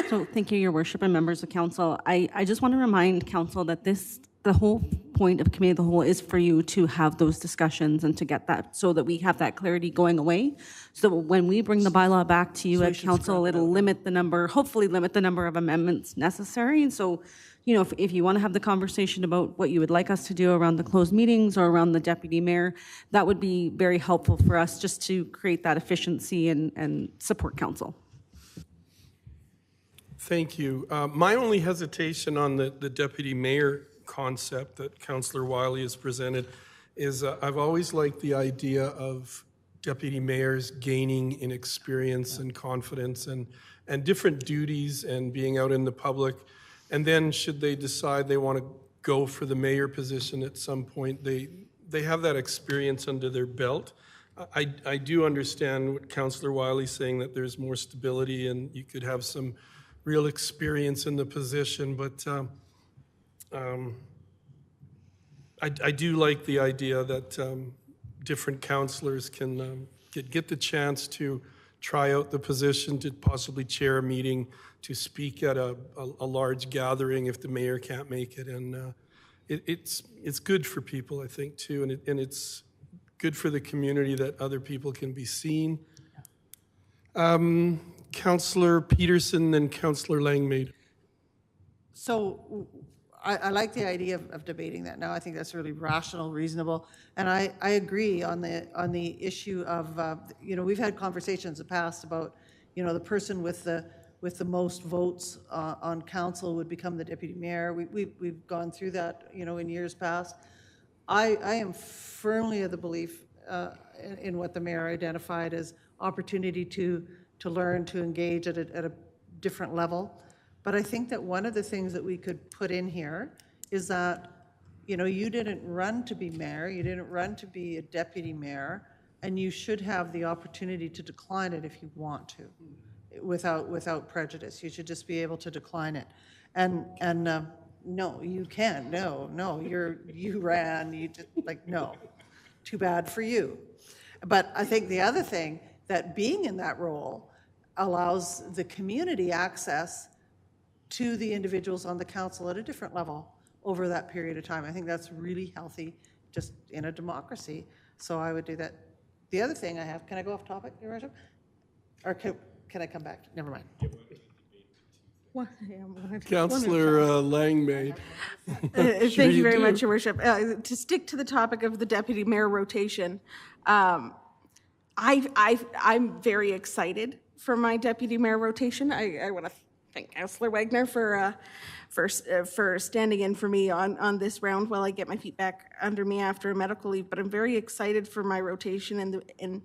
So thank you, Your Worship and members of council. I just want to remind council that the whole point of committee of the whole is for you to have those discussions and to get that so that we have that clarity going away. So when we bring the bylaw back to you at council, it'll hopefully limit the number of amendments necessary. And so, if you want to have the conversation about what you would like us to do around the closed meetings or around the deputy mayor, that would be very helpful for us just to create that efficiency and support council. Thank you. My only hesitation on the deputy mayor concept that Councillor Wiley has presented is I've always liked the idea of deputy mayors gaining in experience and confidence and different duties and being out in the public. And then should they decide they want to go for the mayor position at some point, they have that experience under their belt. I do understand what Councillor Wiley's saying, that there's more stability and you could have some real experience in the position, but I do like the idea that different councillors can get the chance to try out the position, to possibly chair a meeting, to speak at a large gathering if the mayor can't make it. And it's good for people, I think, too. And it's good for the community that other people can be seen. Councillor Peterson and Councillor Langmaid. So I like the idea of debating that now. I think that's really rational, reasonable. And I agree on the issue of, we've had conversations in the past about, the person with the most votes on council would become the deputy mayor. We've gone through that, in years past. I am firmly of the belief in what the mayor identified as opportunity to learn, to engage at a different level. But I think that one of the things that we could put in here is that, you didn't run to be mayor, you didn't run to be a deputy mayor, and you should have the opportunity to decline it if you want to, without prejudice. You should just be able to decline it. And no, you can't. No, you ran. You just no. Too bad for you. But I think the other thing, that being in that role allows the community access to the individuals on the council at a different level over that period of time. I think that's really healthy just in a democracy. So I would do that. The other thing I have, can I go off topic, Your Worship? Or can I come back? Never mind. Councillor Langmaid. Thank you very much, Your Worship. To stick to the topic of the deputy mayor rotation, I'm very excited for my deputy mayor rotation. I want to thank Councillor Wagner for standing in for me on this round while I get my feet back under me after a medical leave. But I'm very excited for my rotation, and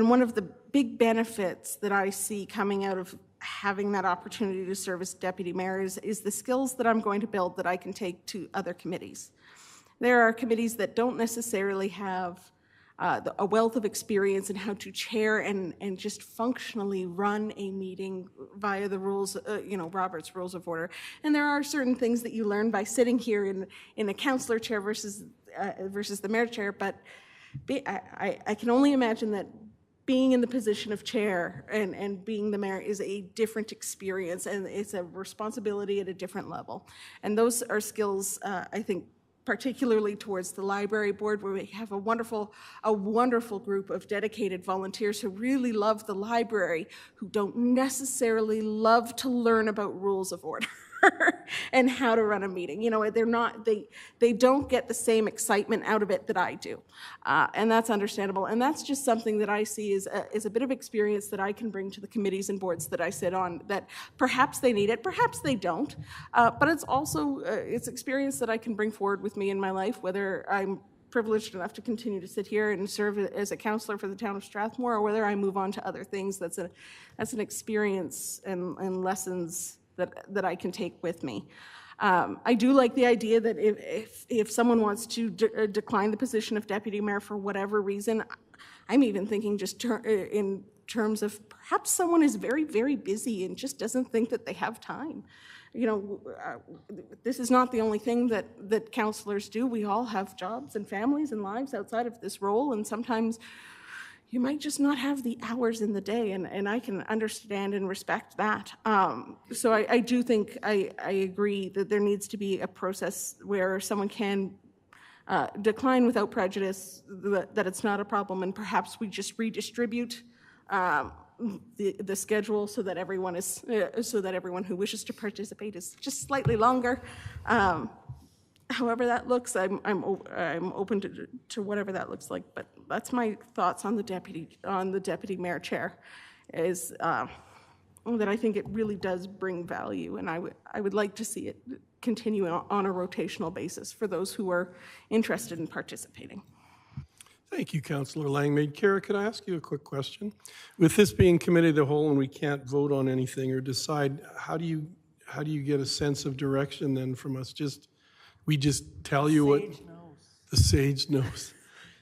one of the big benefits that I see coming out of having that opportunity to serve as deputy mayor is the skills that I'm going to build that I can take to other committees. There are committees that don't necessarily have a wealth of experience in how to chair and just functionally run a meeting via the rules, Robert's Rules of Order. And there are certain things that you learn by sitting here in a councillor chair versus the mayor chair, but I can only imagine that being in the position of chair and being the mayor is a different experience, and it's a responsibility at a different level. And those are skills, I think, particularly towards the library board, where we have a wonderful group of dedicated volunteers who really love the library, who don't necessarily love to learn about rules of order and how to run a meeting. They don't get the same excitement out of it that I do. And that's understandable. And that's just something that I see is a bit of experience that I can bring to the committees and boards that I sit on, that perhaps they need it, perhaps they don't. But it's also, it's experience that I can bring forward with me in my life, whether I'm privileged enough to continue to sit here and serve as a councillor for the town of Strathmore, or whether I move on to other things. That's an experience and lessons that I can take with me. I do like the idea that if someone wants to decline the position of deputy mayor for whatever reason, I'm even thinking just in terms of perhaps someone is very, very busy and just doesn't think that they have time. This is not the only thing that councillors do. We all have jobs and families and lives outside of this role, and sometimes you might just not have the hours in the day, and I can understand and respect that. So I do think I agree that there needs to be a process where someone can decline without prejudice, that it's not a problem, and perhaps we just redistribute the schedule so that everyone who wishes to participate is just slightly longer. However that looks, I'm open to whatever that looks like. But that's my thoughts on the deputy mayor chair, is that I think it really does bring value, and I would like to see it continue on a rotational basis for those who are interested in participating. Thank you, Councillor Langmaid. Kara, could I ask you a quick question? With this being committee of the whole and we can't vote on anything or decide, how do you get a sense of direction then from us? We just tell you what the sage knows.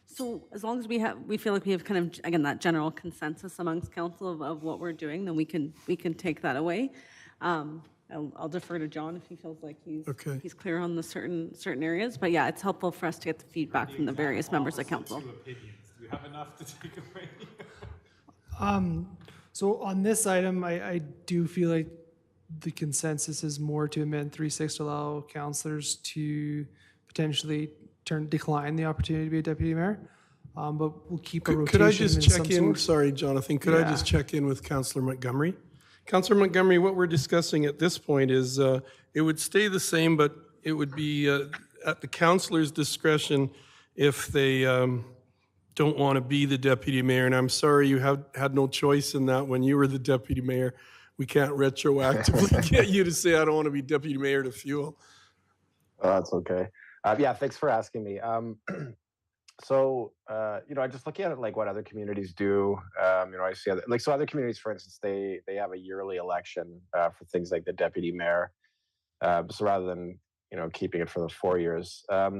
So as long as we feel like we have kind of, again, that general consensus amongst council of what we're doing, then we can take that away. I'll defer to John if he feels like Okay. he's clear on the certain areas. But yeah, it's helpful for us to get the feedback from the various members of council. Do you have enough to take away? So on this item, I do feel like the consensus is more to amend 3.6 to allow councillors to potentially decline the opportunity to be a deputy mayor. But we'll keep a rotation. Could I just in check some in? sort. Sorry, Jonathan. Could I just check in with Councillor Montgomery? Councillor Montgomery, what we're discussing at this point is it would stay the same, but it would be at the councillor's discretion if they don't want to be the deputy mayor. And I'm sorry you had no choice in that when you were the deputy mayor. We can't retroactively get you to say, I don't want to be deputy mayor to Fuel. Oh, that's okay. Yeah, thanks for asking me. So, I just looking at it like what other communities do. I see other communities, for instance, they have a yearly election for things like the deputy mayor. So rather than keeping it for the 4 years. I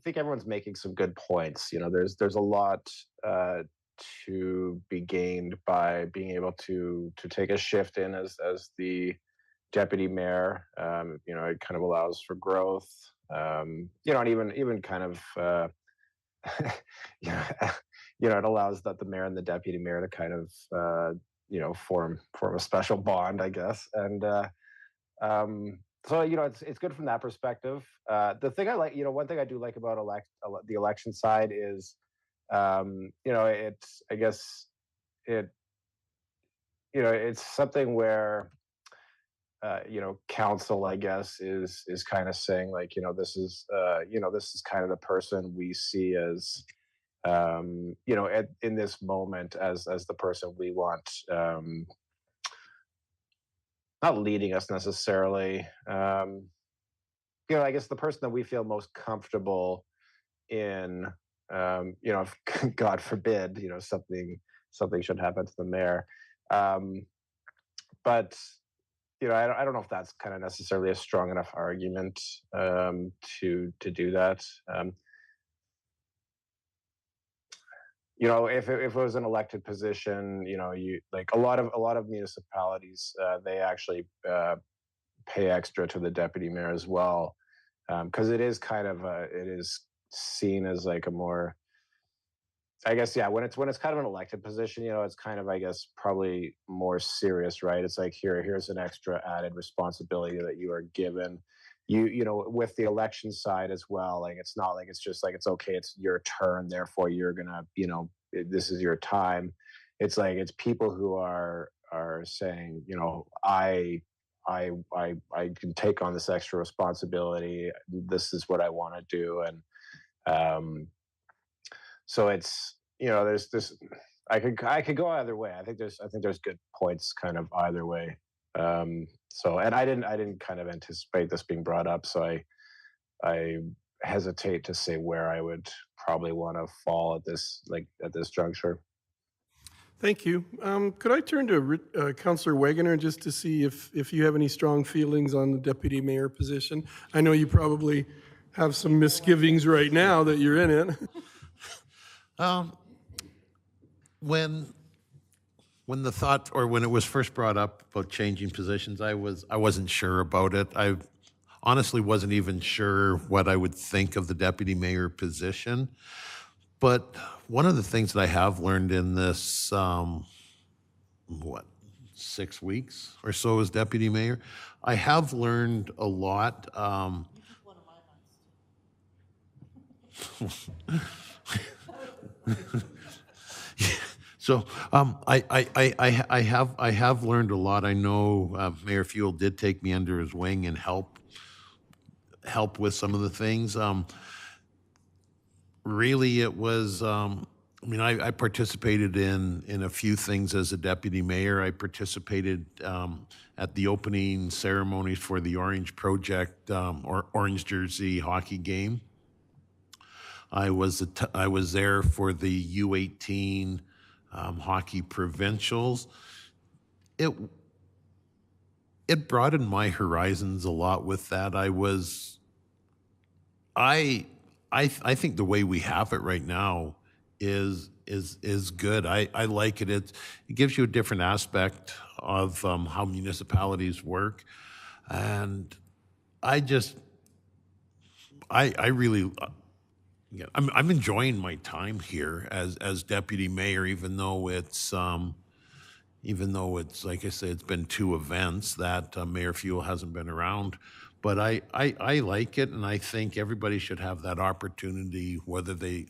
think everyone's making some good points. There's a lot to be gained by being able to take a shift in as the deputy mayor. It kind of allows for growth. And even kind of it allows that the mayor and the deputy mayor to kind of form a special bond, I guess. And so it's good from that perspective. The thing I like, one thing I do like about the election side is, it's something where, council, I guess, is kind of saying like, this is kind of the person we see as, in this moment as the person we want, not leading us necessarily. I guess the person that we feel most comfortable in, if God forbid, something should happen to the mayor. But I don't know if that's kind of necessarily a strong enough argument to do that. If it was an elected position, a lot of municipalities, they actually pay extra to the deputy mayor as well, because it is seen as like a more, I guess, when it's kind of an elected position, it's kind of, I guess, probably more serious, right? It's like here's an extra added responsibility that you are given. With the election side as well, like it's not like it's just like it's okay, it's your turn, therefore you're gonna, this is your time. It's like it's people who are saying, I can take on this extra responsibility. This is what I want to do, and so it's there's this. I could go either way. I think there's good points kind of either way. And I didn't kind of anticipate this being brought up, so I hesitate to say where I would probably want to fall at this juncture. Thank you. Could I turn to Councillor Wegener just to see if you have any strong feelings on the deputy mayor position? I know you probably have some misgivings right now that you're in it. When the thought, or when it was first brought up about changing positions, I wasn't sure about it. I honestly wasn't even sure what I would think of the deputy mayor position. But one of the things that I have learned in this, 6 weeks or so as deputy mayor, I have learned a lot. So I have learned a lot. I know Mayor Fuel did take me under his wing and help with some of the things. Really, it was. I participated in a few things as a deputy mayor. I participated at the opening ceremonies for the Orange Project or Orange Jersey hockey game. I was there for the U18 hockey provincials. It broadened my horizons a lot with that. I think the way we have it right now is good. I like it. It gives you a different aspect of how municipalities work, and I really. Yeah, I'm enjoying my time here as deputy mayor, even though it's like I say, it's been 2 events that Mayor Fuel hasn't been around. But I like it, and I think everybody should have that opportunity, whether they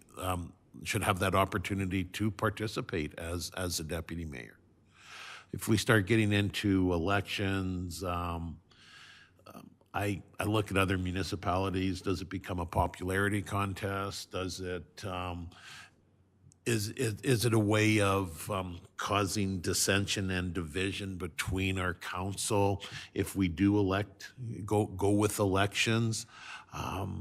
should have that opportunity to participate as a deputy mayor. If we start getting into elections, I look at other municipalities. Does it become a popularity contest? Does it is it a way of causing dissension and division between our council if we do go with elections? I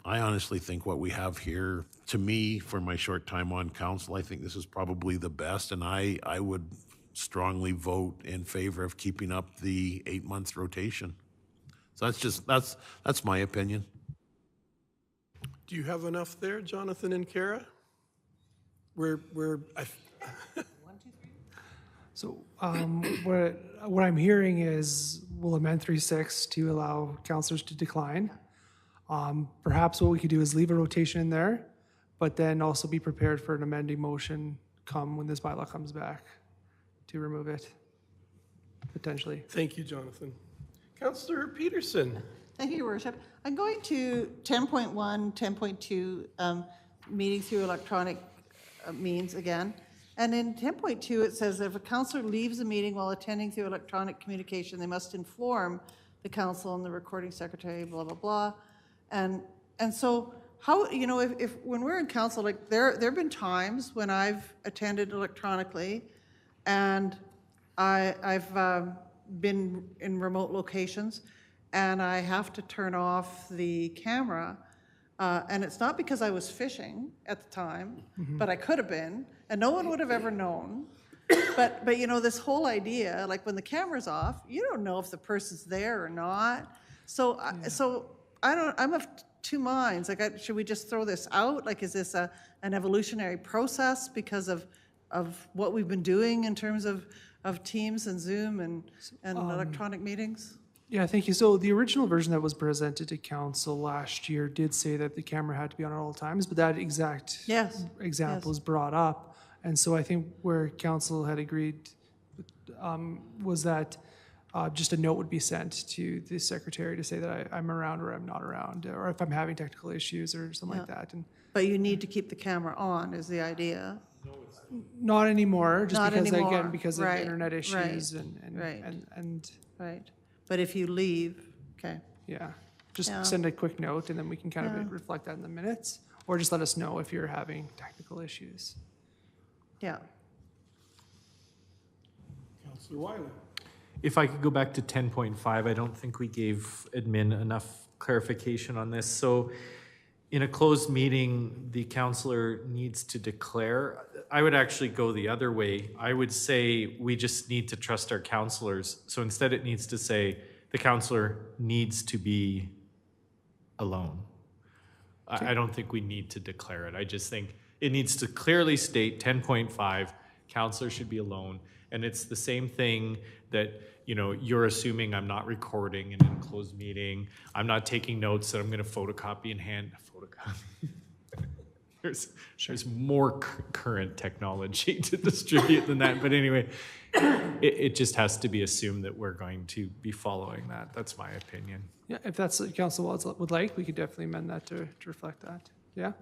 honestly think what we have here, to me, for my short time on council, I think this is probably the best, and I would strongly vote in favor of keeping up the 8-month rotation. So that's my opinion. Do you have enough there, Jonathan and Kara? So what I'm hearing is we'll amend 3.6 to allow councillors to decline. Perhaps what we could do is leave a rotation in there, but then also be prepared for an amending motion come when this bylaw comes back to remove it, potentially. Thank you, Jonathan. Councillor Peterson. Thank you, Your Worship. I'm going to 10.1, 10.2, meeting through electronic means again. And in 10.2, it says if a councillor leaves a meeting while attending through electronic communication, they must inform the council and the recording secretary, blah, blah, blah. And so how, you know, if when we're in council, like there have been times when I've attended electronically and I've been in remote locations and I have to turn off the camera. And it's not because I was fishing at the time, but I could have been, and no one would have ever known. But you know, this whole idea, like when the camera's off, you don't know if the person's there or not. So I'm of 2 minds. Like, should we just throw this out? Like, is this an evolutionary process because of what we've been doing in terms of Teams and Zoom and electronic meetings? Yeah, thank you. So the original version that was presented to council last year did say that the camera had to be on at all times, but that exact example is brought up. And so I think where council had agreed was that just a note would be sent to the secretary to say that I'm around or I'm not around, or if I'm having technical issues or something like that. But you need to keep the camera on is the idea. Not anymore, just Not because anymore. again, because of internet issues and right. But if you leave, okay. Yeah, just send a quick note and then we can kind of reflect that in the minutes, or just let us know if you're having technical issues. Yeah. Councillor Wylie. If I could go back to 10.5, I don't think we gave admin enough clarification on this. So in a closed meeting, the councillor needs to declare. I would actually go the other way. I would say we just need to trust our councillors. So instead it needs to say the councillor needs to be alone. I don't think we need to declare it. I just think it needs to clearly state 10.5, councillor should be alone. And it's the same thing that, you know, you're assuming I'm not recording in a closed meeting. I'm not taking notes that I'm going to photocopy and hand photocopy. There's more current technology to distribute than that. But anyway, it just has to be assumed that we're going to be following that. That's my opinion. Yeah, if that's what council would like, we could definitely amend that to reflect that. Yeah?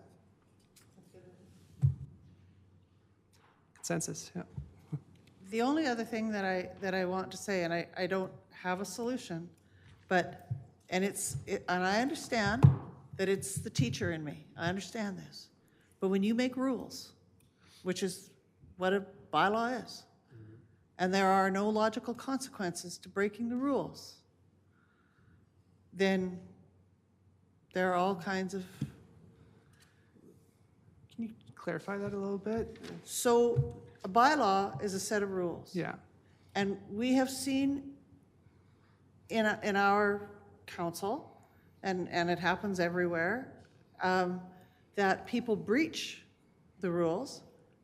Consensus, yeah. The only other thing that I want to say, and I don't have a solution, but, and I understand that it's the teacher in me. I understand this. But when you make rules, which is what a bylaw is, and there are no logical consequences to breaking the rules, then there are all kinds of... Can you clarify that a little bit? So a bylaw is a set of rules. Yeah. And we have seen in our council, and it happens everywhere, that people breach the rules.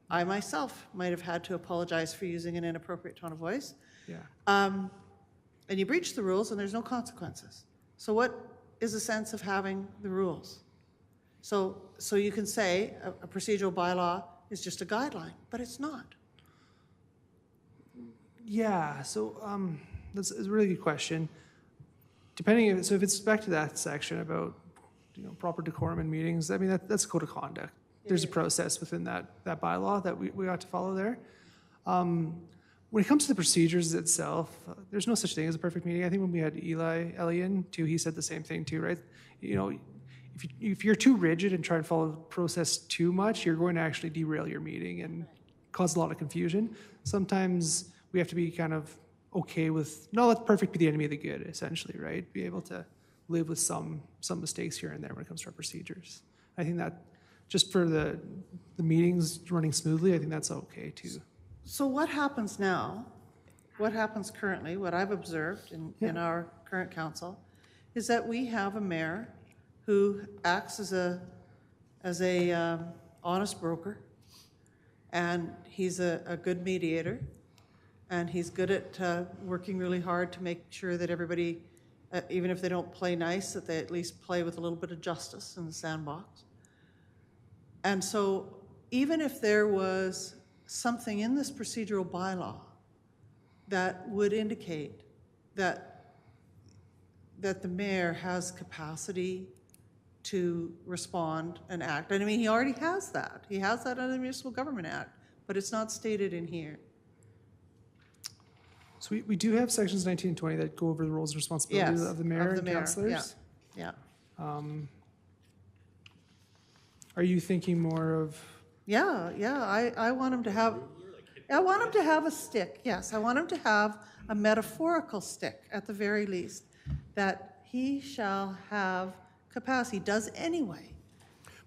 I myself might have had to apologize for using an inappropriate tone of voice. Yeah. And you breach the rules and there's no consequences. So what is the sense of having the rules? So you can say a procedural bylaw is just a guideline, but it's not. Yeah, so that's a really good question. So if it's back to that section about, proper decorum in meetings, I mean, that's code of conduct. There's a process within that bylaw that we ought to follow there. When it comes to the procedures itself, there's no such thing as a perfect meeting. I think when we had Eli Ellian too, he said the same thing too, right? If you're too rigid and try and follow the process too much, you're going to actually derail your meeting and cause a lot of confusion. Sometimes we have to be kind of okay with, no, let perfect be the enemy of the good, essentially, right? Be able to live with some mistakes here and there when it comes to our procedures. I think that just for the meetings running smoothly, I think that's okay too. So what happens now, what happens currently, what I've observed in our current council, is that we have a mayor who acts as a honest broker, and he's a good mediator, and he's good at working really hard to make sure that everybody, even if they don't play nice, that they at least play with a little bit of justice in the sandbox. And so even if there was something in this procedural bylaw that would indicate that the mayor has capacity to respond and act. And I mean, he already has that. He has that under the Municipal Government Act, but it's not stated in here. So we do have sections 19 and 20 that go over the roles and responsibilities Yes, of the mayor of the and mayor, councillors. Yeah. Are you thinking more of? I want him to have, I want him to have a stick, yes. I want him to have a metaphorical stick at the very least, that he shall have capacity, does anyway.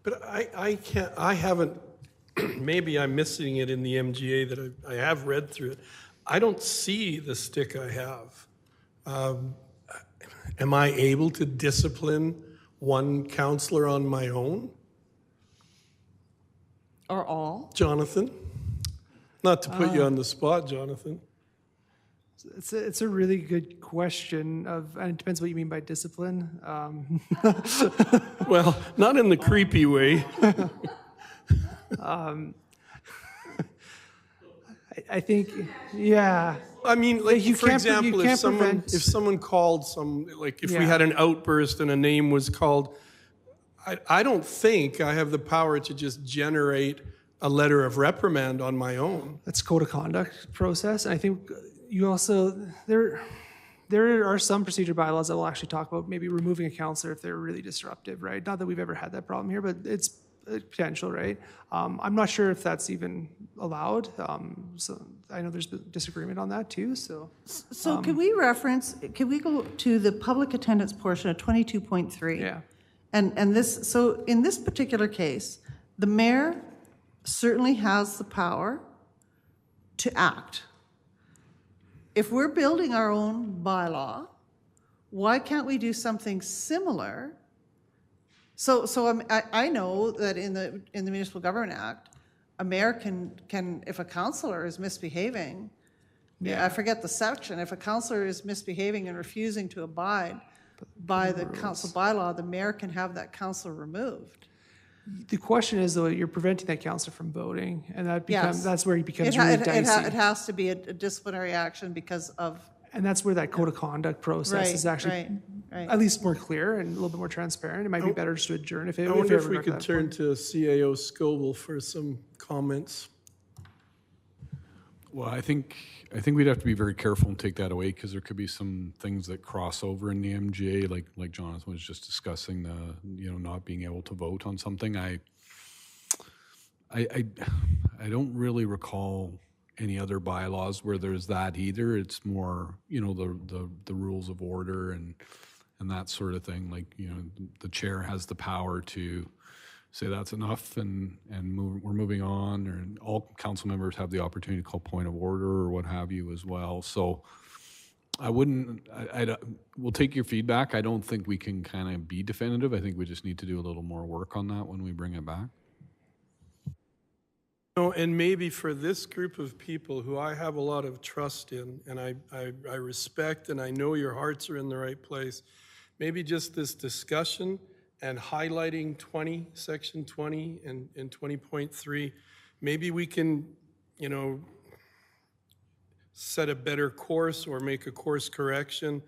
But I haven't, maybe I'm missing it in the MGA that I have read through it. I don't see the stick I have. Am I able to discipline one counselor on my own? Or all? Jonathan? Not to put you on the spot, Jonathan. It's a really good question and it depends what you mean by discipline. Well, not in the creepy way. I think, yeah. I mean, like, for example, if someone called if we had an outburst and a name was called, I don't think I have the power to just generate a letter of reprimand on my own. That's code of conduct process. And I think you also, there are some procedure bylaws that will actually talk about maybe removing a counselor if they're really disruptive, right? Not that we've ever had that problem here, but it's a potential, right? I'm not sure if that's even allowed. So I know there's disagreement on that too, so. So can we go to the public attendance portion of 22.3? Yeah. And this, so in this particular case, the mayor certainly has the power to act. If we're building our own bylaw, why can't we do something similar? So I know that in the Municipal Government Act, a mayor can if a councillor is misbehaving, I forget the section, if a councillor is misbehaving and refusing to abide by the council bylaw, the mayor can have that councillor removed. The question is, though, you're preventing that councillor from voting, and that's where he becomes really dicey. It has to be a disciplinary action because of. And that's where that code of conduct process is actually at least more clear and a little bit more transparent. It might be better just to adjourn if it. I wonder if we could turn to CAO Scoville for some comments. Well, I think we'd have to be very careful and take that away because there could be some things that cross over in the MGA, like Jonathan was just discussing, not being able to vote on something. I don't really recall any other bylaws where there's that either. It's more, the rules of order and that sort of thing. Like, the chair has the power to say that's enough and we're moving on, or all council members have the opportunity to call point of order or what have you as well. So I wouldn't, we'll take your feedback. I don't think we can kind of be definitive. I think we just need to do a little more work on that when we bring it back. No, and maybe for this group of people who I have a lot of trust in, and I respect, and I know your hearts are in the right place, maybe just this discussion and highlighting section 20 and 20.3, maybe we can, you know, set a better course or make a course correction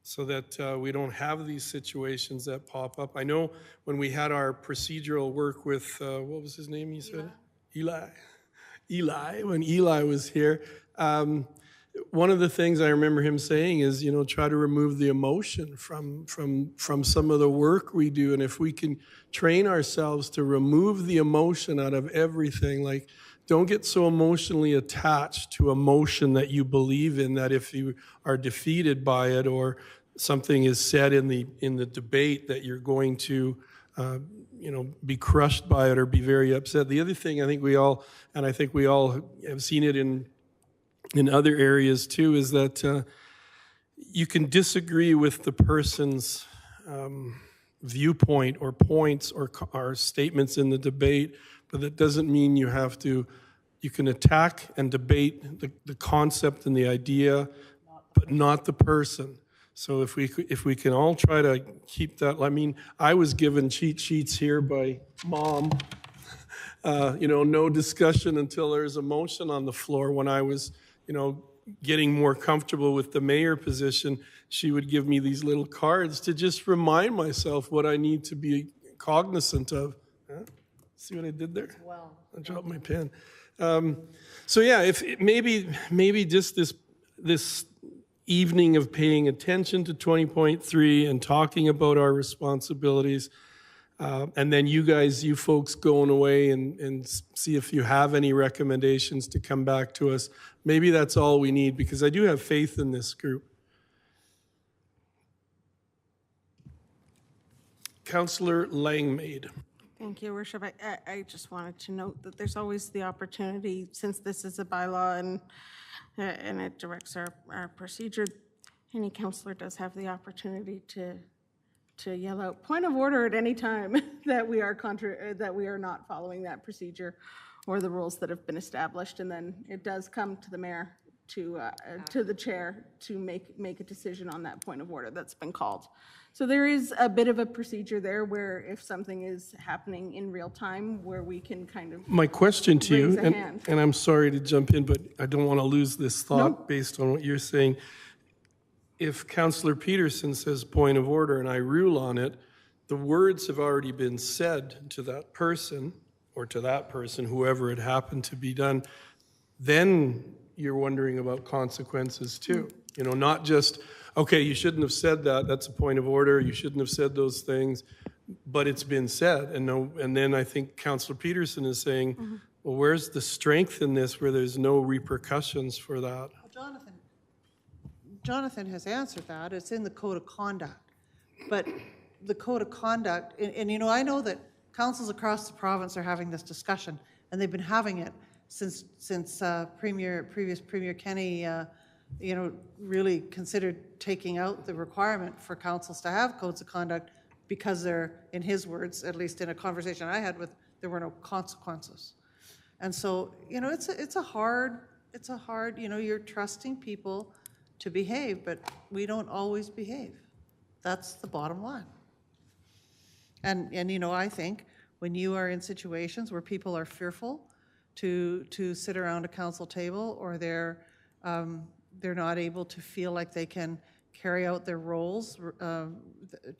so that we don't have these situations that pop up. I know when we had our procedural work with, what was his name you said? Eli, when Eli was here, one of the things I remember him saying is, you know, try to remove the emotion from some of the work we do. And if we can train ourselves to remove the emotion out of everything, like don't get so emotionally attached to emotion that you believe in, that if you are defeated by it or something is said in the debate that you're going to be crushed by it or be very upset. The other thing I think we all have seen it in other areas too, is that you can disagree with the person's viewpoint or points or statements in the debate, but that doesn't mean you can attack and debate the concept and the idea, but not the person. So if we can all try to keep that, I mean, I was given cheat sheets here by Mom, no discussion until there's a motion on the floor. When I was, getting more comfortable with the mayor position, she would give me these little cards to just remind myself what I need to be cognizant of. See what I did there? Well, I dropped my pen. So yeah, if maybe just this evening of paying attention to 20.3 and talking about our responsibilities, and then you folks going away and see if you have any recommendations to come back to us. Maybe that's all we need, because I do have faith in this group. Councillor Langmaid. Thank you, Your Worship. I just wanted to note that there's always the opportunity, since this is a bylaw and it directs our procedure, any councillor does have the opportunity to yell out point of order at any time that we are not following that procedure or the rules that have been established, and then it does come to the mayor to the chair to make a decision on that point of order that's been called. So there is a bit of a procedure there where if something is happening in real time, where we can kind of My question to you, raise a hand. and I'm sorry to jump in, but I don't want to lose this thought based on what you're saying. If Councillor Peterson says point of order and I rule on it, the words have already been said to that person, or to that person, whoever it happened to be done. Then you're wondering about consequences too. Not just, okay, you shouldn't have said that, that's a point of order, you shouldn't have said those things, but it's been said. And then I think Councillor Peterson is saying, well, where's the strength in this where there's no repercussions for that? Well, Jonathan has answered that. It's in the Code of Conduct. But the Code of Conduct, and I know that councils across the province are having this discussion, and they've been having it since previous Premier Kenny really considered taking out the requirement for councils to have codes of conduct, because they're, in his words, at least in a conversation I had with, there were no consequences. And so, it's a hard, you're trusting people to behave, but we don't always behave. That's the bottom line. And I think when you are in situations where people are fearful to sit around a council table, or they're not able to feel like they can carry out their roles to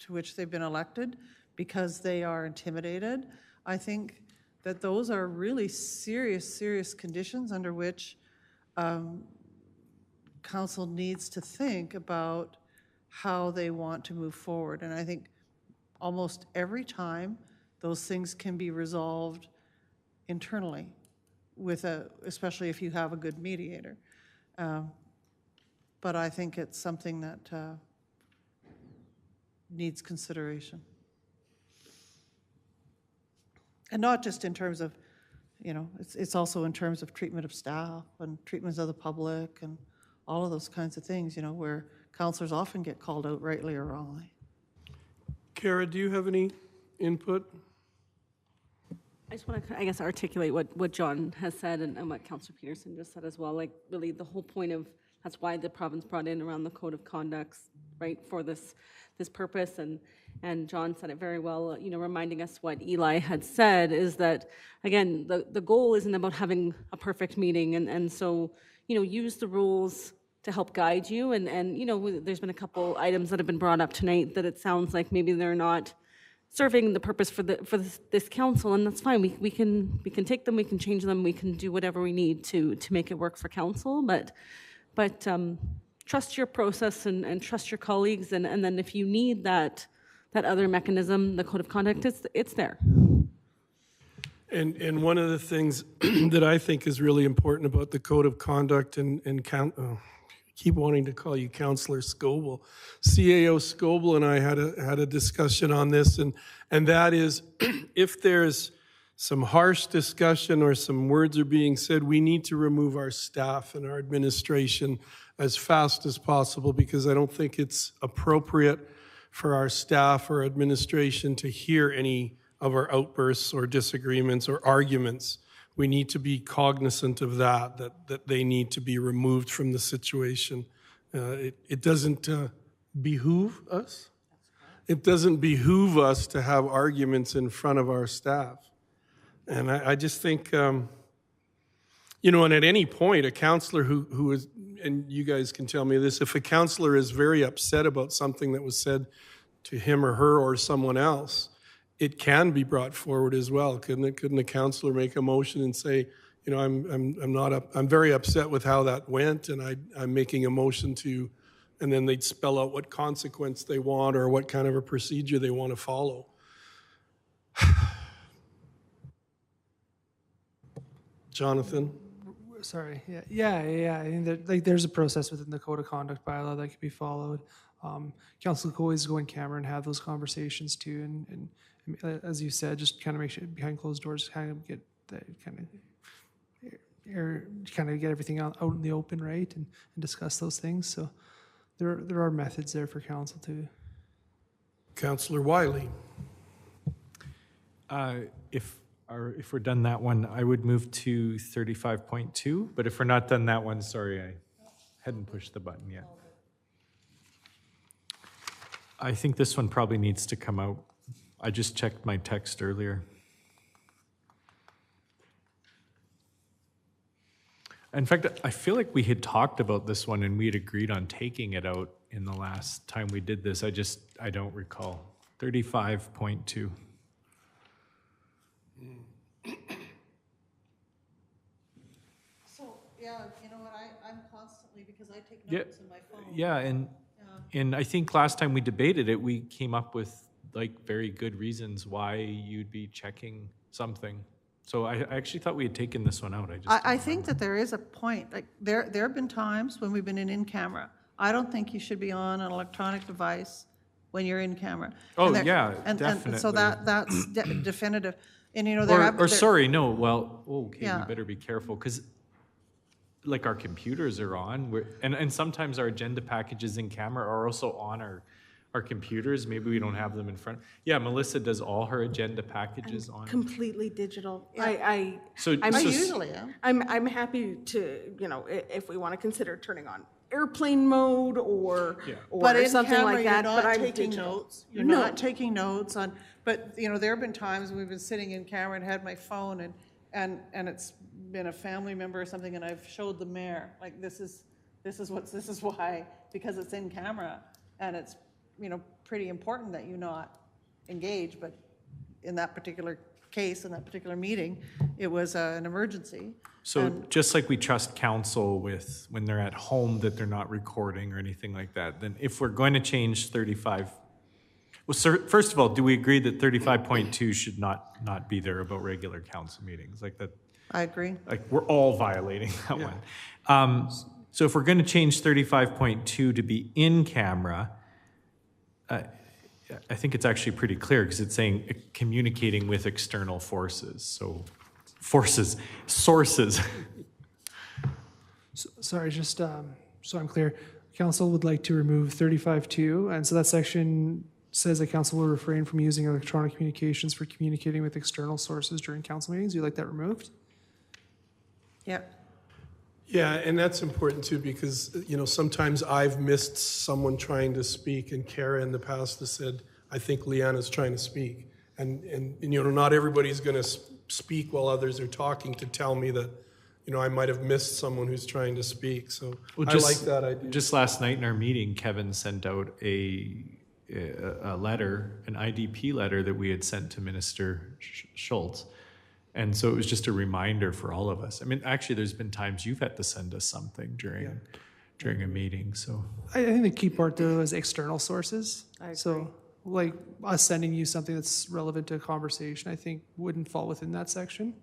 which they've been elected because they are intimidated, I think that those are really serious conditions under which council needs to think about how they want to move forward. And I think almost every time those things can be resolved internally, especially if you have a good mediator. But I think it's something that needs consideration. And not just in terms of, it's also in terms of treatment of staff and treatments of the public and all of those kinds of things, you know, where counselors often get called out rightly or wrongly. Kara, do you have any input? I just want to, I guess, articulate what John has said and what Councillor Peterson just said as well. Like, really, the whole point of, that's why the province brought in around the code of conducts, right, for this purpose. And John said it very well, you know, reminding us what Eli had said is that, again, the goal isn't about having a perfect meeting. And so, you know, use the rules to help guide you. And you know, there's been a couple items that have been brought up tonight that it sounds like maybe they're not serving the purpose for this council, and that's fine. We can take them, we can change them, we can do whatever we need to make it work for council. But trust your process and trust your colleagues, and then if you need that other mechanism, the code of conduct, it's there. And one of the things that I think is really important about the code of conduct keep wanting to call you Councillor Scoble. CAO Scoble and I had a discussion on this, and that is, if there's some harsh discussion or some words are being said, we need to remove our staff and our administration as fast as possible, because I don't think it's appropriate for our staff or administration to hear any of our outbursts or disagreements or arguments. We need to be cognizant of that they need to be removed from the situation. It doesn't behoove us. It doesn't behoove us to have arguments in front of our staff. And I just think, you know, and at any point, a counselor who is, and you guys can tell me this, if a counselor is very upset about something that was said to him or her or someone else, it can be brought forward as well. Couldn't it? Couldn't a counselor make a motion and say, you know, I'm very upset with how that went, and I'm making a motion to, and then they'd spell out what consequence they want or what kind of a procedure they want to follow. Jonathan? Sorry, yeah. I think that, there's a process within the code of conduct bylaw that can be followed. Council could always go in camera and have those conversations too, and as you said, just kind of make sure behind closed doors, kind of get the get everything out in the open, right, and discuss those things. So there are methods there for council too. Councillor Wiley. If we're done that one, I would move to 35.2. But if we're not done that one, sorry, I hadn't pushed the button yet. I think this one probably needs to come out. I just checked my text earlier. In fact, I feel like we had talked about this one and we had agreed on taking it out in the last time we did this. I don't recall. 35.2. So, yeah, you know what, I'm constantly, because I take notes on my phone. Yeah, and I think last time we debated it, we came up with like very good reasons why you'd be checking something. So I actually thought we had taken this one out. I think that there is a point, like there have been times when we've been in camera. I don't think you should be on an electronic device when you're in camera. Oh, definitely. And so that's definitive. And you know, sorry, no, well, okay, Yeah. we better be careful, because like our computers are on, and sometimes our agenda packages in camera are also on our computers. Maybe we don't have them in front. Yeah, Melissa does all her agenda packages on. Completely digital. I I'm usually am. I'm happy to, you know, if we want to consider turning on airplane mode or But in something camera, like that. you're But not I'm taking digital. notes. You're No. not taking notes on, but, you know, there have been times when we've been sitting in camera and had my phone and it's been a family member or something, and I've showed the mayor, like, this is why, because it's in camera, and it's, you know, pretty important that you not engage, but in that particular case, in that particular meeting, it was an emergency. So just like we trust council with when they're at home that they're not recording or anything like that, then if we're going to change 35, well, sir, first of all, do we agree that 35.2 should not be there about regular council meetings? Like that? I agree. Like we're all violating that one. So if we're going to change 35.2 to be in camera, I think it's actually pretty clear, because it's saying communicating with external forces. So sources. Sorry, just so I'm clear, council would like to remove 35.2, and so that section says that council will refrain from using electronic communications for communicating with external sources during council meetings. You'd like that removed? Yep. Yeah, and that's important too, because, you know, sometimes I've missed someone trying to speak, and Kara in the past has said, I think Leanna's trying to speak. And you know, not everybody's going to speak while others are talking to tell me that, you know, I might have missed someone who's trying to speak. So I like that idea. Just last night in our meeting, Kevin sent out a letter, an IDP letter that we had sent to Minister Schultz. And so it was just a reminder for all of us. I mean, actually, there's been times you've had to send us something during a meeting, so. I think the key part though is external sources. I agree. So like us sending you something that's relevant to a conversation, I think wouldn't fall within that section.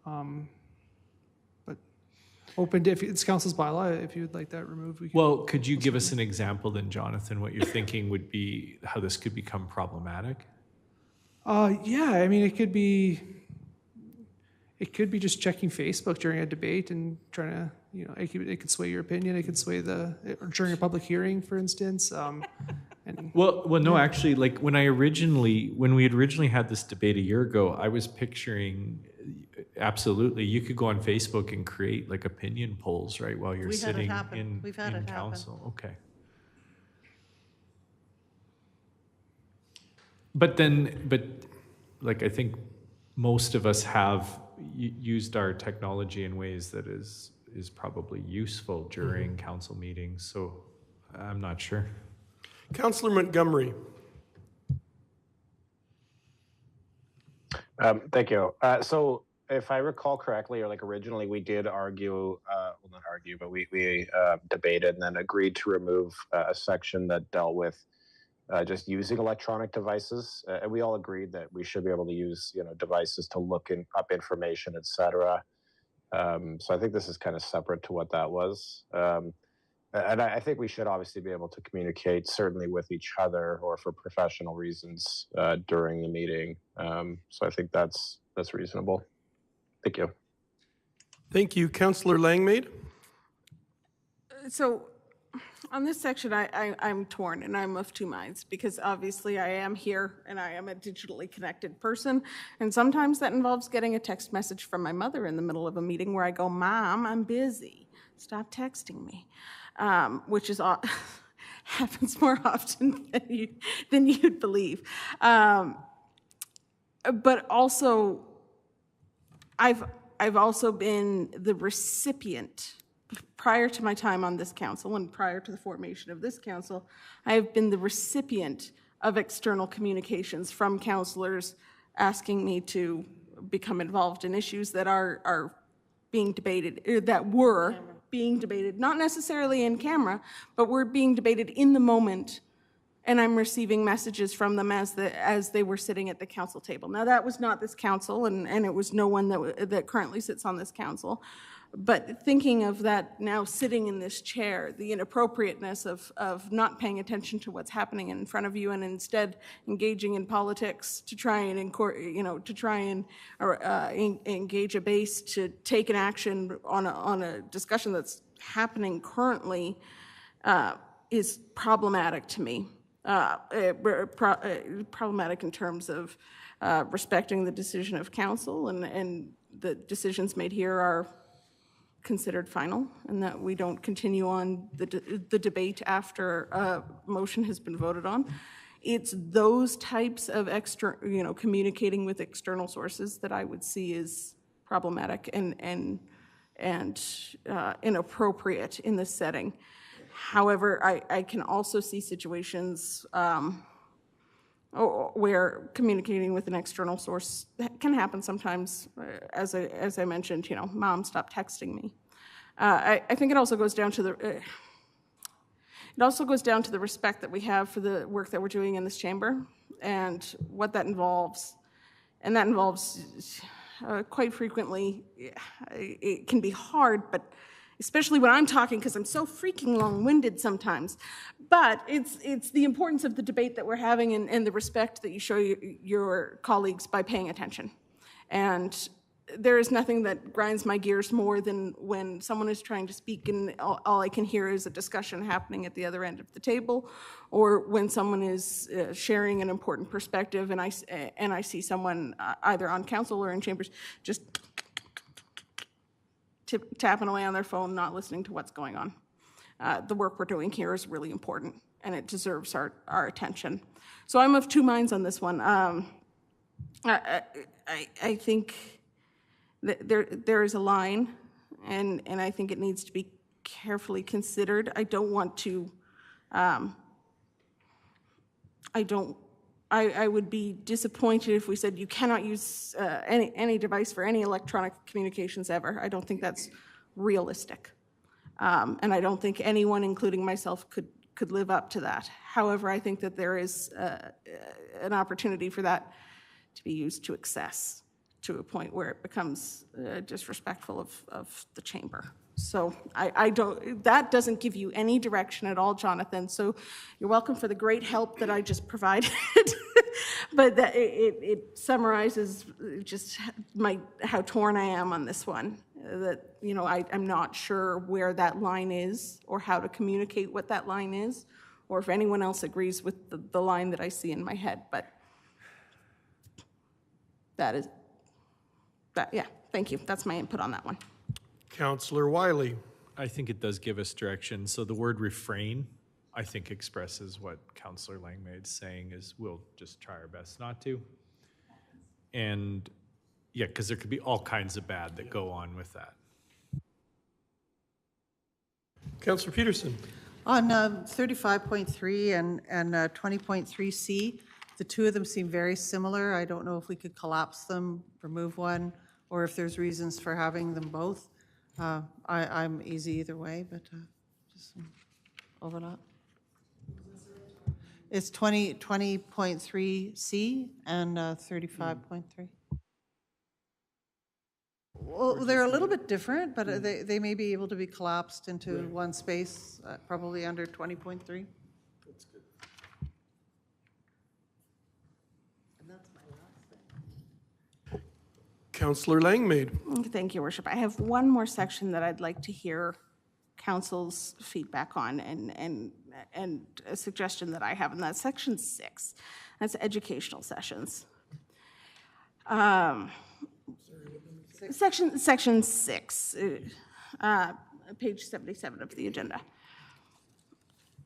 But open to, if it's council's bylaw, if you would like that removed, we can. Well, could you give us an example then, Jonathan, what you're thinking would be, how this could become problematic? Yeah, I mean, it could be just checking Facebook during a debate and trying to, you know, it could sway your opinion. It could sway or during a public hearing, for instance. Well, no, actually, like when we had originally had this debate a year ago, I was picturing, absolutely, you could go on Facebook and create like opinion polls, right, while you're sitting in council. Okay. But like I think most of us have used our technology in ways that is probably useful during council meetings, so I'm not sure. Councillor Montgomery. Thank you. So if I recall correctly, or like originally we did argue, well not argue, but we debated and then agreed to remove a section that dealt with just using electronic devices. And we all agreed that we should be able to use, you know, devices to look up information, et cetera. So I think this is kind of separate to what that was. And I think we should obviously be able to communicate certainly with each other or for professional reasons during the meeting. So I think that's reasonable. Thank you. Thank you. Councillor Langmaid. So on this section, I'm torn and I'm of two minds, because obviously I am here and I am a digitally connected person. And sometimes that involves getting a text message from my mother in the middle of a meeting where I go, Mom, I'm busy. Stop texting me. Which is happens more often than you'd believe. But also, I've also been the recipient, prior to my time on this council and prior to the formation of this council, I have been the recipient of external communications from councillors asking me to become involved in issues that are being debated, that were being debated, not necessarily in camera, but were being debated in the moment, and I'm receiving messages from them as they were sitting at the council table. Now, that was not this council, and it was no one that currently sits on this council. But thinking of that now sitting in this chair, the inappropriateness of not paying attention to what's happening in front of you and instead engaging in politics to try and engage a base to take an action on a discussion that's happening currently is problematic to me. Problematic in terms of respecting the decision of council, and the decisions made here are considered final, and that we don't continue on the debate after a motion has been voted on. It's those types of communicating with external sources that I would see as problematic and inappropriate in this setting. However, I can also see situations where communicating with an external source can happen sometimes. As I mentioned, Mom, stop texting me. I think it also goes down to the respect that we have for the work that we're doing in this chamber and what that involves. And that involves quite frequently, it can be hard, but especially when I'm talking, because I'm so freaking long-winded sometimes. But it's the importance of the debate that we're having and the respect that you show your colleagues by paying attention. And there is nothing that grinds my gears more than when someone is trying to speak and all I can hear is a discussion happening at the other end of the table, or when someone is sharing an important perspective and I see someone either on council or in chambers just tapping away on their phone, not listening to what's going on. The work we're doing here is really important and it deserves our attention. So I'm of two minds on this one. I think that there is a line, and I think it needs to be carefully considered. I don't want to. I would be disappointed if we said you cannot use any device for any electronic communications ever. I don't think that's realistic, and I don't think anyone, including myself, could live up to that. However, I think that there is an opportunity for that to be used to excess, to a point where it becomes disrespectful of the chamber. So I don't, that doesn't give you any direction at all, Jonathan. So you're welcome for the great help that I just provided. But that it summarizes just how torn I am on this one. That, you know, I'm not sure where that line is or how to communicate what that line is, or if anyone else agrees with the line that I see in my head. But yeah, thank you. That's my input on that one. Councillor Wiley. I think it does give us direction. So the word refrain, I think, expresses what Councillor Langmaid's saying is we'll just try our best not to. And yeah, because there could be all kinds of bad that go on with that. Councillor Peterson. On 35.3 and 20.3C, the two of them seem very similar. I don't know if we could collapse them, remove one, or if there's reasons for having them both. I'm easy either way, but just some overlap. It's 20.3C and 35.3. Well, they're a little bit different, but they may be able to be collapsed into one space, probably under 20.3. That's good. And that's my last thing. Councillor Langmaid. Thank you, Worship. I have one more section that I'd like to hear council's feedback on and a suggestion that I have, and that's section 6. That's educational sessions. Section 6, page 77 of the agenda.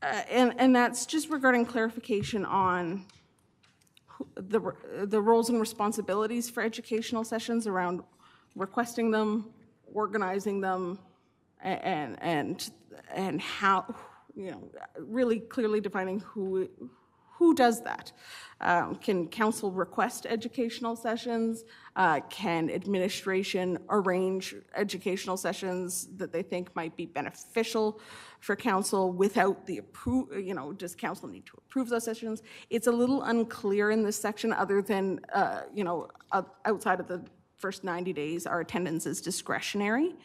And that's just regarding clarification on the roles and responsibilities for educational sessions around requesting them, organizing them, and how, you know, really clearly defining who does that. Can council request educational sessions? Can administration arrange educational sessions that they think might be beneficial for council without the approval? You know, does council need to approve those sessions? It's a little unclear in this section, other than, you know, outside of the first 90 days, our attendance is discretionary.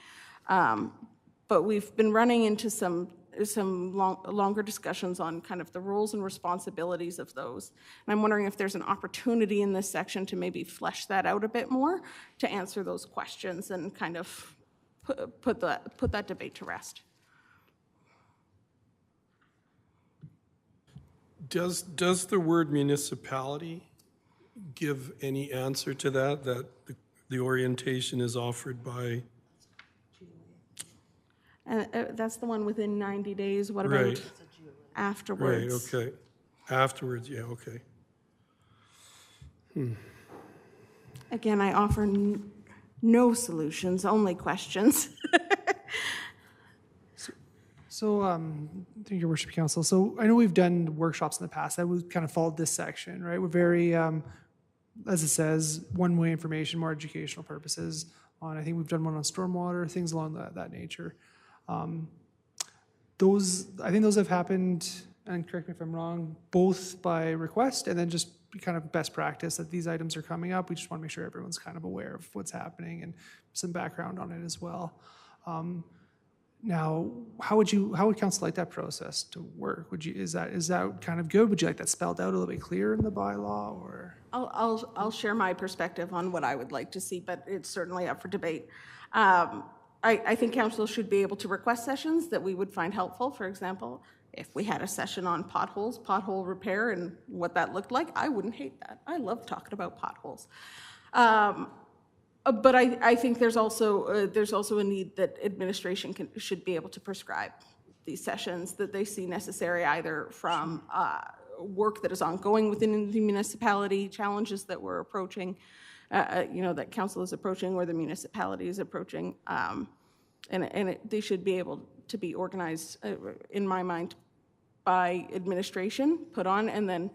But we've been running into some longer discussions on kind of the roles and responsibilities of those. And I'm wondering if there's an opportunity in this section to maybe flesh that out a bit more to answer those questions and kind of put that debate to rest. Does the word municipality give any answer to that the orientation is offered by? And that's the one within 90 days. What about afterwards? Right, okay. Afterwards, yeah, okay. Again, I offer no solutions, only questions. So, thank you, Your Worship Council. So I know we've done workshops in the past that would kind of followed this section, right? We're very, as it says, one-way information, more educational purposes. I think we've done one on stormwater, things along that nature. I think those have happened, and correct me if I'm wrong, both by request and then just kind of best practice that these items are coming up. We just want to make sure everyone's kind of aware of what's happening and some background on it as well. Now, how would council like that process to work? Is that kind of good? Would you like that spelled out a little bit clearer in the bylaw, or? I'll share my perspective on what I would like to see, but it's certainly up for debate. I think council should be able to request sessions that we would find helpful. For example, if we had a session on potholes, pothole repair, and what that looked like, I wouldn't hate that. I love talking about potholes. But I think there's also a need that administration should be able to prescribe these sessions that they see necessary, either from work that is ongoing within the municipality, challenges that we're approaching, that council is approaching or the municipality is approaching. They should be able to be organized, in my mind, by administration, put on, and then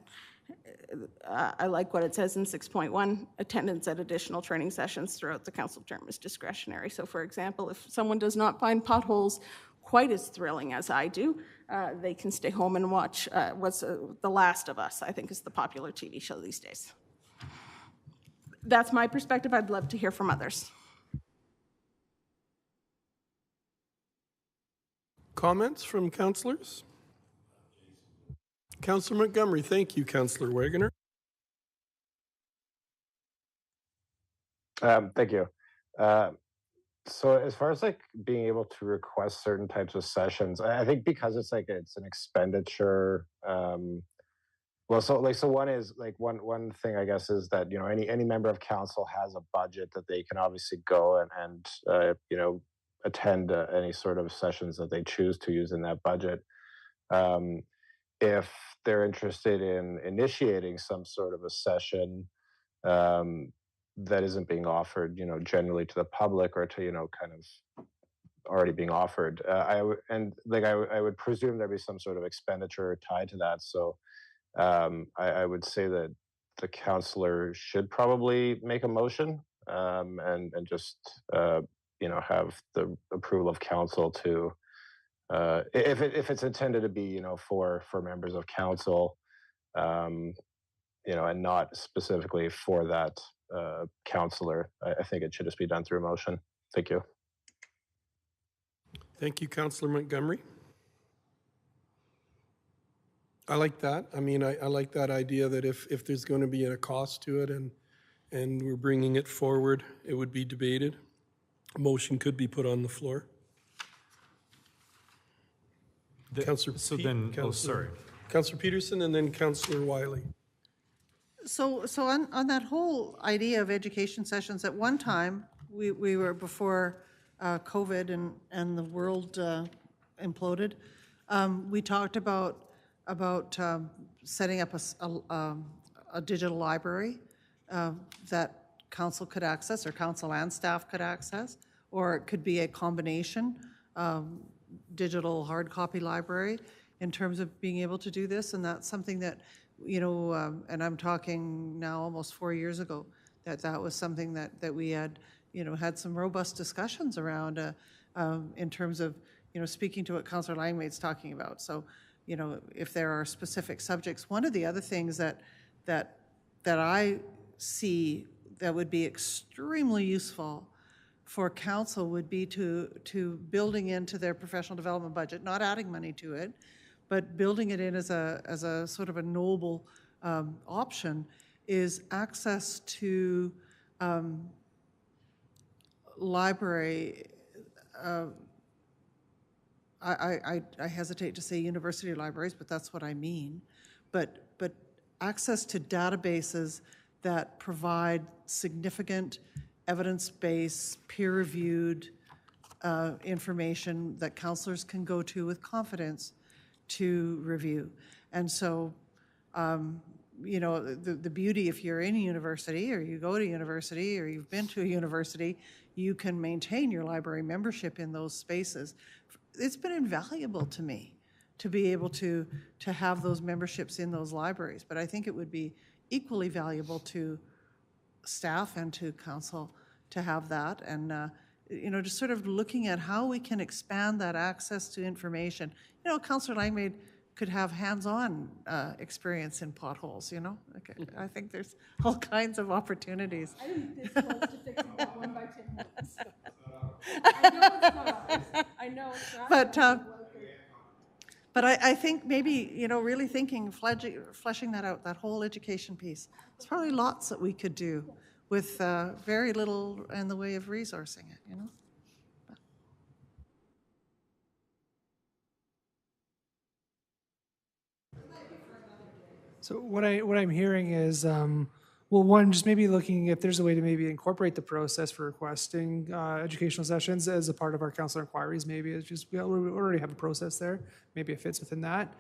I like what it says in 6.1, attendance at additional training sessions throughout the council term is discretionary. So for example, if someone does not find potholes quite as thrilling as I do, they can stay home and watch what's The Last of Us, I think is the popular TV show these days. That's my perspective. I'd love to hear from others. Comments from councillors? Councillor Montgomery, thank you. Councillor Wagoner. Thank you. So as far as like being able to request certain types of sessions, I think because it's an expenditure. So one is like one thing I guess is that any member of council has a budget that they can obviously go and attend any sort of sessions that they choose to use in that budget. If they're interested in initiating some sort of a session that isn't being offered, generally to the public or to, kind of already being offered, I would presume there'd be some sort of expenditure tied to that. So I would say that the councillor should probably make a motion and just, have the approval of council to, if it's intended to be, for members of council, and not specifically for that councillor, I think it should just be done through a motion. Thank you. Thank you, Councillor Montgomery. I like that. I mean, I like that idea that if there's going to be a cost to it and we're bringing it forward, it would be debated. A motion could be put on the floor. Councillor Peterson and then Councillor Wiley. So on that whole idea of education sessions, at one time, we were before COVID and the world imploded, we talked about setting up a digital library that council could access, or council and staff could access, or it could be a combination digital hard copy library in terms of being able to do this. And that's something that, and I'm talking now almost 4 years ago, that was something that we had, had some robust discussions around in terms of, speaking to what Councillor Langmaid's talking about. So, if there are specific subjects, one of the other things that I see that would be extremely useful for council would be to building into their professional development budget, not adding money to it, but building it in as a sort of a noble option, is access to library. I hesitate to say university libraries, but that's what I mean. But access to databases that provide significant evidence-based, peer-reviewed information that councillors can go to with confidence to review. And so, the beauty, if you're in a university or you go to university or you've been to a university, you can maintain your library membership in those spaces. It's been invaluable to me to be able to have those memberships in those libraries, but I think it would be equally valuable to staff and to council to have that, and just sort of looking at how we can expand that access to information. Councillor Langmaid could have hands-on experience in potholes, Okay. I think there's all kinds of opportunities. I didn't this close to fixing that one by 10 minutes. I know it's not. I know it's not. But I think maybe, you know, really thinking, fleshing that out, that whole education piece, there's probably lots that we could do with very little in the way of resourcing it, you know? So what I'm hearing is, well, one, just maybe looking if there's a way to maybe incorporate the process for requesting educational sessions as a part of our council inquiries. Maybe it's just, we already have a process there. Maybe it fits within that.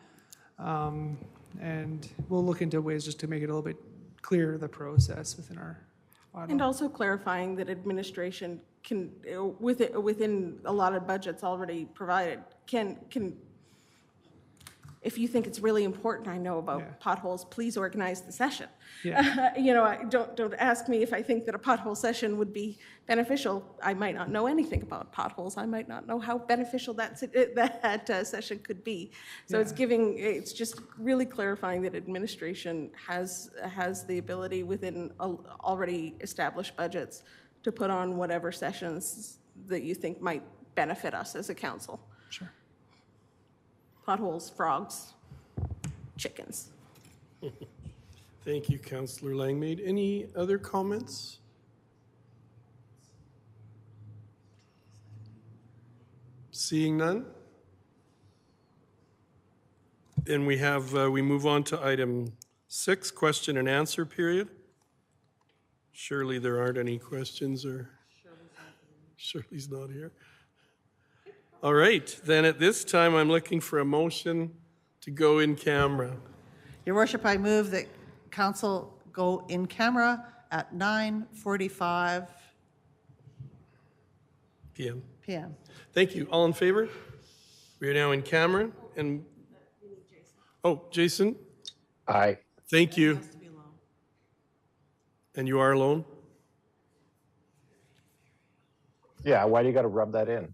And we'll look into ways just to make it a little bit clearer, the process within our bylaw. And also clarifying that administration can, within a lot of budgets already provided, can if you think it's really important, I know about potholes, please organize the session. Yeah. You know, don't ask me if I think that a pothole session would be beneficial. I might not know anything about potholes. I might not know how beneficial that session could be. So it's just really clarifying that administration has the ability within already established budgets to put on whatever sessions that you think might benefit us as a council. Sure. Potholes, frogs, chickens. Thank you, Councillor Langmaid. Any other comments? Seeing none? Then we move on to item 6, question and answer period. Surely there aren't any questions, or Shirley's not here. All right, then at this time, I'm looking for a motion to go in camera. Your worship, I move that council go in camera at 9:45 PM. p.m. Thank you. All in favor? We are now in camera, and Jason? Aye. Thank you. And you are alone? Yeah, why do you got to rub that in?